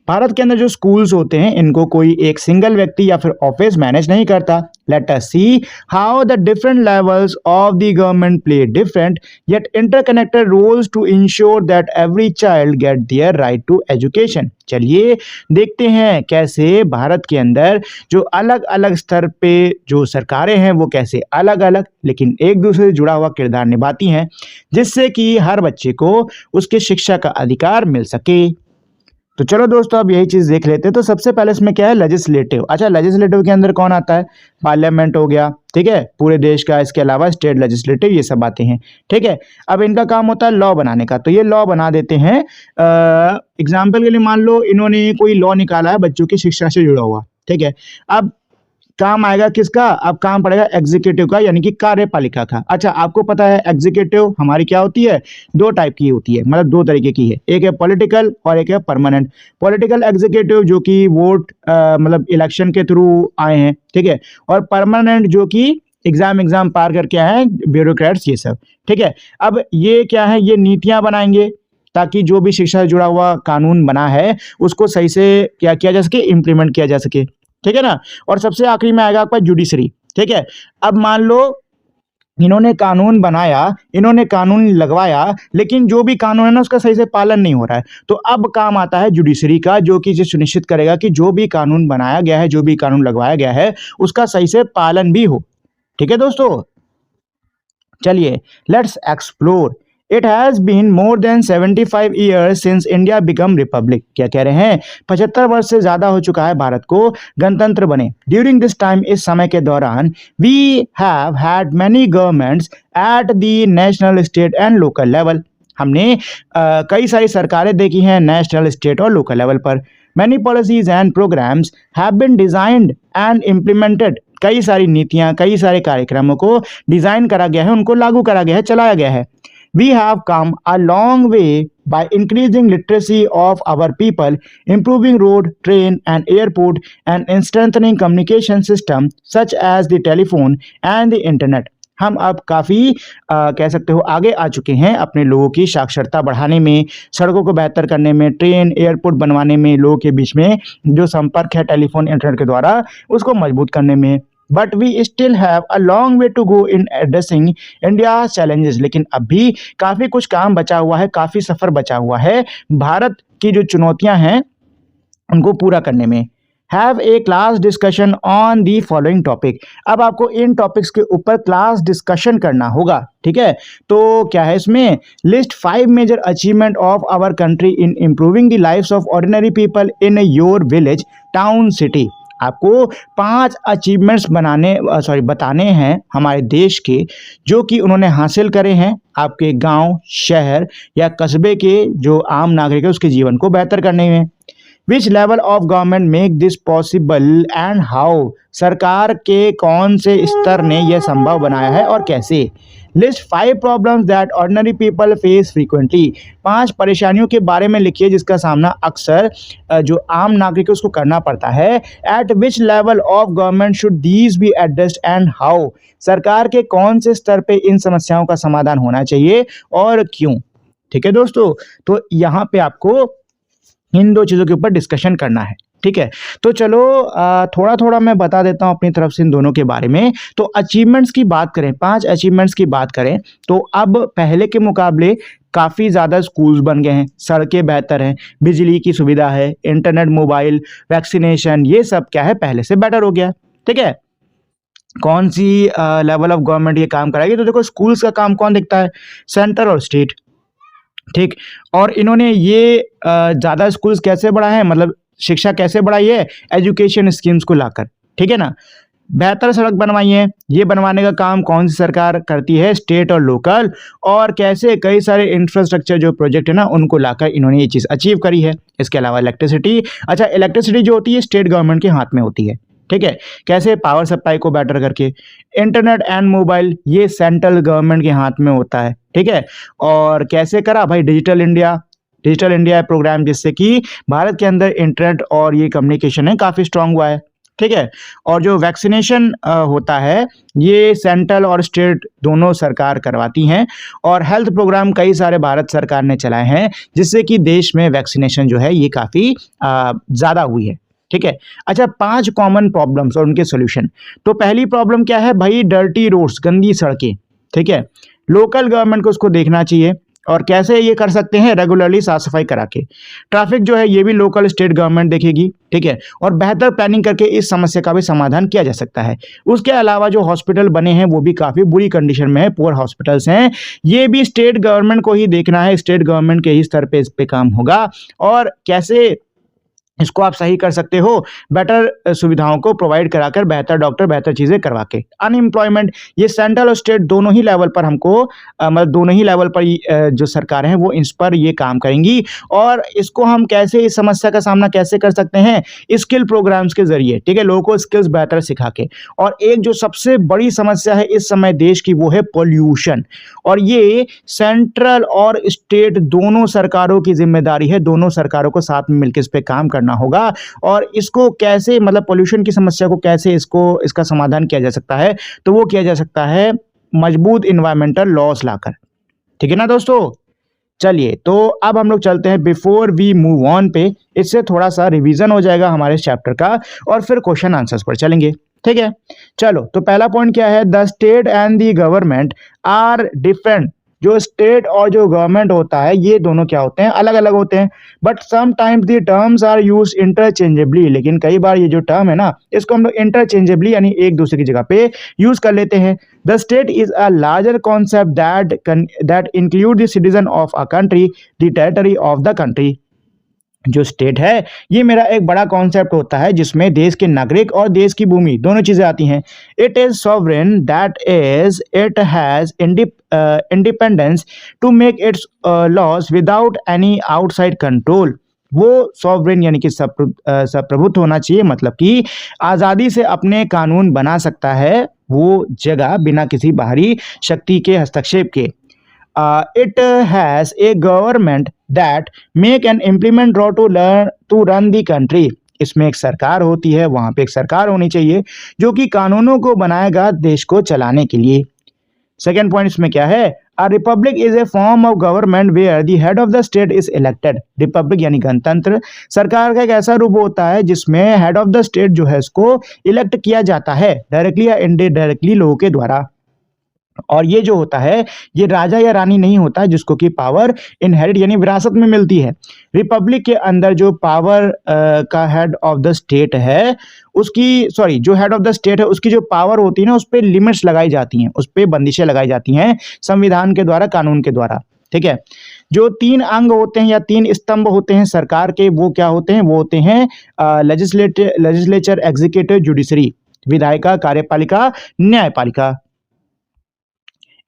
Bharat के अंदर जो स्कूल्स होते हैं इनको कोई एक सिंगल व्यक्ति या फिर ऑफिस मैनेज नहीं करता। Let us see how the different levels of the government play different yet interconnected roles to ensure that every child get their right to education। चलिए देखते हैं कैसे भारत के अंदर जो अलग अलग स्तर पे जो सरकारें हैं वो कैसे अलग अलग लेकिन एक दूसरे से जुड़ा हुआ किरदार निभाती हैं, जिससे कि हर बच्चे को उसके शिक्षा का अधिकार मिल सके। तो चलो दोस्तों अब यही चीज देख लेते हैं। तो सबसे पहले इसमें क्या है, लेजिस्लेटिव। अच्छा, लेजिस्लेटिव के अंदर कौन आता है, पार्लियामेंट हो गया, ठीक है, पूरे देश का। इसके अलावा स्टेट लेजिस्लेटिव, ये सब आते हैं, ठीक है। अब इनका काम होता है लॉ बनाने का। तो ये लॉ बना देते हैं। एग्जाम्पल के लिए मान लो इन्होंने कोई लॉ निकाला है बच्चों की शिक्षा से जुड़ा हुआ, ठीक है। अब काम आएगा किसका, अब काम पड़ेगा एग्जीक्यूटिव का, यानी कि कार्यपालिका का। अच्छा, आपको पता है एग्जीक्यूटिव हमारी क्या होती है, दो टाइप की होती है, मतलब दो तरीके की है, एक है पॉलिटिकल और एक है परमानेंट। पॉलिटिकल एग्जीक्यूटिव जो कि वोट मतलब इलेक्शन के थ्रू आए हैं, ठीक है, और परमानेंट जो कि एग्जाम पार करके आए हैं, ब्यूरोक्रेट्स, ये सब, ठीक है। अब ये क्या है, ये नीतियां बनाएंगे ताकि जो भी शिक्षा से जुड़ा हुआ कानून बना है उसको सही से क्या किया जा सके, इम्प्लीमेंट किया जा सके, ठीक है ना। और सबसे आखिरी में आएगा आपका जुडिशरी, ठीक है। अब मान लो इन्होंने कानून बनाया, इन्होंने कानून लगवाया, लेकिन जो भी कानून है ना उसका सही से पालन नहीं हो रहा है, तो अब काम आता है जुडिशरी का, जो कि ये सुनिश्चित करेगा कि जो भी कानून बनाया गया है, जो भी कानून लगवाया गया है, उसका सही से पालन भी हो, ठीक है दोस्तों। चलिए let's explore. It has been more than 75 years since India become republic. क्या कह रहे हैं, 75 वर्ष से ज्यादा हो चुका है भारत को गणतंत्र बने। ड्यूरिंग दिस टाइम, इस समय के दौरान, we have had many governments at the national, state and local level. हमने कई सारी सरकारें देखी हैं नेशनल, स्टेट और लोकल लेवल पर। Many policies and programmes have been designed and implemented. कई सारी नीतियां, कई सारे कार्यक्रमों को डिजाइन करा गया है, उनको लागू करा गया है, चलाया गया है। We have come a long way by increasing literacy of our people, improving road, train and airport, and strengthening communication system such as the telephone and the internet। हम अब काफ़ी कह सकते हो आगे आ चुके हैं अपने लोगों की साक्षरता बढ़ाने में, सड़कों को बेहतर करने में, ट्रेन एयरपोर्ट बनवाने में, लोगों के बीच में जो संपर्क है टेलीफोन इंटरनेट के द्वारा उसको मजबूत करने में। But we still have a long way to go in addressing India challenges. लेकिन अब भी काफ़ी कुछ काम बचा हुआ है, काफ़ी सफ़र बचा हुआ है भारत की जो चुनौतियां हैं उनको पूरा करने में। Have a class discussion on the following topic. अब आपको इन टॉपिक्स के ऊपर क्लास डिस्कशन करना होगा, ठीक है। तो क्या है इसमें, list 5 major achievement of our country in improving the lifes of ordinary people in your village, town, city. आपको 5 अचीवमेंट्स बताने हैं हमारे देश के, जो कि उन्होंने हासिल करे हैं आपके गांव, शहर या कस्बे के जो आम नागरिक है उसके जीवन को बेहतर करने में। Which level of government make this possible and how. सरकार के कौन से स्तर ने यह संभव बनाया है और कैसे। List 5 problems that ordinary people face frequently. 5 परेशानियों के बारे में लिखिए जिसका सामना अक्सर जो आम नागरिक है उसको करना पड़ता है। Eight which level of government should these be addressed and how. सरकार के कौन से स्तर पे इन समस्याओं का समाधान होना चाहिए और क्यों, ठीक है दोस्तों। तो यहाँ पे आपको इन 2 चीज़ों के ऊपर डिस्कशन करना है, ठीक है। तो चलो थोड़ा थोड़ा मैं बता देता हूँ अपनी तरफ से इन दोनों के बारे में। तो अचीवमेंट्स की बात करें, 5 अचीवमेंट्स की बात करें, तो अब पहले के मुकाबले काफ़ी ज़्यादा स्कूल्स बन गए हैं, सड़कें बेहतर हैं, बिजली की सुविधा है, इंटरनेट, मोबाइल, वैक्सीनेशन, ये सब क्या है पहले से बेटर हो गया, ठीक है। कौन सी लेवल ऑफ गवर्नमेंट ये काम कराएगी, तो देखो स्कूल्स का काम कौन देखता है, सेंटर और स्टेट, ठीक। और इन्होंने ये ज़्यादा स्कूल्स कैसे बढ़ाए हैं, मतलब शिक्षा कैसे बढ़ाई है, एजुकेशन स्कीम्स को लाकर, ठीक है ना। बेहतर सड़क बनवाई है, ये बनवाने का काम कौन सी सरकार करती है, स्टेट और लोकल। और कैसे कई सारे इंफ्रास्ट्रक्चर जो प्रोजेक्ट है ना उनको लाकर इन्होंने ये चीज़ अचीव करी है। इसके अलावा इलेक्ट्रिसिटी, अच्छा इलेक्ट्रिसिटी जो होती है स्टेट गवर्नमेंट के हाथ में होती है, ठीक है। कैसे, पावर सप्लाई को बेटर करके। इंटरनेट एंड मोबाइल ये सेंट्रल गवर्नमेंट के हाथ में होता है, ठीक है। और कैसे करा भाई, डिजिटल इंडिया प्रोग्राम, जिससे कि भारत के अंदर इंटरनेट और ये कम्युनिकेशन है काफ़ी स्ट्रांग हुआ है, ठीक है। और जो वैक्सीनेशन होता है ये सेंट्रल और स्टेट दोनों सरकार करवाती हैं, और हेल्थ प्रोग्राम कई सारे भारत सरकार ने चलाए हैं जिससे कि देश में वैक्सीनेशन जो है ये काफ़ी ज़्यादा हुई है। ठीक है। अच्छा, 5 कॉमन प्रॉब्लम्स और उनके सॉल्यूशन। तो पहली प्रॉब्लम क्या है भाई, डर्टी रोड्स, गंदी सड़कें। ठीक है। लोकल गवर्नमेंट को उसको देखना चाहिए, और कैसे ये कर सकते हैं, रेगुलरली साफ सफाई करा के। ट्रैफिक जो है ये भी लोकल स्टेट गवर्नमेंट देखेगी। ठीक है। और बेहतर प्लानिंग करके इस समस्या का भी समाधान किया जा सकता है। उसके अलावा जो हॉस्पिटल बने हैं वो भी काफ़ी बुरी कंडीशन में है, पुअर हॉस्पिटल्स हैं, ये भी स्टेट गवर्नमेंट को ही देखना है, स्टेट गवर्नमेंट के ही स्तर पे इस पे काम होगा। और कैसे इसको आप सही कर सकते हो, बेटर सुविधाओं को प्रोवाइड कराकर, बेहतर डॉक्टर, बेहतर चीज़ें करवा के। अनएम्प्लॉयमेंट, ये सेंट्रल और स्टेट दोनों ही लेवल पर हमको मतलब दोनों ही लेवल पर जो सरकारें हैं वो इस पर ये काम करेंगी। और इसको हम कैसे, इस समस्या का सामना कैसे कर सकते हैं, स्किल प्रोग्राम्स के जरिए। ठीक है, लोगों को स्किल्स बेहतर सिखा के। और एक जो सबसे बड़ी समस्या है इस समय देश की वो है पोल्यूशन, और ये सेंट्रल और स्टेट दोनों सरकारों की जिम्मेदारी है। दोनों सरकारों को साथ में मिलकर इस पे काम करना होगा। और इसको कैसे, मतलब पोल्यूशन की समस्या को कैसे इसका समाधान किया जा सकता है, तो वो किया जा सकता है मजबूत इन्वायरमेंटल लॉस लाकर। ठीक है ना दोस्तों। चलिए, तो अब हम लोग चलते हैं बिफोर वी मूव ऑन पे, इससे थोड़ा सा रिवीजन हो जाएगा हमारे चैप्टर का, और फिर क्वेश्चन आंसर्स पर चलेंगे। ठीक है। चलो, तो पहला पॉइंट क्या है, the state and the government are different. जो स्टेट और जो गवर्नमेंट होता है ये दोनों क्या होते हैं, अलग अलग होते हैं। But sometimes the terms are use interchangeably, लेकिन कई बार ये जो टर्म है ना इसको हम लोग इंटरचेंजेबली यानी एक दूसरे की जगह पे यूज कर लेते हैं। The state is a larger concept that include the citizen of a country, the territory of the country. जो स्टेट है ये मेरा एक बड़ा कॉन्सेप्ट होता है जिसमें देश के नागरिक और देश की भूमि दोनों चीजें आती हैं। It is sovereign, that is it has independence to make its laws without any outside control. वो सॉवरेन यानी कि सप्रभुत्व होना चाहिए, मतलब कि आज़ादी से अपने कानून बना सकता है वो जगह बिना किसी बाहरी शक्ति के हस्तक्षेप के। It has a government that make and implement law to run the country. इसमें एक सरकार होती है, वहां पे एक सरकार होनी चाहिए जो कि कानूनों को बनाएगा देश को चलाने के लिए। सेकेंड पॉइंट इसमें क्या है, a republic is a form of government where the head of the state is elected. Republic यानी गणतंत्र, सरकार का एक ऐसा रूप होता है जिसमें हेड ऑफ द स्टेट जो है इसको इलेक्ट किया जाता है डायरेक्टली या इनडायरेक्टली लोगों के द्वारा। और ये जो होता है ये राजा या रानी नहीं होता है जिसको कि पावर इनहेरिट यानी विरासत में मिलती है। रिपब्लिक के अंदर जो पावर का हेड ऑफ द स्टेट है उसकी, सॉरी, जो हेड ऑफ द स्टेट है उसकी जो पावर होती है ना उस पर लिमिट्स लगाई जाती हैं, उस पर बंदिशें लगाई जाती हैं संविधान के द्वारा, कानून के द्वारा। ठीक है। जो 3 अंग होते हैं या 3 स्तंभ होते हैं सरकार के, वो क्या होते हैं, वो होते हैं लेजिस्लेचर, एग्जीक्यूटिव, जुडिशरी। विधायिका, कार्यपालिका, न्यायपालिका।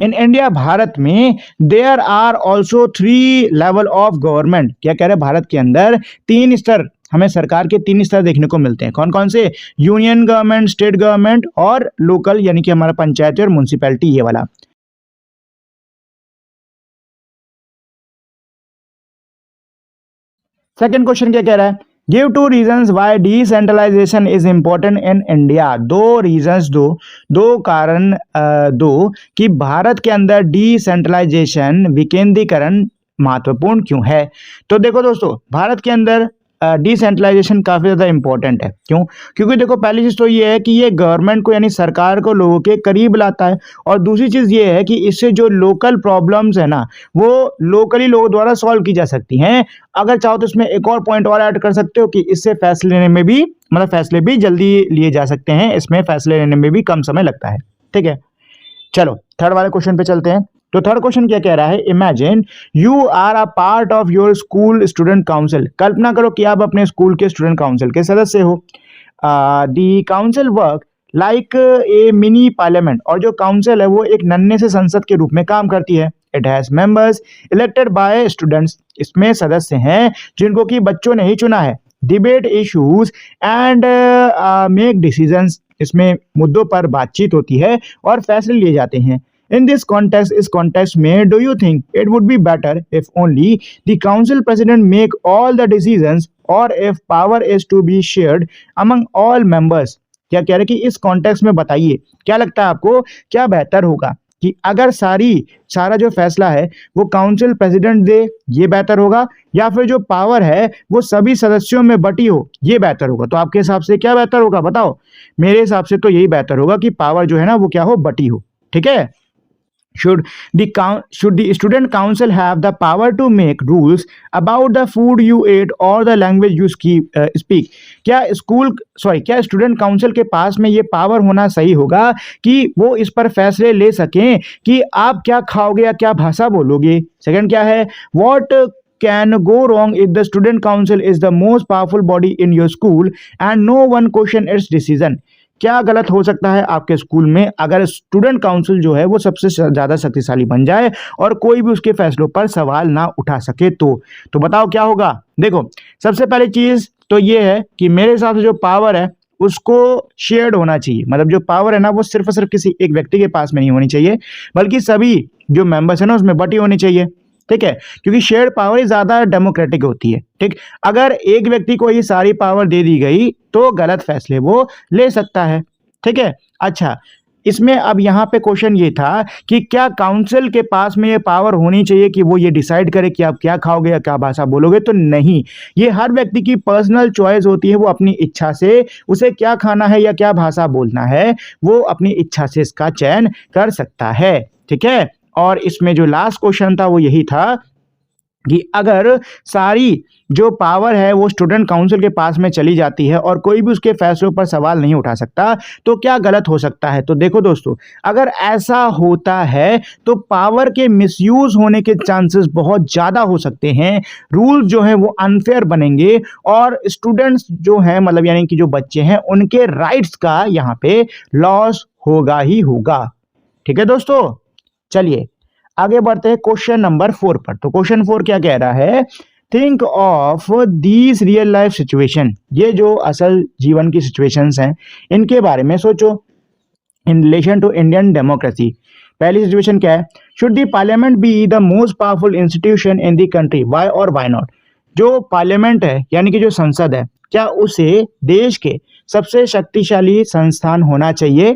इन इंडिया, भारत में, there are also 3 level of government. क्या कह रहे हैं, भारत के अंदर 3 स्तर, हमें सरकार के 3 स्तर देखने को मिलते हैं। कौन कौन से, यूनियन गवर्नमेंट, स्टेट गवर्नमेंट और लोकल यानी कि हमारा पंचायत और म्यूनसिपैलिटी, ये वाला। सेकंड क्वेश्चन क्या कह रहा है, give 2 reasons why decentralization is important in India. 2 reasons दो कारण दो कि भारत के अंदर डिसेंट्रलाइजेशन, विकेंद्रीकरण महत्वपूर्ण क्यों है। तो देखो दोस्तों, भारत के अंदर डिसेंट्रलाइजेशन काफ़ी ज़्यादा इंपॉर्टेंट है। क्यों? क्योंकि देखो पहली चीज़ तो ये है कि ये गवर्नमेंट को यानी सरकार को लोगों के करीब लाता है, और दूसरी चीज़ ये है कि इससे जो लोकल प्रॉब्लम्स है ना वो लोकली लोगों द्वारा सॉल्व की जा सकती हैं। अगर चाहो तो इसमें एक और पॉइंट और ऐड कर सकते हो कि इससे फैसले लेने में भी, मतलब फैसले भी जल्दी लिए जा सकते हैं, इसमें फैसले लेने में भी कम समय लगता है। ठीक है। चलो थर्ड वाले क्वेश्चन पे चलते हैं। तो थर्ड क्वेश्चन क्या कह रहा है, imagine you are a part of your school student council. कल्पना करो कि आप अपने स्कूल के स्टूडेंट काउंसिल के सदस्य हो। दी council work like a mini parliament. और जो काउंसिल है वो एक नन्हे से संसद के रूप में काम करती है। It has members elected by students. इसमें सदस्य हैं जिनको कि बच्चों ने ही चुना है। Debate issues and make decisions. इसमें मुद्दों पर बातचीत होती है और फैसले लिए जाते हैं। In this context, इस context में, do you think it would be better if only the council president make all the decisions, or if power is to be shared among all members? क्या कह रहे हैं कि इस कॉन्टेक्स्ट में बताइए क्या लगता है आपको, क्या बेहतर होगा कि अगर सारा जो फैसला है वो काउंसिल प्रेसिडेंट दे, ये बेहतर होगा, या फिर जो पावर है वो सभी सदस्यों में बटी हो, ये बेहतर होगा। तो आपके हिसाब से क्या बेहतर होगा बताओ। मेरे हिसाब से तो यही बेहतर होगा कि पावर जो है ना वो क्या हो, बटी हो। ठीक है। Should the student council have the power to make rules about the food you eat or the language you speak? क्या स्टूडेंट काउंसिल के पास में ये पावर होना सही होगा कि वो इस पर फैसले ले सकें कि आप क्या खाओगे या क्या भाषा बोलोगे। सेकंड क्या है, what can go wrong if the student council is the most powerful body in your school and no one question its decision? क्या गलत हो सकता है आपके स्कूल में अगर स्टूडेंट काउंसिल जो है वो सबसे ज्यादा शक्तिशाली बन जाए और कोई भी उसके फैसलों पर सवाल ना उठा सके तो बताओ क्या होगा। देखो, सबसे पहली चीज तो ये है कि मेरे हिसाब से जो पावर है उसको शेयर्ड होना चाहिए। मतलब जो पावर है ना वो सिर्फ और सिर्फ किसी एक व्यक्ति के पास में नहीं होनी चाहिए, बल्कि सभी जो मेंबर्स है ना उसमें बटी होनी चाहिए। ठीक है, क्योंकि शेयर्ड पावर ही ज्यादा डेमोक्रेटिक होती है। ठीक, अगर एक व्यक्ति को ये सारी पावर दे दी गई तो गलत फैसले वो ले सकता है। ठीक है। अच्छा, इसमें अब यहाँ पे क्वेश्चन ये था कि क्या काउंसिल के पास में ये पावर होनी चाहिए कि वो ये डिसाइड करे कि आप क्या खाओगे या क्या भाषा बोलोगे। तो नहीं, ये हर व्यक्ति की पर्सनल चॉइस होती है। वो अपनी इच्छा से उसे क्या खाना है या क्या भाषा बोलना है वो अपनी इच्छा से इसका चयन कर सकता है। ठीक है। और इसमें जो लास्ट क्वेश्चन था वो यही था कि अगर सारी जो पावर है वो स्टूडेंट काउंसिल के पास में चली जाती है और कोई भी उसके फैसलों पर सवाल नहीं उठा सकता तो क्या गलत हो सकता है। तो देखो दोस्तों, अगर ऐसा होता है तो पावर के मिसयूज होने के चांसेस बहुत ज़्यादा हो सकते हैं। रूल जो हैं वो अनफेयर बनेंगे और स्टूडेंट्स जो हैं, मतलब यानी कि जो बच्चे हैं, उनके राइट्स का यहाँ पे लॉस होगा ही होगा। ठीक है दोस्तों, चलिए आगे बढ़ते हैं क्वेश्चन नंबर 4 पर। तो क्वेश्चन 4 क्या कह रहा है, think of these real life situation. ये जो असल जीवन की सिचुएशंस हैं इनके बारे में सोचो in relation to Indian democracy. पहली सिचुएशन क्या है, should the parliament be the most powerful institution in the country, why or why not. जो पार्लियामेंट है यानी कि जो संसद है, क्या उसे देश के सबसे शक्तिशाली संस्थान होना चाहिए?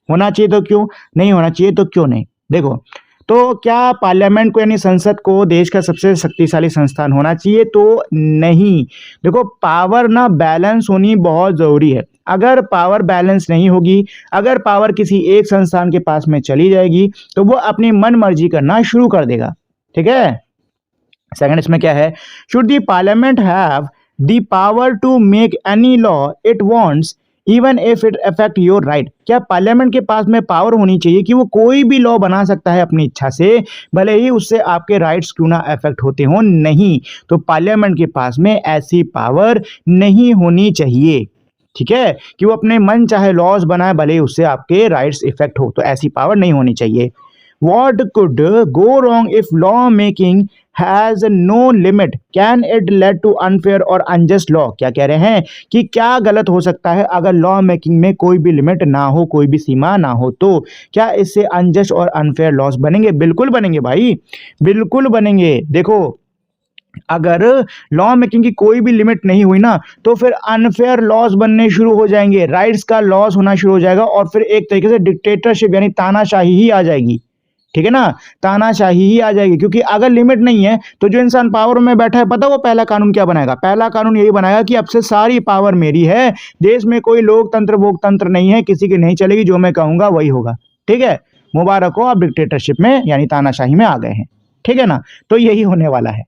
होना चाहिए तो क्यों, नहीं होना चाहिए तो क्यों नहीं। देखो, तो क्या पार्लियामेंट को यानी संसद को देश का सबसे शक्तिशाली संस्थान होना चाहिए? तो नहीं। देखो, पावर ना बैलेंस होनी बहुत जरूरी है। अगर पावर बैलेंस नहीं होगी, अगर पावर किसी एक संस्थान के पास में चली जाएगी तो वो अपनी मन मर्जी करना शुरू कर देगा। ठीक है। सेकंड इसमें क्या है, should the parliament have the power to make any law it wants even if it affect your right. क्या पार्लियामेंट के पास में पावर होनी चाहिए कि वो कोई भी लॉ बना सकता है अपनी इच्छा से, भले ही उससे आपके राइट्स क्यों ना अफेक्ट होते हो? नहीं, तो पार्लियामेंट के पास में ऐसी पावर नहीं होनी चाहिए। ठीक है, कि वो अपने मन चाहे लॉज बनाए भले ही उससे आपके राइट्स इफेक्ट हो, तो ऐसी पावर नहीं होनी चाहिए। What could go wrong if law making has no limit? Can it lead to unfair or unjust law? क्या कह रहे हैं कि क्या गलत हो सकता है अगर लॉ मेकिंग में कोई भी लिमिट ना हो, कोई भी सीमा ना हो, तो क्या इससे अनजस्ट और अनफेयर लॉस बनेंगे? बिल्कुल बनेंगे भाई, बिल्कुल बनेंगे। देखो, अगर लॉ मेकिंग की कोई भी लिमिट नहीं हुई ना तो फिर अनफेयर लॉस बनने शुरू हो जाएंगे, राइट्स का लॉस होना शुरू हो जाएगा और फिर एक तरीके से डिक्टेटरशिप यानी तानाशाही ही आ जाएगी। ठीक है ना, तानाशाही ही आ जाएगी। क्योंकि अगर लिमिट नहीं है तो जो इंसान पावर में बैठा है, पता वो पहला कानून क्या बनाएगा? पहला कानून यही बनाएगा कि अब से सारी पावर मेरी है, देश में कोई लोकतंत्र वोकतंत्र नहीं है, किसी की नहीं चलेगी, जो मैं कहूंगा वही होगा। ठीक है, मुबारक हो, आप डिक्टेटरशिप में यानी तानाशाही में आ गए हैं। ठीक है ना, तो यही होने वाला है।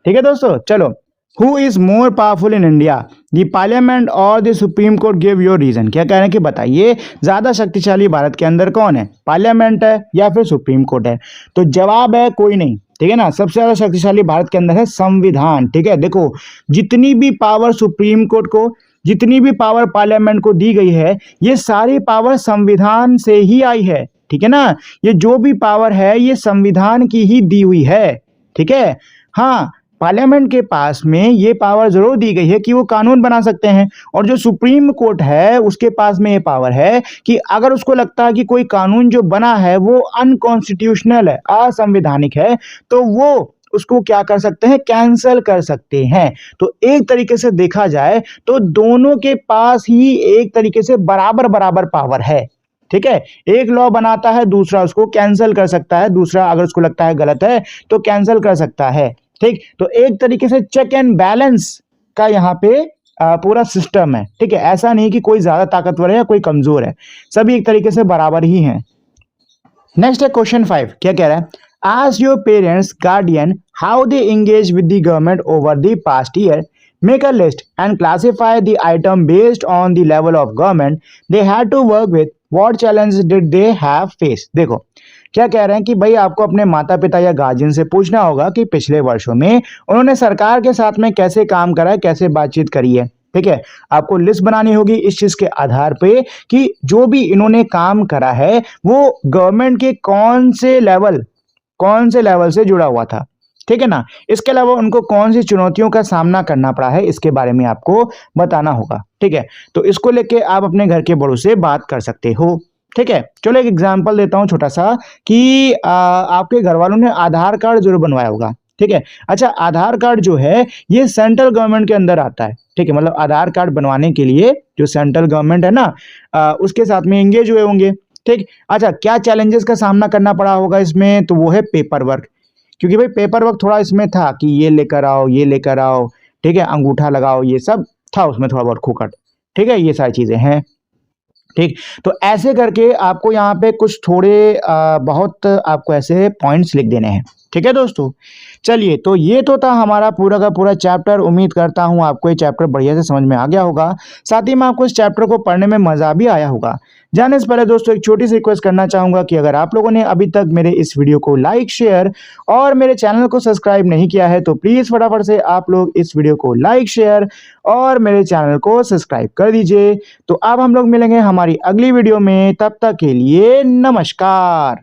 ठीक है दोस्तों, चलो, who is more powerful in India, the parliament और the supreme court? Give your reason. क्या कह रहे हैं कि बताइए ज्यादा शक्तिशाली भारत के अंदर कौन है, पार्लियामेंट है या फिर सुप्रीम कोर्ट है? तो जवाब है कोई नहीं। ठीक है ना, सबसे ज्यादा शक्तिशाली भारत के अंदर है संविधान। ठीक है, देखो, जितनी भी पावर सुप्रीम कोर्ट को, जितनी भी पावर पार्लियामेंट को दी गई है, ये सारी पावर संविधान से ही आई है। ठीक है ना, ये जो भी पावर है ये संविधान की ही दी हुई है। ठीक है, हाँ, पार्लियामेंट के पास में ये पावर जरूर दी गई है कि वो कानून बना सकते हैं, और जो सुप्रीम कोर्ट है उसके पास में ये पावर है कि अगर उसको लगता है कि कोई कानून जो बना है वो अनकॉन्स्टिट्यूशनल है, असंवैधानिक है, तो वो उसको क्या कर सकते हैं, कैंसिल कर सकते हैं। तो एक तरीके से देखा जाए तो दोनों के पास ही एक तरीके से बराबर बराबर पावर है। ठीक है, एक लॉ बनाता है, दूसरा उसको कैंसिल कर सकता है, दूसरा अगर उसको लगता है गलत है तो कैंसिल कर सकता है। ठीक, तो एक तरीके से चेक एंड बैलेंस का यहाँ पे पूरा सिस्टम है। ठीक है, ऐसा नहीं कि कोई ज्यादा ताकतवर है या कोई कमजोर है, सभी एक तरीके से बराबर ही हैं। नेक्स्ट है क्वेश्चन 5, क्या कह रहा है, ask your parents guardian how they engage with the government over the past year, make a list and classify the item based on the level of government they had to work with, what challenge did they have face. देखो क्या कह रहे हैं कि भाई आपको अपने माता पिता या गार्जियन से पूछना होगा कि पिछले वर्षों में उन्होंने सरकार के साथ में कैसे काम करा है, कैसे बातचीत करी है। ठीक है, आपको लिस्ट बनानी होगी इस चीज के आधार पे कि जो भी इन्होंने काम करा है वो गवर्नमेंट के कौन से लेवल से जुड़ा हुआ था। ठीक है ना, इसके अलावा उनको कौन सी चुनौतियों का सामना करना पड़ा है, इसके बारे में आपको बताना होगा। ठीक है, तो इसको लेके आप अपने घर के बड़ों से बात कर सकते हो। ठीक है, चलो एक एग्जांपल देता हूं छोटा सा कि आपके घर वालों ने आधार कार्ड जरूर बनवाया होगा। ठीक है, अच्छा आधार कार्ड जो है ये सेंट्रल गवर्नमेंट के अंदर आता है। ठीक है, मतलब आधार कार्ड बनवाने के लिए जो सेंट्रल गवर्नमेंट है ना उसके साथ में एंगेज हुए होंगे। ठीक, अच्छा क्या चैलेंजेस का सामना करना पड़ा होगा इसमें, तो वो है पेपर वर्क, क्योंकि भाई पेपर वर्क थोड़ा इसमें था कि ये लेकर आओ ये लेकर आओ। ठीक है, अंगूठा लगाओ, ये सब था उसमें थोड़ा बहुत खुकट। ठीक है, ये सारी चीजें हैं। ठीक, तो ऐसे करके आपको यहाँ पे कुछ थोड़े बहुत आपको ऐसे पॉइंट्स लिख देने हैं। ठीक है दोस्तों, चलिए तो ये तो था हमारा पूरा का पूरा चैप्टर। उम्मीद करता हूँ आपको ये चैप्टर बढ़िया से समझ में आ गया होगा, साथ ही में आपको इस चैप्टर को पढ़ने में मजा भी आया होगा। जाने से पहले दोस्तों एक छोटी सी रिक्वेस्ट करना चाहूंगा कि अगर आप लोगों ने अभी तक मेरे इस वीडियो को लाइक शेयर और मेरे चैनल को सब्सक्राइब नहीं किया है तो प्लीज फटाफट से आप लोग इस वीडियो को लाइक शेयर और मेरे चैनल को सब्सक्राइब कर दीजिए। तो अब हम लोग मिलेंगे हमारी अगली वीडियो में, तब तक के लिए नमस्कार।